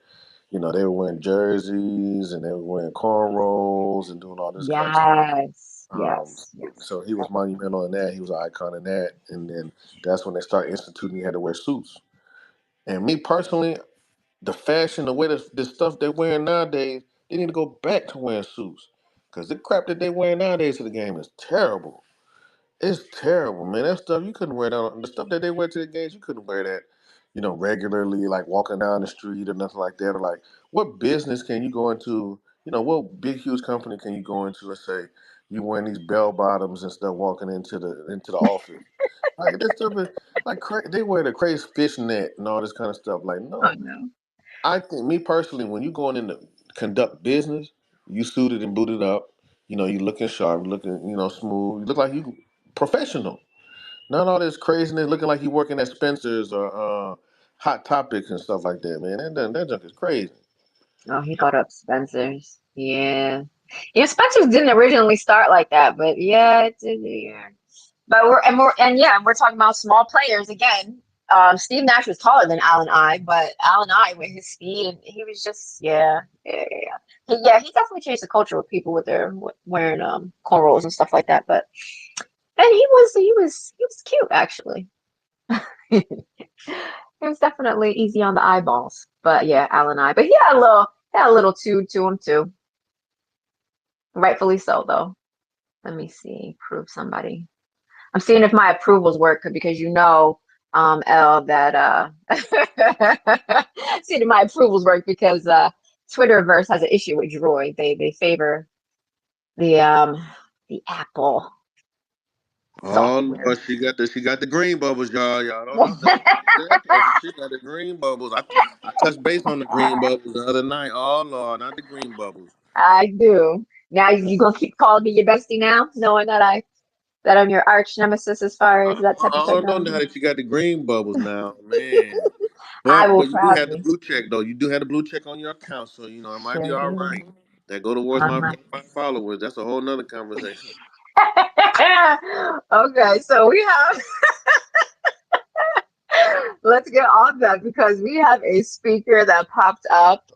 Speaker 4: they were wearing jerseys and they were wearing cornrows and doing all this kind of stuff.
Speaker 2: Yes,
Speaker 4: Um,
Speaker 2: yes, yes.
Speaker 4: so he was monumental in that. He was an icon in that. And then that's when they started instituting he had to wear suits. And me personally, the fashion, the way the stuff they're wearing nowadays, they need to go back to wearing suits. Because the crap that they wear nowadays to the game is terrible. It's terrible, man. That stuff you couldn't wear that. The stuff that they wear to the games, you couldn't wear that, regularly, like walking down the street or nothing like that. Or like, what business can you go into? What big huge company can you go into? Let's say you wearing these bell bottoms and stuff, walking into the office. Like this stuff is like they wear the crazy fishnet and all this kind of stuff. Like,
Speaker 2: Oh
Speaker 4: no,
Speaker 2: no.
Speaker 4: I think me personally, when you going in to conduct business, you suited and booted up. You looking sharp, looking smooth. You look like you professional. Not all this craziness, looking like you working at Spencer's or Hot Topics and stuff like that, man. That junk is crazy.
Speaker 2: Oh, he brought up Spencer's. Yeah. Yeah, Spencer's didn't originally start like that, but yeah, it did. Yeah. But we're talking about small players again. Steve Nash was taller than Allen I, but Allen I with his speed and he was just yeah. He definitely changed the culture with people with their wearing cornrows and stuff like that. But and he was cute actually. It was definitely easy on the eyeballs. But yeah, Allen I. But he had a little to him too. Rightfully so though. Let me see. Prove somebody. I'm seeing if my approvals work because L, that seeing if my approvals work because Twitterverse has an issue with Droid. They favor the the Apple
Speaker 4: Oh
Speaker 2: software.
Speaker 4: Lord, she got the green bubbles, y'all. Y'all don't know that. That person, she got the green bubbles. I touched base on the green bubbles the other night. Oh Lord, not the green bubbles.
Speaker 2: I do. Now you gonna keep calling me your bestie now, knowing that I'm your arch nemesis as far as that type of
Speaker 4: I don't know now
Speaker 2: technology.
Speaker 4: that you got the green bubbles now, man.
Speaker 2: I
Speaker 4: But
Speaker 2: will
Speaker 4: you do have the
Speaker 2: proudly
Speaker 4: blue check though. You do have the blue check on your account, so it might be
Speaker 2: sure
Speaker 4: all
Speaker 2: do
Speaker 4: right. That go towards
Speaker 2: on
Speaker 4: my
Speaker 2: my.
Speaker 4: verified followers. That's a whole nother conversation.
Speaker 2: Okay, so we have let's get on that because we have a speaker that popped up.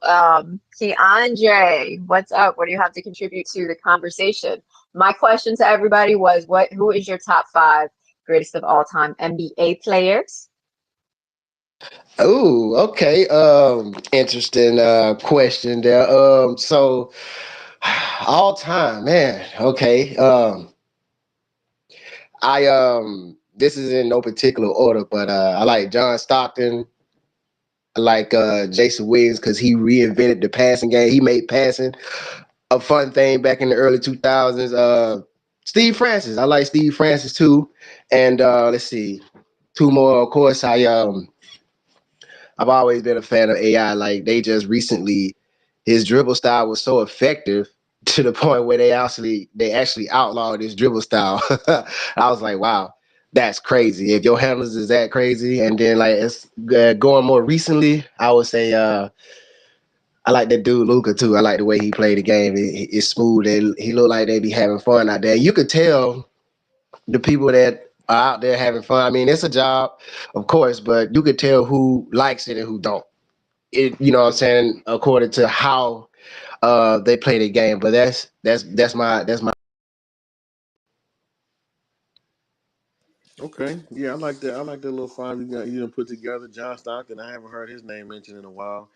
Speaker 2: Keandre, what's up? What do you have to contribute to the conversation? My question to everybody was who is your top five greatest of all time NBA players?
Speaker 7: Oh, okay. Interesting question there. So all time, man. Okay. I this is in no particular order, but I like John Stockton. I like Jason Williams because he reinvented the passing game. He made passing a fun thing back in the early 2000s. Steve Francis. I like Steve Francis too. And let's see, two more. Of course, I've always been a fan of AI. Like they just recently, his dribble style was so effective to the point where they actually outlawed his dribble style. I was like, wow, that's crazy. If your handlers is that crazy, and then like it's going more recently, I would say I like that dude Luca too. I like the way he played the game. It's smooth. He looked like they be having fun out there. You could tell the people that are out there having fun. I mean, it's a job, of course, but you could tell who likes it and who don't. You know what I'm saying, according to how they play the game. But that's my
Speaker 4: Okay, yeah, I like that. I like that little five you done put together. John Stockton. I haven't heard his name mentioned in a while.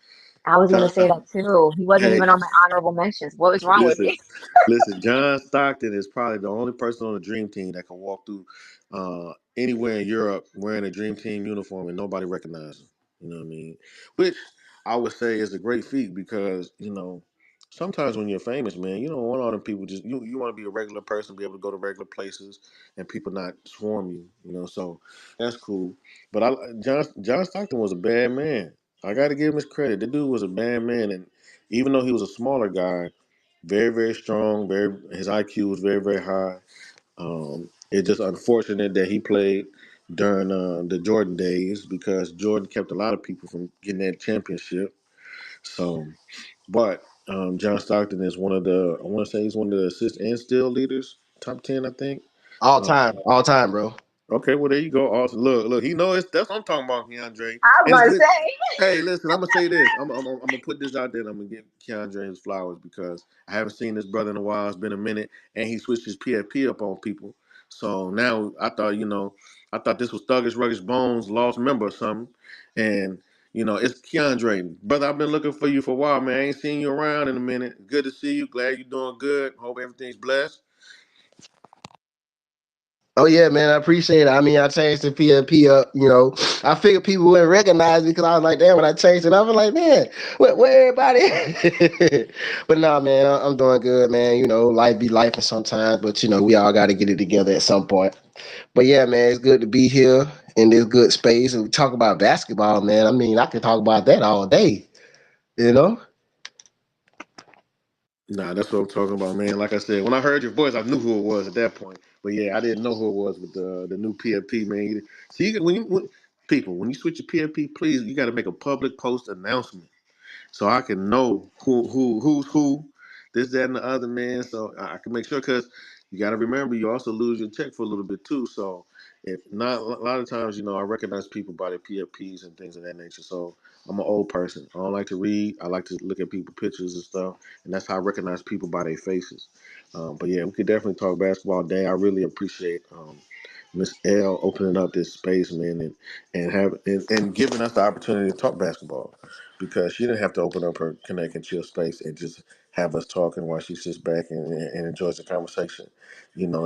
Speaker 2: I was gonna
Speaker 4: John
Speaker 2: say that
Speaker 4: Stockton.
Speaker 2: too. He wasn't
Speaker 4: Hey,
Speaker 2: even on my honorable mentions. What was wrong with
Speaker 4: listen,
Speaker 2: me?
Speaker 4: listen. John Stockton is probably the only person on the Dream Team that can walk through anywhere in Europe wearing a Dream Team uniform and nobody recognizes him. You know what I mean? Which I would say is a great feat because sometimes when you're famous, man, you don't want all them people. Just you want to be a regular person, be able to go to regular places, and people not swarm you. So that's cool. But John Stockton was a bad man. I got to give him his credit. The dude was a bad man, and even though he was a smaller guy, very, very strong. His IQ was very, very high. It's just unfortunate that he played during the Jordan days because Jordan kept a lot of people from getting that championship. So, but John Stockton is one of the, I want to say he's one of the assist and steal leaders, top 10, I think. Uh,
Speaker 7: all time, bro.
Speaker 4: okay, well, there you go. Also, look, he knows that's what I'm talking about, Keandre.
Speaker 2: I was
Speaker 4: And it's
Speaker 2: about to
Speaker 4: good.
Speaker 2: say.
Speaker 4: Hey, listen, I'm gonna say this. I'm gonna put this out there, and I'm gonna give Keandre his flowers because I haven't seen this brother in a while. It's been a minute, and he switched his PFP up on people. So now I thought this was Thuggish Ruggish Bones lost member or something, and it's Keandre, brother. I've been looking for you for a while, man. I ain't seen you around in a minute. Good to see you. Glad you're doing good. Hope everything's blessed.
Speaker 7: Oh yeah, man, I appreciate it. I mean, I changed the PFP up. I figured people wouldn't recognize me because I was like, damn. When I changed it, I was like, man, where everybody? But nah, man, I'm doing good, man. Life be life sometimes, but we all got to get it together at some point. But yeah, man, it's good to be here in this good space and talk about basketball, man. I mean, I could talk about that all day. You know.
Speaker 4: Nah, that's what I'm talking about, man. Like I said, when I heard your voice, I knew who it was at that point. But yeah, I didn't know who it was with the new PFP, man. See, when you switch your PFP, please, you got to make a public post announcement so I can know who's who, this, that, and the other, man. So I can make sure because you got to remember you also lose your check for a little bit too. So if not, a lot of times, I recognize people by their PFPs and things of that nature. So I'm an old person. I don't like to read. I like to look at people pictures and stuff, and that's how I recognize people by their faces. But yeah, we could definitely talk basketball day. I really appreciate Miss L opening up this space, man, and giving us the opportunity to talk basketball because she didn't have to open up her Connect and Chill space and just have us talking while she sits back and enjoys the conversation.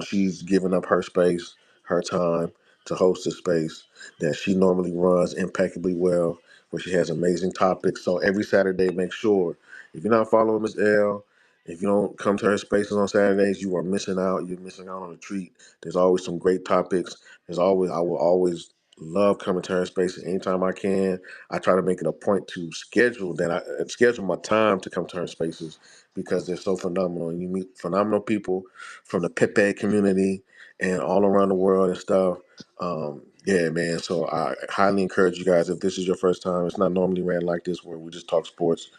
Speaker 4: She's giving up her space, her time to host a space that she normally runs impeccably well, where she has amazing topics. So every Saturday, make sure if you're not following Miss L, If you don't come to her spaces on Saturdays, you are missing out. You're missing out on a treat. There's always some great topics. I will always love coming to her spaces anytime I can. I try to make it a point to schedule my time to come to her spaces because they're so phenomenal. And you meet phenomenal people from the Pepe community and all around the world and stuff. Yeah, man. So I highly encourage you guys, if this is your first time, it's not normally ran like this where we just talk sports.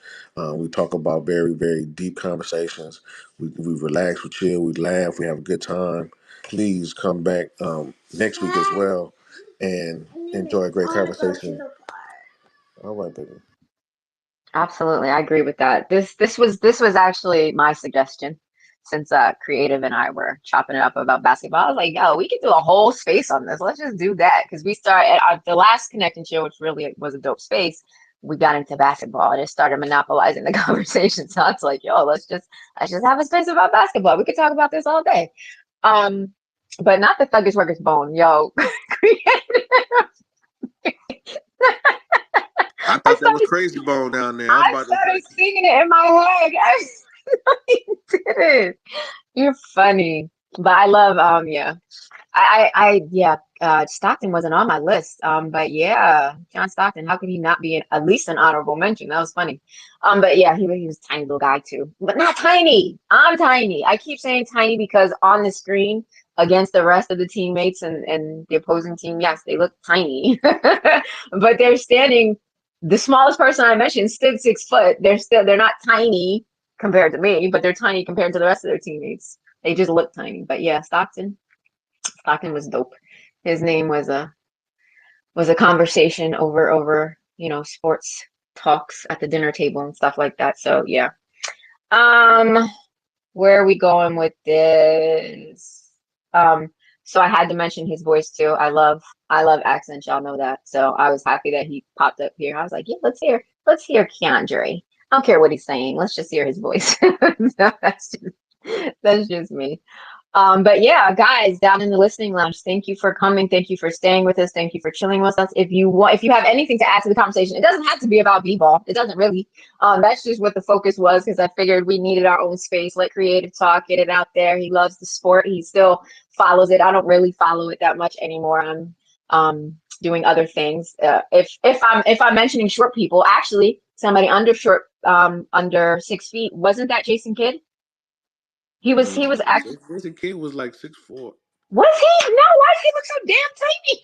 Speaker 4: We talk about very, very deep conversations. We relax, we chill, we laugh, we have a good time. Please come back next week as well and enjoy a great conversation. All right, baby.
Speaker 2: Absolutely, I agree with that. This was actually my suggestion since Creative and I were chopping it up about basketball. I was like, yo, we could do a whole space on this. Let's just do that because we started at the last Connect and Chill, which really was a dope space. We got into basketball and it started monopolizing the conversation. So it's like, yo, let's just have a space about basketball. We could talk about this all day. Um, but not the Thuggish Workers Bone, yo.
Speaker 4: I
Speaker 2: I
Speaker 4: thought that was
Speaker 2: started
Speaker 4: Crazy Bone down there. I was
Speaker 2: I
Speaker 4: about to
Speaker 2: started
Speaker 4: say.
Speaker 2: singing it in my head. I didn't. You're funny. But I love yeah. Yeah, Stockton wasn't on my list. But yeah, John Stockton, how could he not be at least an honorable mention? That was funny. But yeah, he was a tiny little guy too. But not tiny. I'm tiny. I keep saying tiny because on the screen against the rest of the teammates and the opposing team, yes, they look tiny. But they're standing, the smallest person I mentioned stood 6 foot. They're not tiny compared to me, but they're tiny compared to the rest of their teammates. They just look tiny. But yeah, Stockton was dope. His name was a conversation over sports talks at the dinner table and stuff like that. So yeah. Um, where are we going with this? Um, so I had to mention his voice too. I love accents, y'all know that. So I was happy that he popped up here. I was like, yeah, let's hear Keandre. I don't care what he's saying. Let's just hear his voice. No, that's just me. But yeah, guys down in the listening lounge, thank you for coming. Thank you for staying with us. Thank you for chilling with us. If you have anything to add to the conversation, it doesn't have to be about b-ball. It doesn't really. That's just what the focus was because I figured we needed our own space. Let Creative talk, get it out there. He loves the sport. He still follows it. I don't really follow it that much anymore. I'm doing other things. If I'm mentioning short people, actually somebody under 6 feet, wasn't that Jason Kidd? He was actually.
Speaker 4: Jason Kidd was like 6'4".
Speaker 2: Was he? No, why does he look so damn tiny?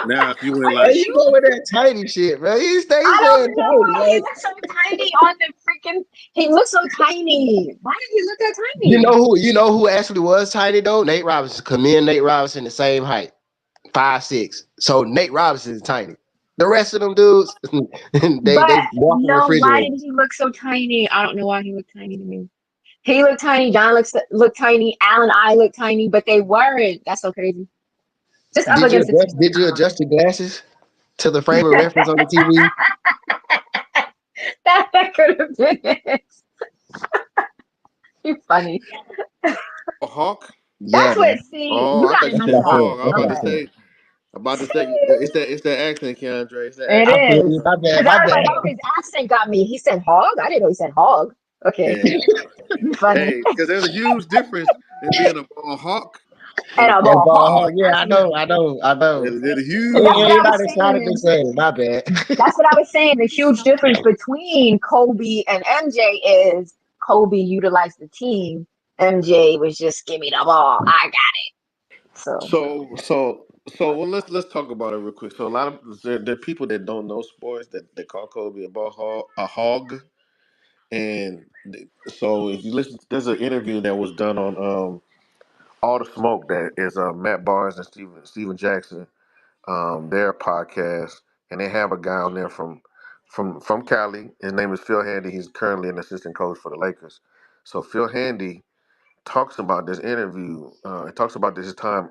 Speaker 4: Now, if you went
Speaker 2: Are
Speaker 7: Hey,
Speaker 2: you
Speaker 4: like,
Speaker 7: you
Speaker 2: sure?
Speaker 7: go with that tiny shit, man. He stays
Speaker 2: I
Speaker 7: saying
Speaker 2: don't
Speaker 7: tiny.
Speaker 2: know. He
Speaker 7: Like,
Speaker 2: looks so tiny on the freaking. He looks so tiny. Why does he look that
Speaker 7: you know
Speaker 2: tiny?
Speaker 7: who you know who actually was tiny though? Nate Robinson. Cause me and Nate Robinson the same height, 5'6". So Nate Robinson is tiny. The rest of them dudes, they
Speaker 2: But
Speaker 7: walk in the
Speaker 2: no, why
Speaker 7: refrigerator.
Speaker 2: did he look so tiny? I don't know why he looked tiny to me. He looked tiny. John looked tiny. Al and I looked tiny, but they weren't. That's so crazy. Just up
Speaker 7: Did you
Speaker 2: against the
Speaker 7: adjust?
Speaker 2: TV.
Speaker 7: Did you
Speaker 2: I don't
Speaker 7: adjust your glasses to the frame of reference on the TV?
Speaker 2: know. That could have been it. You're funny.
Speaker 4: a hawk?
Speaker 7: Yeah,
Speaker 2: That's what.
Speaker 7: man.
Speaker 2: See,
Speaker 4: Oh,
Speaker 2: you
Speaker 4: I
Speaker 2: got
Speaker 4: thought
Speaker 2: it
Speaker 4: you
Speaker 7: That's
Speaker 2: messed
Speaker 4: said
Speaker 7: what I
Speaker 2: up.
Speaker 7: said.
Speaker 4: hog.
Speaker 7: That's what I
Speaker 2: Okay.
Speaker 7: said.
Speaker 4: It's that accent, Keandre. It's that
Speaker 2: It
Speaker 4: accent.
Speaker 7: I feel
Speaker 2: is.
Speaker 7: you. My bad.
Speaker 2: Because
Speaker 7: My
Speaker 2: I was like,
Speaker 7: bad.
Speaker 2: oh, his accent got me. He said hog? I didn't know he said hog. Okay.
Speaker 4: Yeah.
Speaker 2: Funny.
Speaker 4: Hey, because there's a huge difference in being a hawk and
Speaker 2: And
Speaker 4: a
Speaker 2: I'm
Speaker 7: And
Speaker 2: all
Speaker 7: ball
Speaker 2: hog.
Speaker 7: hog. Yeah,
Speaker 2: That's
Speaker 7: I
Speaker 2: me.
Speaker 7: know. I know. I know.
Speaker 4: there's a
Speaker 2: But
Speaker 4: huge
Speaker 2: that's what I
Speaker 4: difference.
Speaker 2: was
Speaker 7: Anybody sounded the
Speaker 2: saying.
Speaker 7: same. My bad.
Speaker 2: That's what I was saying. The huge difference between Kobe and MJ is Kobe utilized the team. MJ was just give me the ball. I got it. So
Speaker 4: Well, let's talk about it real quick. So a lot of there are people that don't know sports that call Kobe a hog, and so if you listen, there's an interview that was done on All the Smoke that is Matt Barnes and Steven Jackson, their podcast, and they have a guy on there from Cali. His name is Phil Handy. He's currently an assistant coach for the Lakers. So Phil Handy talks about this interview. It talks about his time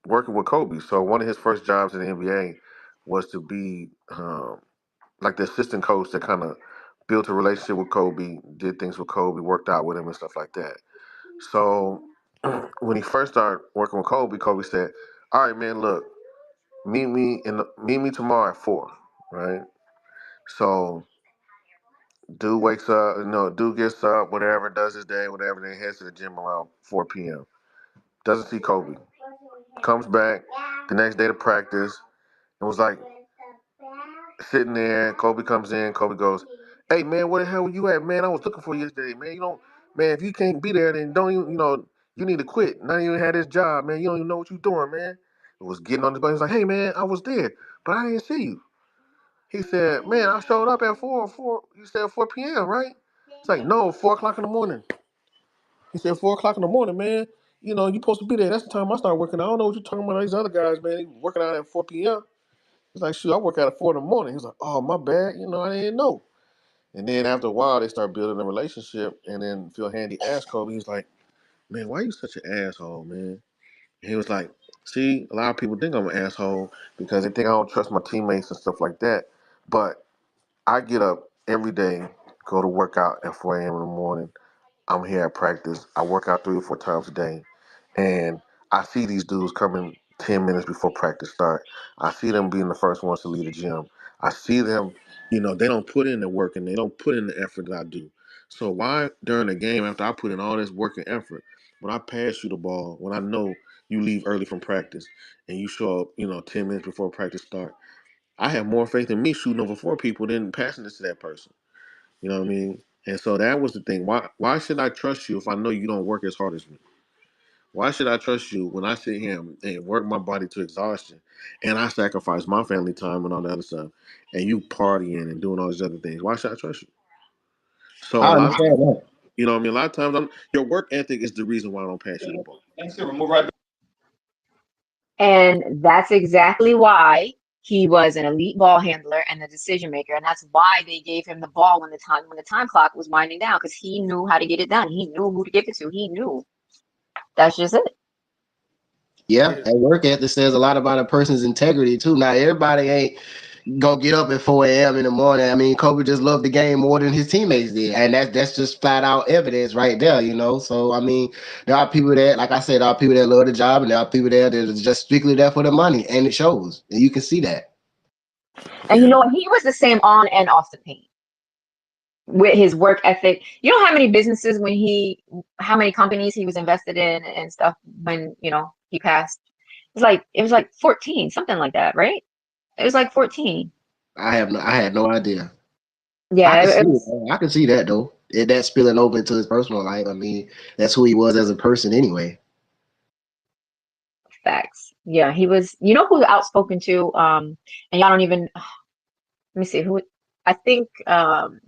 Speaker 4: working with Kobe. So one of his first jobs in the NBA was to be like the assistant coach that kind of built a relationship with Kobe, did things with Kobe, worked out with him and stuff like that. So when he first started working with Kobe, Kobe said, "All right, man, look, meet me tomorrow at 4, right?" So Dude wakes up, dude gets up, whatever, does his day, whatever, then heads to the gym around 4 p.m. Doesn't see Kobe. Comes back the next day to practice and was like sitting there. Kobe comes in. Kobe goes, "Hey man, where the hell were you at, man? I was looking for you yesterday, man. You don't, man. If you can't be there, then don't even, you need to quit. Not even had this job, man. You don't even know what you're doing, man." It was getting on the bus. He was like, "Hey man, I was there, but I didn't see you." He said, "Man, I showed up at 4. You said 4 p.m., right?" It's like, "No, 4 o'clock in the morning." He said, 4 o'clock in the morning, man. You supposed to be there. That's the time I start working. I don't know what you're talking about. These other guys, man, they working out at 4 p.m. He's like, "Shoot, I work out at 4 in the morning." He's like, "Oh, my bad. I didn't know." And then after a while, they start building a relationship. And then Phil Handy asked Kobe, he's like, "Man, why you such an asshole, man?" And he was like, "See, a lot of people think I'm an asshole because they think I don't trust my teammates and stuff like that. But I get up every day, go to work out at 4 a.m. in the morning. I'm here at practice. I work out 3 or 4 times a day. And I see these dudes coming 10 minutes before practice start. I see them being the first ones to leave the gym. I see them, they don't put in the work and they don't put in the effort that I do. So why during the game, after I put in all this work and effort, when I pass you the ball, when I know you leave early from practice and you show up, 10 minutes before practice start, I have more faith in me shooting over 4 people than passing this to that person. You know what I mean? And so that was the thing. Why should I trust you if I know you don't work as hard as me? Why should I trust you when I sit here and work my body to exhaustion and I sacrifice my family time and all the other stuff and you partying and doing all these other things? Why should I trust you? So
Speaker 7: I
Speaker 4: a lot of
Speaker 7: understand that.
Speaker 4: what I mean? A lot of times your work ethic is the reason why I don't pass you the ball.
Speaker 2: And that's exactly why he was an elite ball handler and a decision maker. And that's why they gave him the ball when the time clock was winding down, because he knew how to get it done. He knew who to give it to. He knew. That's just it.
Speaker 7: Yeah, and work ethic says a lot about a person's integrity too. Now everybody ain't gonna get up at 4 a.m. in the morning. I mean, Kobe just loved the game more than his teammates did, and that's just flat out evidence right there. So I mean, there are people that, like I said, there are people that love the job, and there are people there that are just strictly there for the money, and it shows, and you can see that.
Speaker 2: And
Speaker 4: Yeah.
Speaker 2: he was the same on and off the paint with his work ethic. You know how many businesses how many companies he was invested in and stuff when, he passed? It was like 14, something like that, right? It was like 14.
Speaker 7: I had no idea. I
Speaker 2: Yeah,
Speaker 7: can see
Speaker 2: it
Speaker 7: it.
Speaker 2: was
Speaker 7: Though. I can see that though. That spilling over into his personal life. I mean, that's who he was as a person anyway.
Speaker 2: facts. Yeah, he was, who outspoken to, and y'all don't even, let me see who, I think, Kareem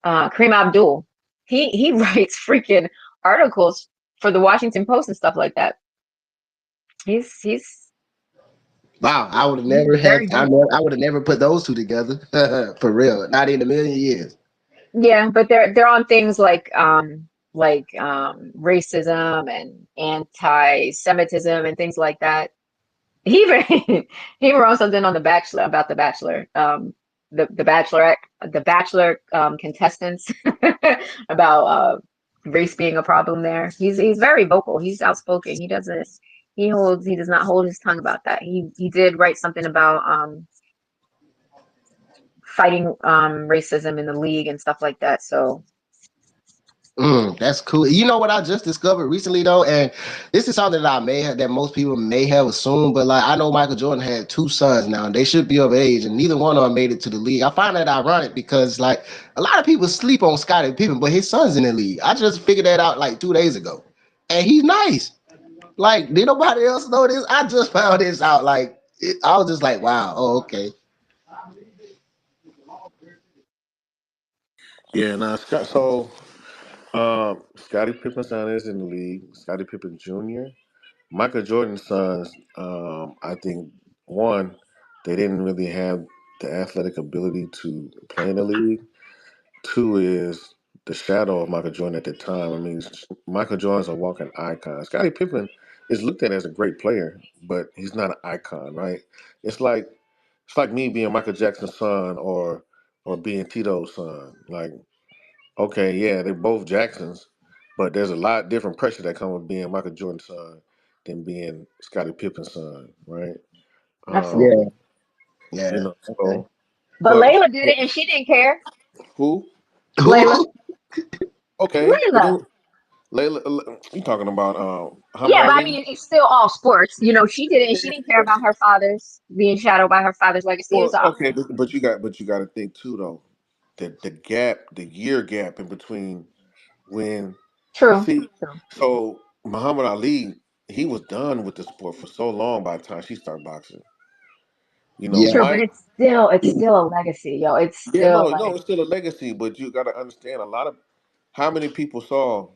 Speaker 2: Abdul. He writes freaking articles for the Washington Post and stuff like that. He's
Speaker 7: Wow, I would have
Speaker 2: he's
Speaker 7: never had.
Speaker 2: very vocal.
Speaker 7: I would have never put those two together for real. Not in a million years.
Speaker 2: Yeah, but they're on things like racism and anti-Semitism and things like that. He even he even wrote something on The Bachelor about The Bachelor, the Bachelorette, the Bachelor contestants about race being a problem there. He's very vocal. He's outspoken. He does not hold his tongue about that. He did write something about fighting racism in the league and stuff like that. So
Speaker 7: That's cool. You know what I just discovered recently though, and this is something that that most people may have assumed, but like I know Michael Jordan had two sons now, and they should be of age, and neither one of them made it to the league. I find that ironic because like a lot of people sleep on Scottie Pippen, but his son's in the league. I just figured that out like 2 days ago, and he's nice. Like, did nobody else know this? I just found this out. I was just like, wow, oh okay.
Speaker 4: Yeah, now Scottie Pippen's son is in the league. Scottie Pippen Jr. Michael Jordan's sons, I think one, they didn't really have the athletic ability to play in the league. Two is the shadow of Michael Jordan at the time. I mean, Michael Jordan's a walking icon. Scottie Pippen is looked at as a great player, but he's not an icon, right? It's like me being Michael Jackson's son or being Tito's son. Like, okay, yeah, they're both Jacksons, but there's a lot different pressure that comes with being Michael Jordan's son than being Scottie Pippen's son, right? Um,
Speaker 2: absolutely.
Speaker 7: Yeah, yeah, okay.
Speaker 4: so,
Speaker 2: But
Speaker 4: but
Speaker 2: Layla did it and she didn't care.
Speaker 4: Who?
Speaker 2: Layla.
Speaker 4: Okay, but
Speaker 2: Layla.
Speaker 4: then you talking about Muhammad
Speaker 2: Yeah, but I
Speaker 4: Ali?
Speaker 2: mean, it's still all sports. You know, she didn't.
Speaker 4: Yeah,
Speaker 2: She didn't care
Speaker 4: but
Speaker 2: about her father's being shadowed by her father's legacy. It was
Speaker 4: well,
Speaker 2: the
Speaker 4: okay,
Speaker 2: opposite.
Speaker 4: but you got to think too though. The gap, the year gap in between when
Speaker 2: True.
Speaker 4: see,
Speaker 2: True.
Speaker 4: so Muhammad Ali, he was done with the sport for so long by the time she started boxing. You know,
Speaker 7: Yeah.
Speaker 2: True, but
Speaker 4: Mike.
Speaker 2: it's still a legacy, yo. It's
Speaker 4: Yeah,
Speaker 2: still
Speaker 4: no, no,
Speaker 2: like
Speaker 4: it's still a legacy, but you got to understand a lot of how many people saw,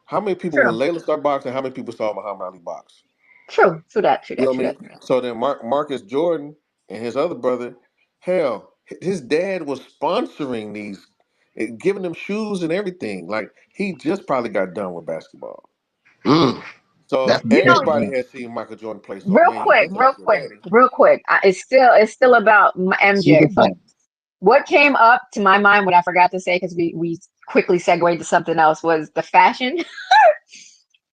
Speaker 4: how many people when
Speaker 2: true.
Speaker 4: Layla started boxing, how many people saw Muhammad Ali box?
Speaker 2: True. True that. True
Speaker 4: You
Speaker 2: that.
Speaker 4: know what
Speaker 2: True
Speaker 4: I
Speaker 2: that.
Speaker 4: mean? So then Marcus Jordan and his other brother, hell, his dad was sponsoring these, giving them shoes and everything. Like he just probably got done with basketball.
Speaker 7: Mm,
Speaker 4: So
Speaker 7: that's
Speaker 2: You know,
Speaker 4: everybody
Speaker 7: impressive.
Speaker 4: has seen Michael Jordan play. So man, you thinking like your daddy.
Speaker 2: real quick. It's still about
Speaker 7: Super
Speaker 2: MJ. But
Speaker 7: fun.
Speaker 2: what came up to my mind, what I forgot to say, because we quickly segued to something else, was the fashion.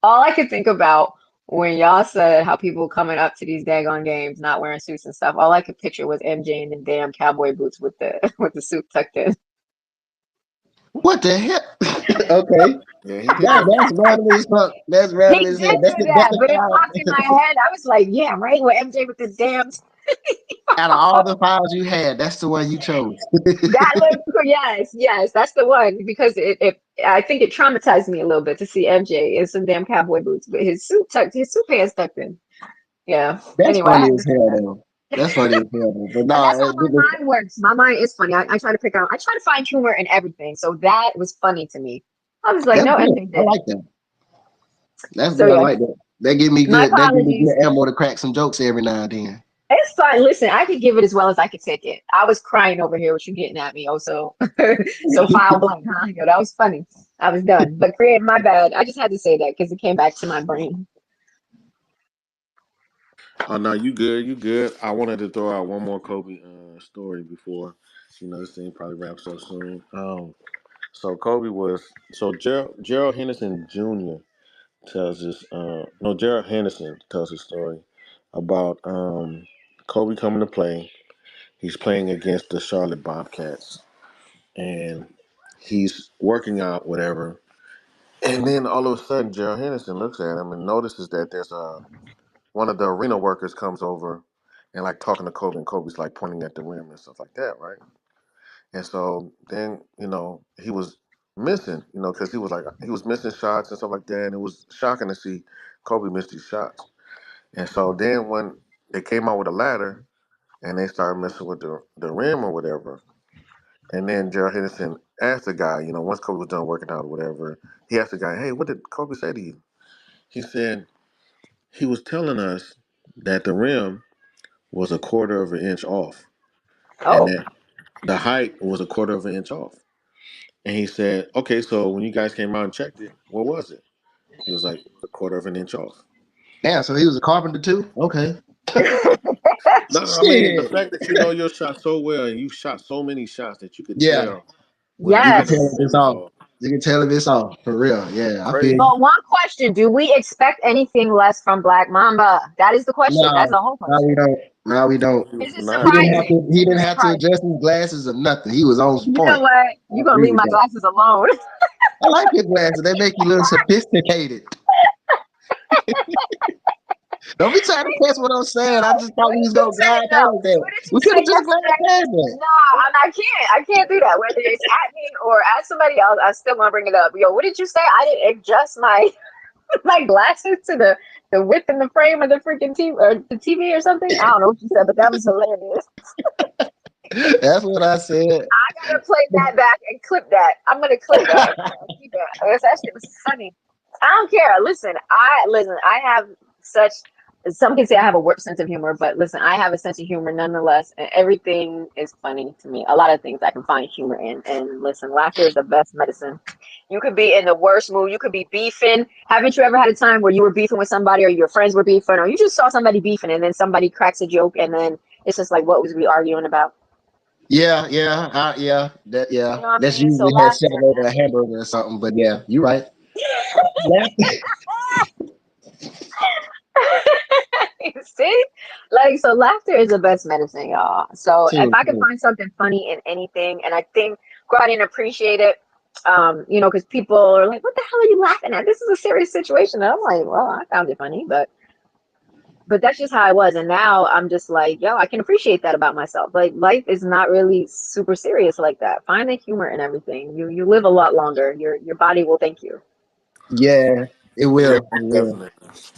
Speaker 2: All I could think about when y'all said how people coming up to these daggone games not wearing suits and stuff, all I could picture was MJ in the damn cowboy boots with the with the suit tucked in.
Speaker 7: What the hell? Okay.
Speaker 4: Yeah, he did that.
Speaker 7: That's random as fuck. That's
Speaker 2: He
Speaker 7: random
Speaker 2: did
Speaker 7: as hell.
Speaker 2: do
Speaker 7: That's
Speaker 2: that,
Speaker 7: the
Speaker 2: but it popped in my
Speaker 7: five.
Speaker 2: head. I was like, yeah, right, with MJ with the damn.
Speaker 7: Out of all the files you had, that's the one you chose.
Speaker 2: That looked cool. Yes, yes, that's the one because it I think it traumatized me a little bit to see MJ in some damn cowboy boots, but his suit pants tucked in. Yeah.
Speaker 7: That's
Speaker 2: Anyway, I
Speaker 7: funny
Speaker 2: had to
Speaker 7: as
Speaker 2: say
Speaker 7: hell,
Speaker 2: that.
Speaker 7: though. That's funny as hell, though. But
Speaker 2: And
Speaker 7: no,
Speaker 2: that's how my mind works. My mind is funny. I try to I try to find humor in everything. So that was funny to me. I was like,
Speaker 7: that's
Speaker 2: no,
Speaker 7: good.
Speaker 2: MJ
Speaker 7: I
Speaker 2: didn't.
Speaker 7: like that. That's
Speaker 2: So
Speaker 7: good. I
Speaker 2: yeah,
Speaker 7: like that. That give me
Speaker 2: my
Speaker 7: good. That give me
Speaker 2: apologies.
Speaker 7: good ammo to crack some jokes every now and then.
Speaker 2: It's fine. Listen, I could give it as well as I could take it. I was crying over here with you getting at me. Oh, so so file blank, huh? Yo, that was funny. I was done. But create my bad. I just had to say that because it came back to my brain.
Speaker 4: Oh no, you good, you good. I wanted to throw out one more Kobe story before this thing probably wraps up soon. So Kobe was Gerald Henderson Jr. tells this. No, Gerald Henderson tells his story about Kobe coming to play. He's playing against the Charlotte Bobcats, and he's working out whatever. And then all of a sudden, Gerald Henderson looks at him and notices that there's one of the arena workers comes over and like talking to Kobe, and Kobe's like pointing at the rim and stuff like that, right? And so then he was missing, because he was missing shots and stuff like that, and it was shocking to see Kobe miss these shots. And so then when they came out with a ladder and they started messing with the rim or whatever, and then Gerald Henderson asked the guy, once Kobe was done working out or whatever, he asked the guy, "Hey, what did Kobe say to you?" He said he was telling us that the rim was a quarter of an inch off, and
Speaker 2: Oh,
Speaker 4: that the height was a quarter of an inch off. And he said, "Okay, so when you guys came out and checked it, what was it?" He was like, "A quarter of an inch off."
Speaker 7: Damn, so he was a carpenter too? Okay.
Speaker 4: No, I mean the
Speaker 7: Shit.
Speaker 4: fact that you know your shot so well and you shot so many shots that you could
Speaker 7: Yeah.
Speaker 4: tell when the
Speaker 7: You can
Speaker 4: height of
Speaker 7: tell
Speaker 4: the
Speaker 2: yes.
Speaker 7: if it's
Speaker 4: rim is
Speaker 7: off.
Speaker 4: off.
Speaker 7: You can tell if it's off. For real. Yeah. I feel
Speaker 4: Crazy.
Speaker 7: you.
Speaker 2: But one question: do we expect anything less from Black Mamba? That is the question. That's the
Speaker 7: No,
Speaker 2: whole
Speaker 7: no, we
Speaker 2: question.
Speaker 7: don't. No, we don't.
Speaker 2: Is it
Speaker 4: Not at all.
Speaker 2: surprising?
Speaker 7: He
Speaker 2: Is
Speaker 7: didn't
Speaker 2: it
Speaker 7: have to
Speaker 2: surprising?
Speaker 7: adjust his glasses or nothing. He was on
Speaker 2: You know
Speaker 7: point.
Speaker 2: what?
Speaker 7: I
Speaker 2: You're gonna
Speaker 7: agree
Speaker 2: leave
Speaker 7: with
Speaker 2: my
Speaker 7: that.
Speaker 2: glasses alone.
Speaker 7: I like your glasses. They make you look sophisticated. Don't be trying to catch what I'm saying. I just thought
Speaker 2: What
Speaker 7: we
Speaker 2: did
Speaker 7: was
Speaker 2: you
Speaker 7: gonna
Speaker 2: say?
Speaker 7: glide
Speaker 2: No.
Speaker 7: past that.
Speaker 2: What did
Speaker 7: We
Speaker 2: you
Speaker 7: could
Speaker 2: say
Speaker 7: have just glided
Speaker 2: yesterday?
Speaker 7: past that.
Speaker 2: Nah, I can't. I can't do that. Whether it's at me or at somebody else, I still want to bring it up. Yo, what did you say? I didn't adjust my my glasses to the width and the frame of the freaking TV or the TV or something. I don't know what you said, but that was hilarious.
Speaker 7: That's what I said.
Speaker 2: I gotta play that back and clip that. I'm gonna clip that and keep it. That shit was funny. I don't care. Listen. I have such. Some can say I have a warped sense of humor, but listen, I have a sense of humor nonetheless, and everything is funny to me. A lot of things I can find humor in, and listen, laughter is the best medicine. You could be in the worst mood. You could be beefing. Haven't you ever had a time where you were beefing with somebody, or your friends were beefing, or you just saw somebody beefing, and then somebody cracks a joke, and then it's just like, what was we arguing about?
Speaker 7: Yeah.
Speaker 2: You know what I
Speaker 7: That's
Speaker 2: mean? So
Speaker 7: usually has
Speaker 2: laughter.
Speaker 7: something over a hamburger or something. But yeah, you're right. Laughter
Speaker 2: See? Like, so laughter is the best medicine, y'all. So if
Speaker 7: too.
Speaker 2: I could find something funny in anything, and I think go out and appreciate it. Because people are like, "What the hell are you laughing at? This is a serious situation." And I'm like, "Well, I found it funny, but that's just how I was." And now I'm just like, "Yo, I can appreciate that about myself. Like, life is not really super serious like that. Find the humor in everything. You live a lot longer. Your body will thank you."
Speaker 7: Yeah, it
Speaker 4: Yeah,
Speaker 7: will. It
Speaker 4: most
Speaker 7: will.
Speaker 4: definitely.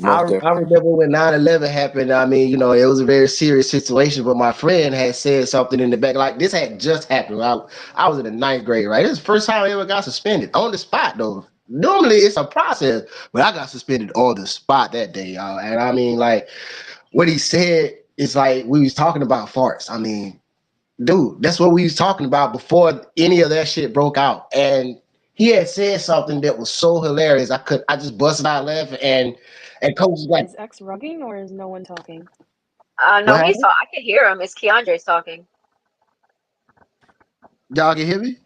Speaker 7: I
Speaker 4: Most
Speaker 7: I
Speaker 4: definitely.
Speaker 7: remember when 9/11 happened. I mean, it was a very serious situation, but my friend had said something in the back. Like this had just happened. I was in the ninth grade, right? This is the first time I ever got suspended on the spot, though. Normally it's a process, but I got suspended on the spot that day, y'all. And I mean, like what he said is like we was talking about farts. I mean, dude, that's what we was talking about before any of that shit broke out. And he had said something that was so hilarious. I just busted out laughing and coach was like,
Speaker 1: Is X rugging or is no one talking?
Speaker 2: No,
Speaker 7: what happened?
Speaker 2: I can hear him. It's Keandre's talking.
Speaker 7: Y'all can hear me?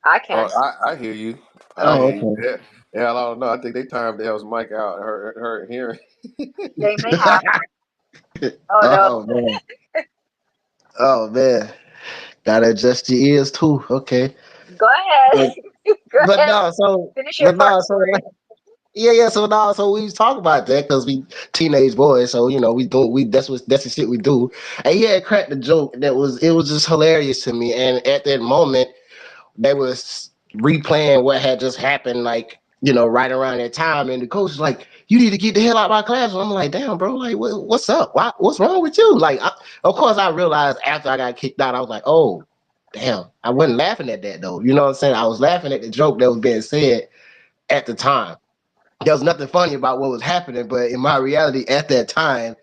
Speaker 2: I
Speaker 4: Oh,
Speaker 2: can.
Speaker 4: I hear you. I
Speaker 7: Oh,
Speaker 4: hear you.
Speaker 7: okay.
Speaker 4: Yeah. Yeah, I don't know. I think they timed L's mic out. Her hearing.
Speaker 2: They may have. Oh no.
Speaker 7: Oh man. Oh man. Gotta adjust your ears too. Okay.
Speaker 2: Go ahead.
Speaker 7: But
Speaker 2: Go
Speaker 7: but
Speaker 2: ahead.
Speaker 7: no, so
Speaker 2: Finish your
Speaker 7: but
Speaker 2: fart
Speaker 7: no, so like,
Speaker 2: story.
Speaker 7: yeah. So no, so we was talking about that because we teenage boys. So we that's the shit we do. And he had cracked the joke it was just hilarious to me. And at that moment, they was replaying what had just happened, like right around that time. And the coach was like, "You need to get the hell out of my class." And I'm like, "Damn, bro, like what's up? What's wrong with you?" Like, of course, I realized after I got kicked out, I was like, "Oh, damn." I wasn't laughing at that though. You know what I'm saying? I was laughing at the joke that was being said at the time. There was nothing funny about what was happening, but in my reality at that time,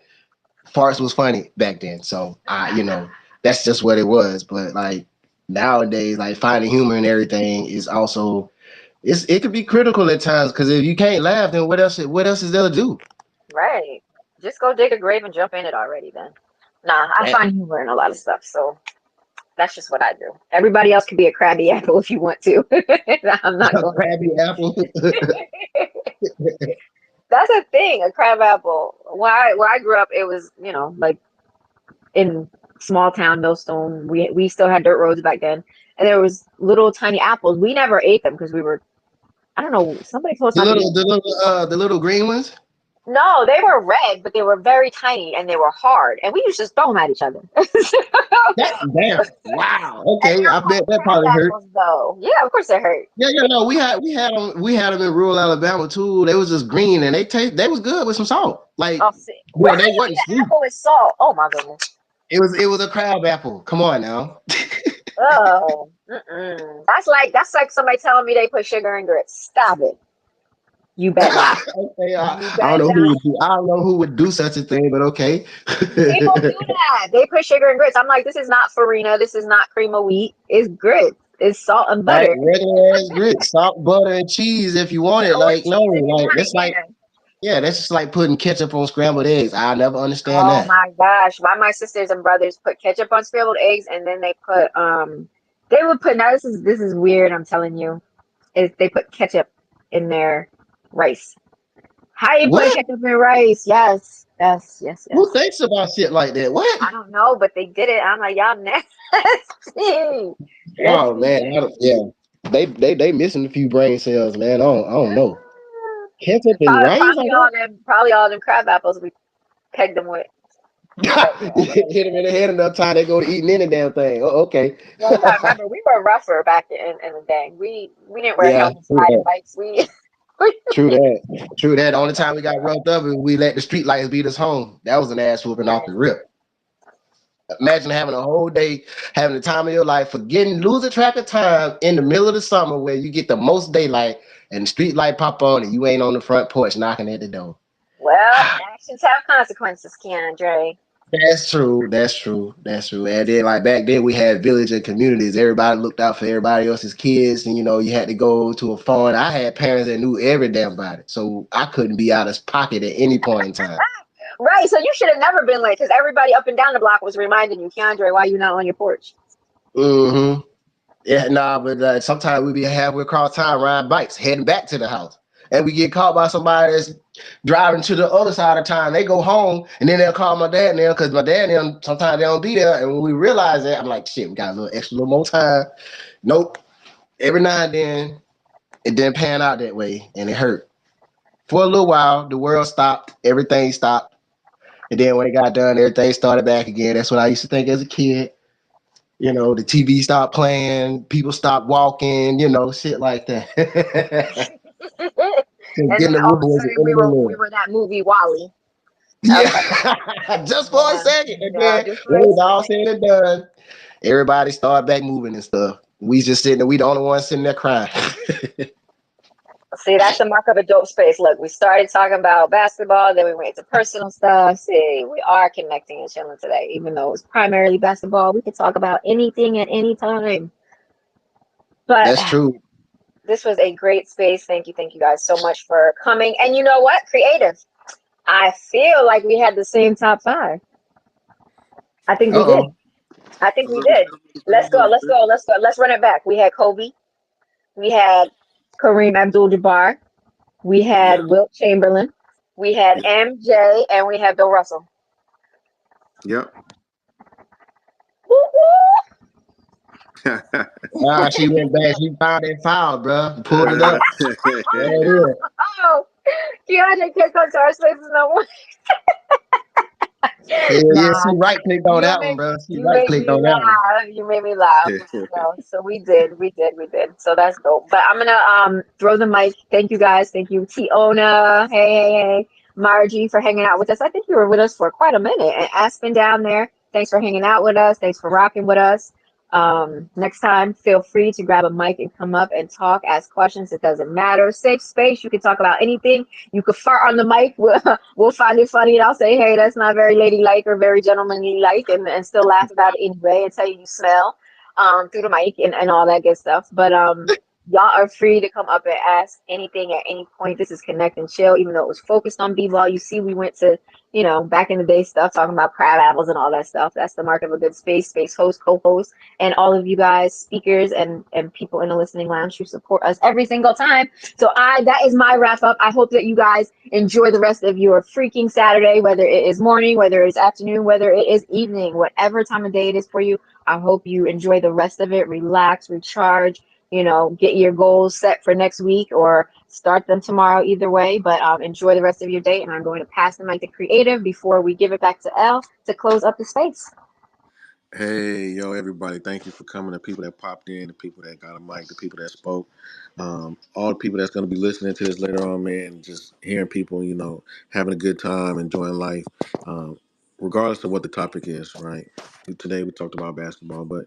Speaker 7: farce was funny back then. So that's just what it was. But like nowadays, like finding humor in everything is also it can be critical at times because if you can't laugh, then what else is there to do?
Speaker 2: Right. Just go dig a grave and jump in it already then. Nah, I
Speaker 7: Man,
Speaker 2: find humor in a lot of stuff, so that's just what I do. Everybody else can be a crabby apple if you want to. I'm not
Speaker 7: a
Speaker 2: going
Speaker 7: crabby apple.
Speaker 2: to. That's a thing, a crab apple. Where I grew up, it was, like in small town Millstone, we still had dirt roads back then, and there was little tiny apples. We never ate them because we were, I don't know, somebody told us
Speaker 7: the
Speaker 2: not to
Speaker 7: little
Speaker 2: eat.
Speaker 7: the little green ones.
Speaker 2: No, they were red, but they were very tiny and they were hard, and we used to just throw them at each other. And
Speaker 7: That damn. Wow. Okay,
Speaker 2: they're
Speaker 7: I bet
Speaker 2: called
Speaker 7: that
Speaker 2: crab
Speaker 7: probably hurt.
Speaker 2: apples, though. Yeah, of course they hurt.
Speaker 7: Yeah, no, we had them in rural Alabama too. They was just green and they was good with some salt. Like,
Speaker 2: Oh, see,
Speaker 7: well,
Speaker 2: how
Speaker 7: they
Speaker 2: do you eat
Speaker 7: wasn't
Speaker 2: an
Speaker 7: sweet.
Speaker 2: apple with salt? Oh my goodness.
Speaker 7: It was a crab apple. Come on now.
Speaker 2: Oh, mm-mm. That's like somebody telling me they put sugar in grits. Stop it. You bet not.
Speaker 7: Okay,
Speaker 2: You
Speaker 7: I don't
Speaker 2: bet
Speaker 7: know who
Speaker 2: not.
Speaker 7: would do. I don't know who would do such a thing, but okay.
Speaker 2: People do that. They put sugar in grits. I'm like, this is not farina. This is not cream of wheat. It's grits. It's salt and
Speaker 7: Right,
Speaker 2: butter.
Speaker 7: regular ass grits, salt, butter, and cheese if you want it.
Speaker 2: Or
Speaker 7: Like no,
Speaker 2: cheese if you
Speaker 7: like
Speaker 2: want it.
Speaker 7: that's like
Speaker 2: Yeah.
Speaker 7: yeah, that's just like putting ketchup on scrambled eggs. I'll never understand
Speaker 2: Oh
Speaker 7: that.
Speaker 2: my gosh. Why my sisters and brothers put ketchup on scrambled eggs and then they would put, now this is weird, I'm telling you. Is they put ketchup in their rice. How you put
Speaker 7: What?
Speaker 2: ketchup in rice? Yes. Yes, yes,
Speaker 7: Who
Speaker 2: yes.
Speaker 7: thinks about shit like that? What?
Speaker 2: I don't know, but they did it. I'm like, y'all nasty.
Speaker 7: Oh
Speaker 2: Nasty.
Speaker 7: man, yeah, they missing a few brain cells, man. I don't know. Ketchup and rice like
Speaker 2: Probably all them crab apples we pegged them with. But
Speaker 7: that? Hit them in the head enough time they go to eating any damn thing. Oh, okay.
Speaker 2: yeah, you gotta remember we were rougher back in the day. We didn't wear
Speaker 7: Yeah,
Speaker 2: helmets,
Speaker 7: true
Speaker 2: riding
Speaker 7: that.
Speaker 2: bikes. We
Speaker 7: True that. True that. The only time we got roughed up is we let the street lights beat us home. That was an ass whooping off
Speaker 2: right.
Speaker 7: the rip. Imagine having a whole day, having the time of your life, forgetting, losing track of time in the middle of the summer where you get the most daylight and the street light pop on and you ain't on the front porch knocking at the door.
Speaker 2: Well, actions have consequences, Keandre.
Speaker 7: That's true. That's true. That's true. And then, like back then, we had village and communities. Everybody looked out for everybody else's kids, and you had to go to a farm. I had parents that knew every damn about it, so I couldn't be out of pocket at any point in time.
Speaker 2: Right, so you should have never been late because everybody up and down the block was reminding you, Keandre, why you not on your porch?
Speaker 7: Mm-hmm. Yeah, nah, but sometimes we be halfway across town riding bikes, heading back to the house, and we get caught by somebody that's driving to the other side of town. They go home, and then they'll call my dad now because my dad them sometimes they don't be there. And when we realize that, I'm like, shit, we got a little extra, little more time. Nope. every now and then it didn't pan out that way, and it hurt. For a little while, the world stopped, everything stopped, and then when it got done, everything started back again. That's what I used to think as a kid. You know, the TV stopped playing, people stopped walking, you know, shit like that. Because
Speaker 2: And then
Speaker 7: getting the
Speaker 2: all
Speaker 7: room
Speaker 2: of a
Speaker 7: was the
Speaker 2: sudden
Speaker 7: end of the
Speaker 2: we
Speaker 7: world.
Speaker 2: were that movie Wally. Okay.
Speaker 7: Yeah, just for a
Speaker 2: Yeah.
Speaker 7: second. And
Speaker 2: Yeah,
Speaker 7: then
Speaker 2: just for
Speaker 7: when
Speaker 2: a
Speaker 7: it was all
Speaker 2: second.
Speaker 7: said and done, everybody started back moving and stuff. We just sitting there, we the only ones sitting there crying.
Speaker 2: See, that's the mark of a dope space. Look, we started talking about basketball, then we went to personal stuff. See, we are connecting and chilling today, even though it's primarily basketball. We can talk about anything at any time. But
Speaker 7: That's true.
Speaker 2: this was a great space. Thank you guys so much for coming. And you know what? Creative. I feel like we had the same top five. I think we did.
Speaker 7: Uh-oh.
Speaker 2: I think we did. Let's go. Let's go. Let's go. Let's run it back. We had Kobe. We had Kareem Abdul-Jabbar. We
Speaker 4: Yeah,
Speaker 2: had Wilt Chamberlain. We had
Speaker 4: yeah,
Speaker 2: MJ, and we had Bill Russell.
Speaker 4: yep.
Speaker 2: Woo woo!
Speaker 7: Ah, she went back. She found that file, bro. Pulled it up. There it is.
Speaker 2: Oh, Keandre can't come to our spaces no more.
Speaker 7: Hell yeah, she
Speaker 2: Nah,
Speaker 7: right clicked on
Speaker 2: you
Speaker 7: that one,
Speaker 2: make
Speaker 7: bro. She
Speaker 2: you
Speaker 7: right
Speaker 2: make
Speaker 7: clicked
Speaker 2: me
Speaker 7: on that one.
Speaker 2: laugh. You made me laugh. No, so we did. So that's dope. But I'm gonna throw the mic. Thank you guys. Thank you, Tiona. Hey. Margie for hanging out with us. I think you were with us for quite a minute. And Aspen down there. Thanks for hanging out with us. Thanks for rocking with us. Next time, feel free to grab a mic and come up and talk, ask questions. It doesn't matter. Safe space. You can talk about anything. You could fart on the mic. We'll find it funny. And I'll say, hey, that's not very ladylike or very gentlemanly like, and still laugh about it anyway and tell you smell through the mic and all that good stuff. But y'all are free to come up and ask anything at any point. This is Connect and Chill, even though it was focused on b-ball. You see, we went to, back in the day stuff, talking about crab apples and all that stuff. That's the mark of a good space host, co-host, and all of you guys, speakers and people in the listening lounge who support us every single time. So that is my wrap up. I hope that you guys enjoy the rest of your freaking Saturday, whether it is morning, whether it's afternoon, whether it is evening, whatever time of day it is for you. I hope you enjoy the rest of it, relax, recharge, get your goals set for next week or start them tomorrow, either way. But enjoy the rest of your day. And I'm going to pass the mic to Creative before we give it back to Elle to close up the space.
Speaker 4: Hey, yo, everybody! Thank you for coming. The people that popped in, the people that got a mic, the people that spoke, all the people that's going to be listening to this later on, man. Just hearing people, having a good time, enjoying life, regardless of what the topic is. Right? Today we talked about basketball, but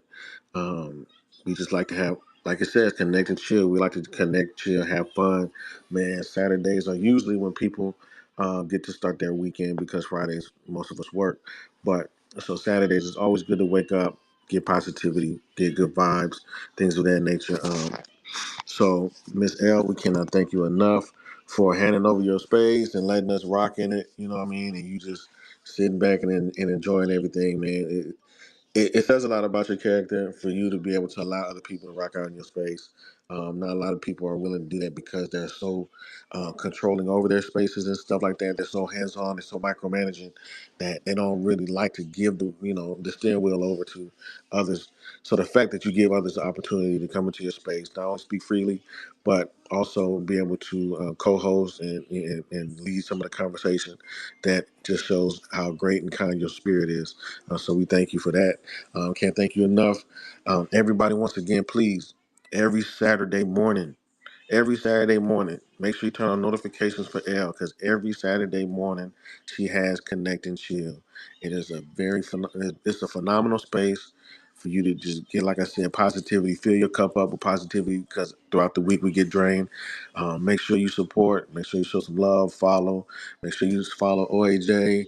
Speaker 4: we just like to have, like it says, connect and chill. We like to connect, chill, have fun. Man, Saturdays are usually when people get to start their weekend because Fridays most of us work, but so Saturdays is always good to wake up, get positivity, get good vibes, things of that nature. So Miss L, we cannot thank you enough for handing over your space and letting us rock in it. You know what I mean? And you just sitting back and enjoying everything, man. It says a lot about your character for you to be able to allow other people to rock out in your space. Not a lot of people are willing to do that because they're so controlling over their spaces and stuff like that. They're so hands-on, they're so micromanaging that they don't really like to give the steering wheel over to others. So the fact that you give others the opportunity to come into your space, not only speak freely, but also be able to co-host and lead some of the conversation, that just shows how great and kind your spirit is. So we thank you for that. Can't thank you enough. Everybody, once again, please, every Saturday morning, make sure you turn on notifications for Elle, because every Saturday morning she has Connect and Chill. It is it's a phenomenal space for you to just get, like I said, positivity. Fill your cup up with positivity, because throughout the week we get drained. Make sure you support. Make sure you show some love. Follow. Make sure you just follow OAJ.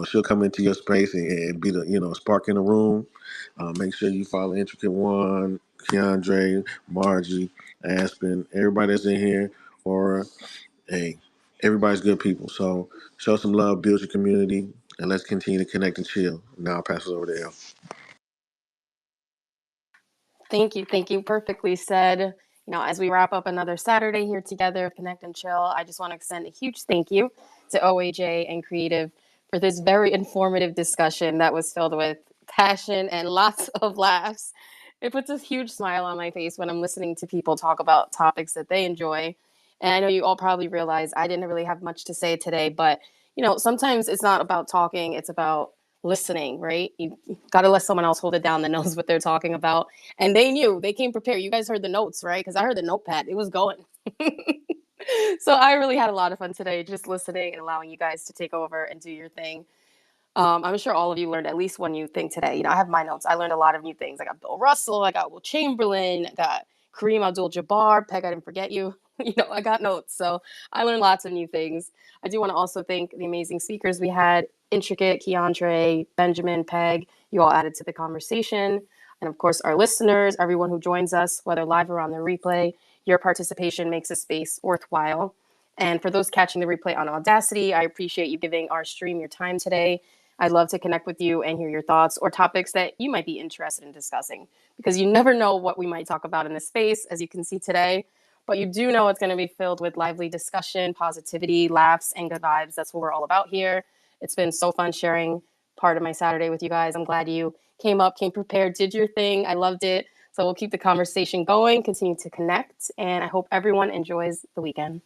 Speaker 4: She'll come into your space and be the spark in the room. Make sure you follow Intricate One, Keandre, Margie, Aspen, everybody that's in here. Or hey, everybody's good people. So show some love, build your community, and let's continue to connect and chill. Now I'll pass it over to Elle.
Speaker 1: Thank you. Thank you. Perfectly said. As we wrap up another Saturday here together of Connect and Chill, I just want to extend a huge thank you to OAJ and Creative for this very informative discussion that was filled with passion and lots of laughs. It puts a huge smile on my face when I'm listening to people talk about topics that they enjoy. And I know you all probably realize I didn't really have much to say today, but sometimes it's not about talking, it's about listening, right? You got to let someone else hold it down that knows what they're talking about. And they came prepared. You guys heard the notes, right? Because I heard the notepad, it was going. So I really had a lot of fun today just listening and allowing you guys to take over and do your thing. I'm sure all of you learned at least one new thing today. I have my notes. I learned a lot of new things. I got Bill Russell, I got Will Chamberlain, I got Kareem Abdul-Jabbar, Peg, I didn't forget you. I got notes. So I learned lots of new things. I do want to also thank the amazing speakers we had, Intricate, Keandre, Benjamin, Peg. You all added to the conversation. And of course, our listeners, everyone who joins us, whether live or on the replay, your participation makes this space worthwhile. And for those catching the replay on Audacity, I appreciate you giving our stream your time today. I'd love to connect with you and hear your thoughts or topics that you might be interested in discussing, because you never know what we might talk about in this space, as you can see today. But you do know it's going to be filled with lively discussion, positivity, laughs, and good vibes. That's what we're all about here. It's been so fun sharing part of my Saturday with you guys. I'm glad you came prepared, did your thing. I loved it. So we'll keep the conversation going, continue to connect, and I hope everyone enjoys the weekend.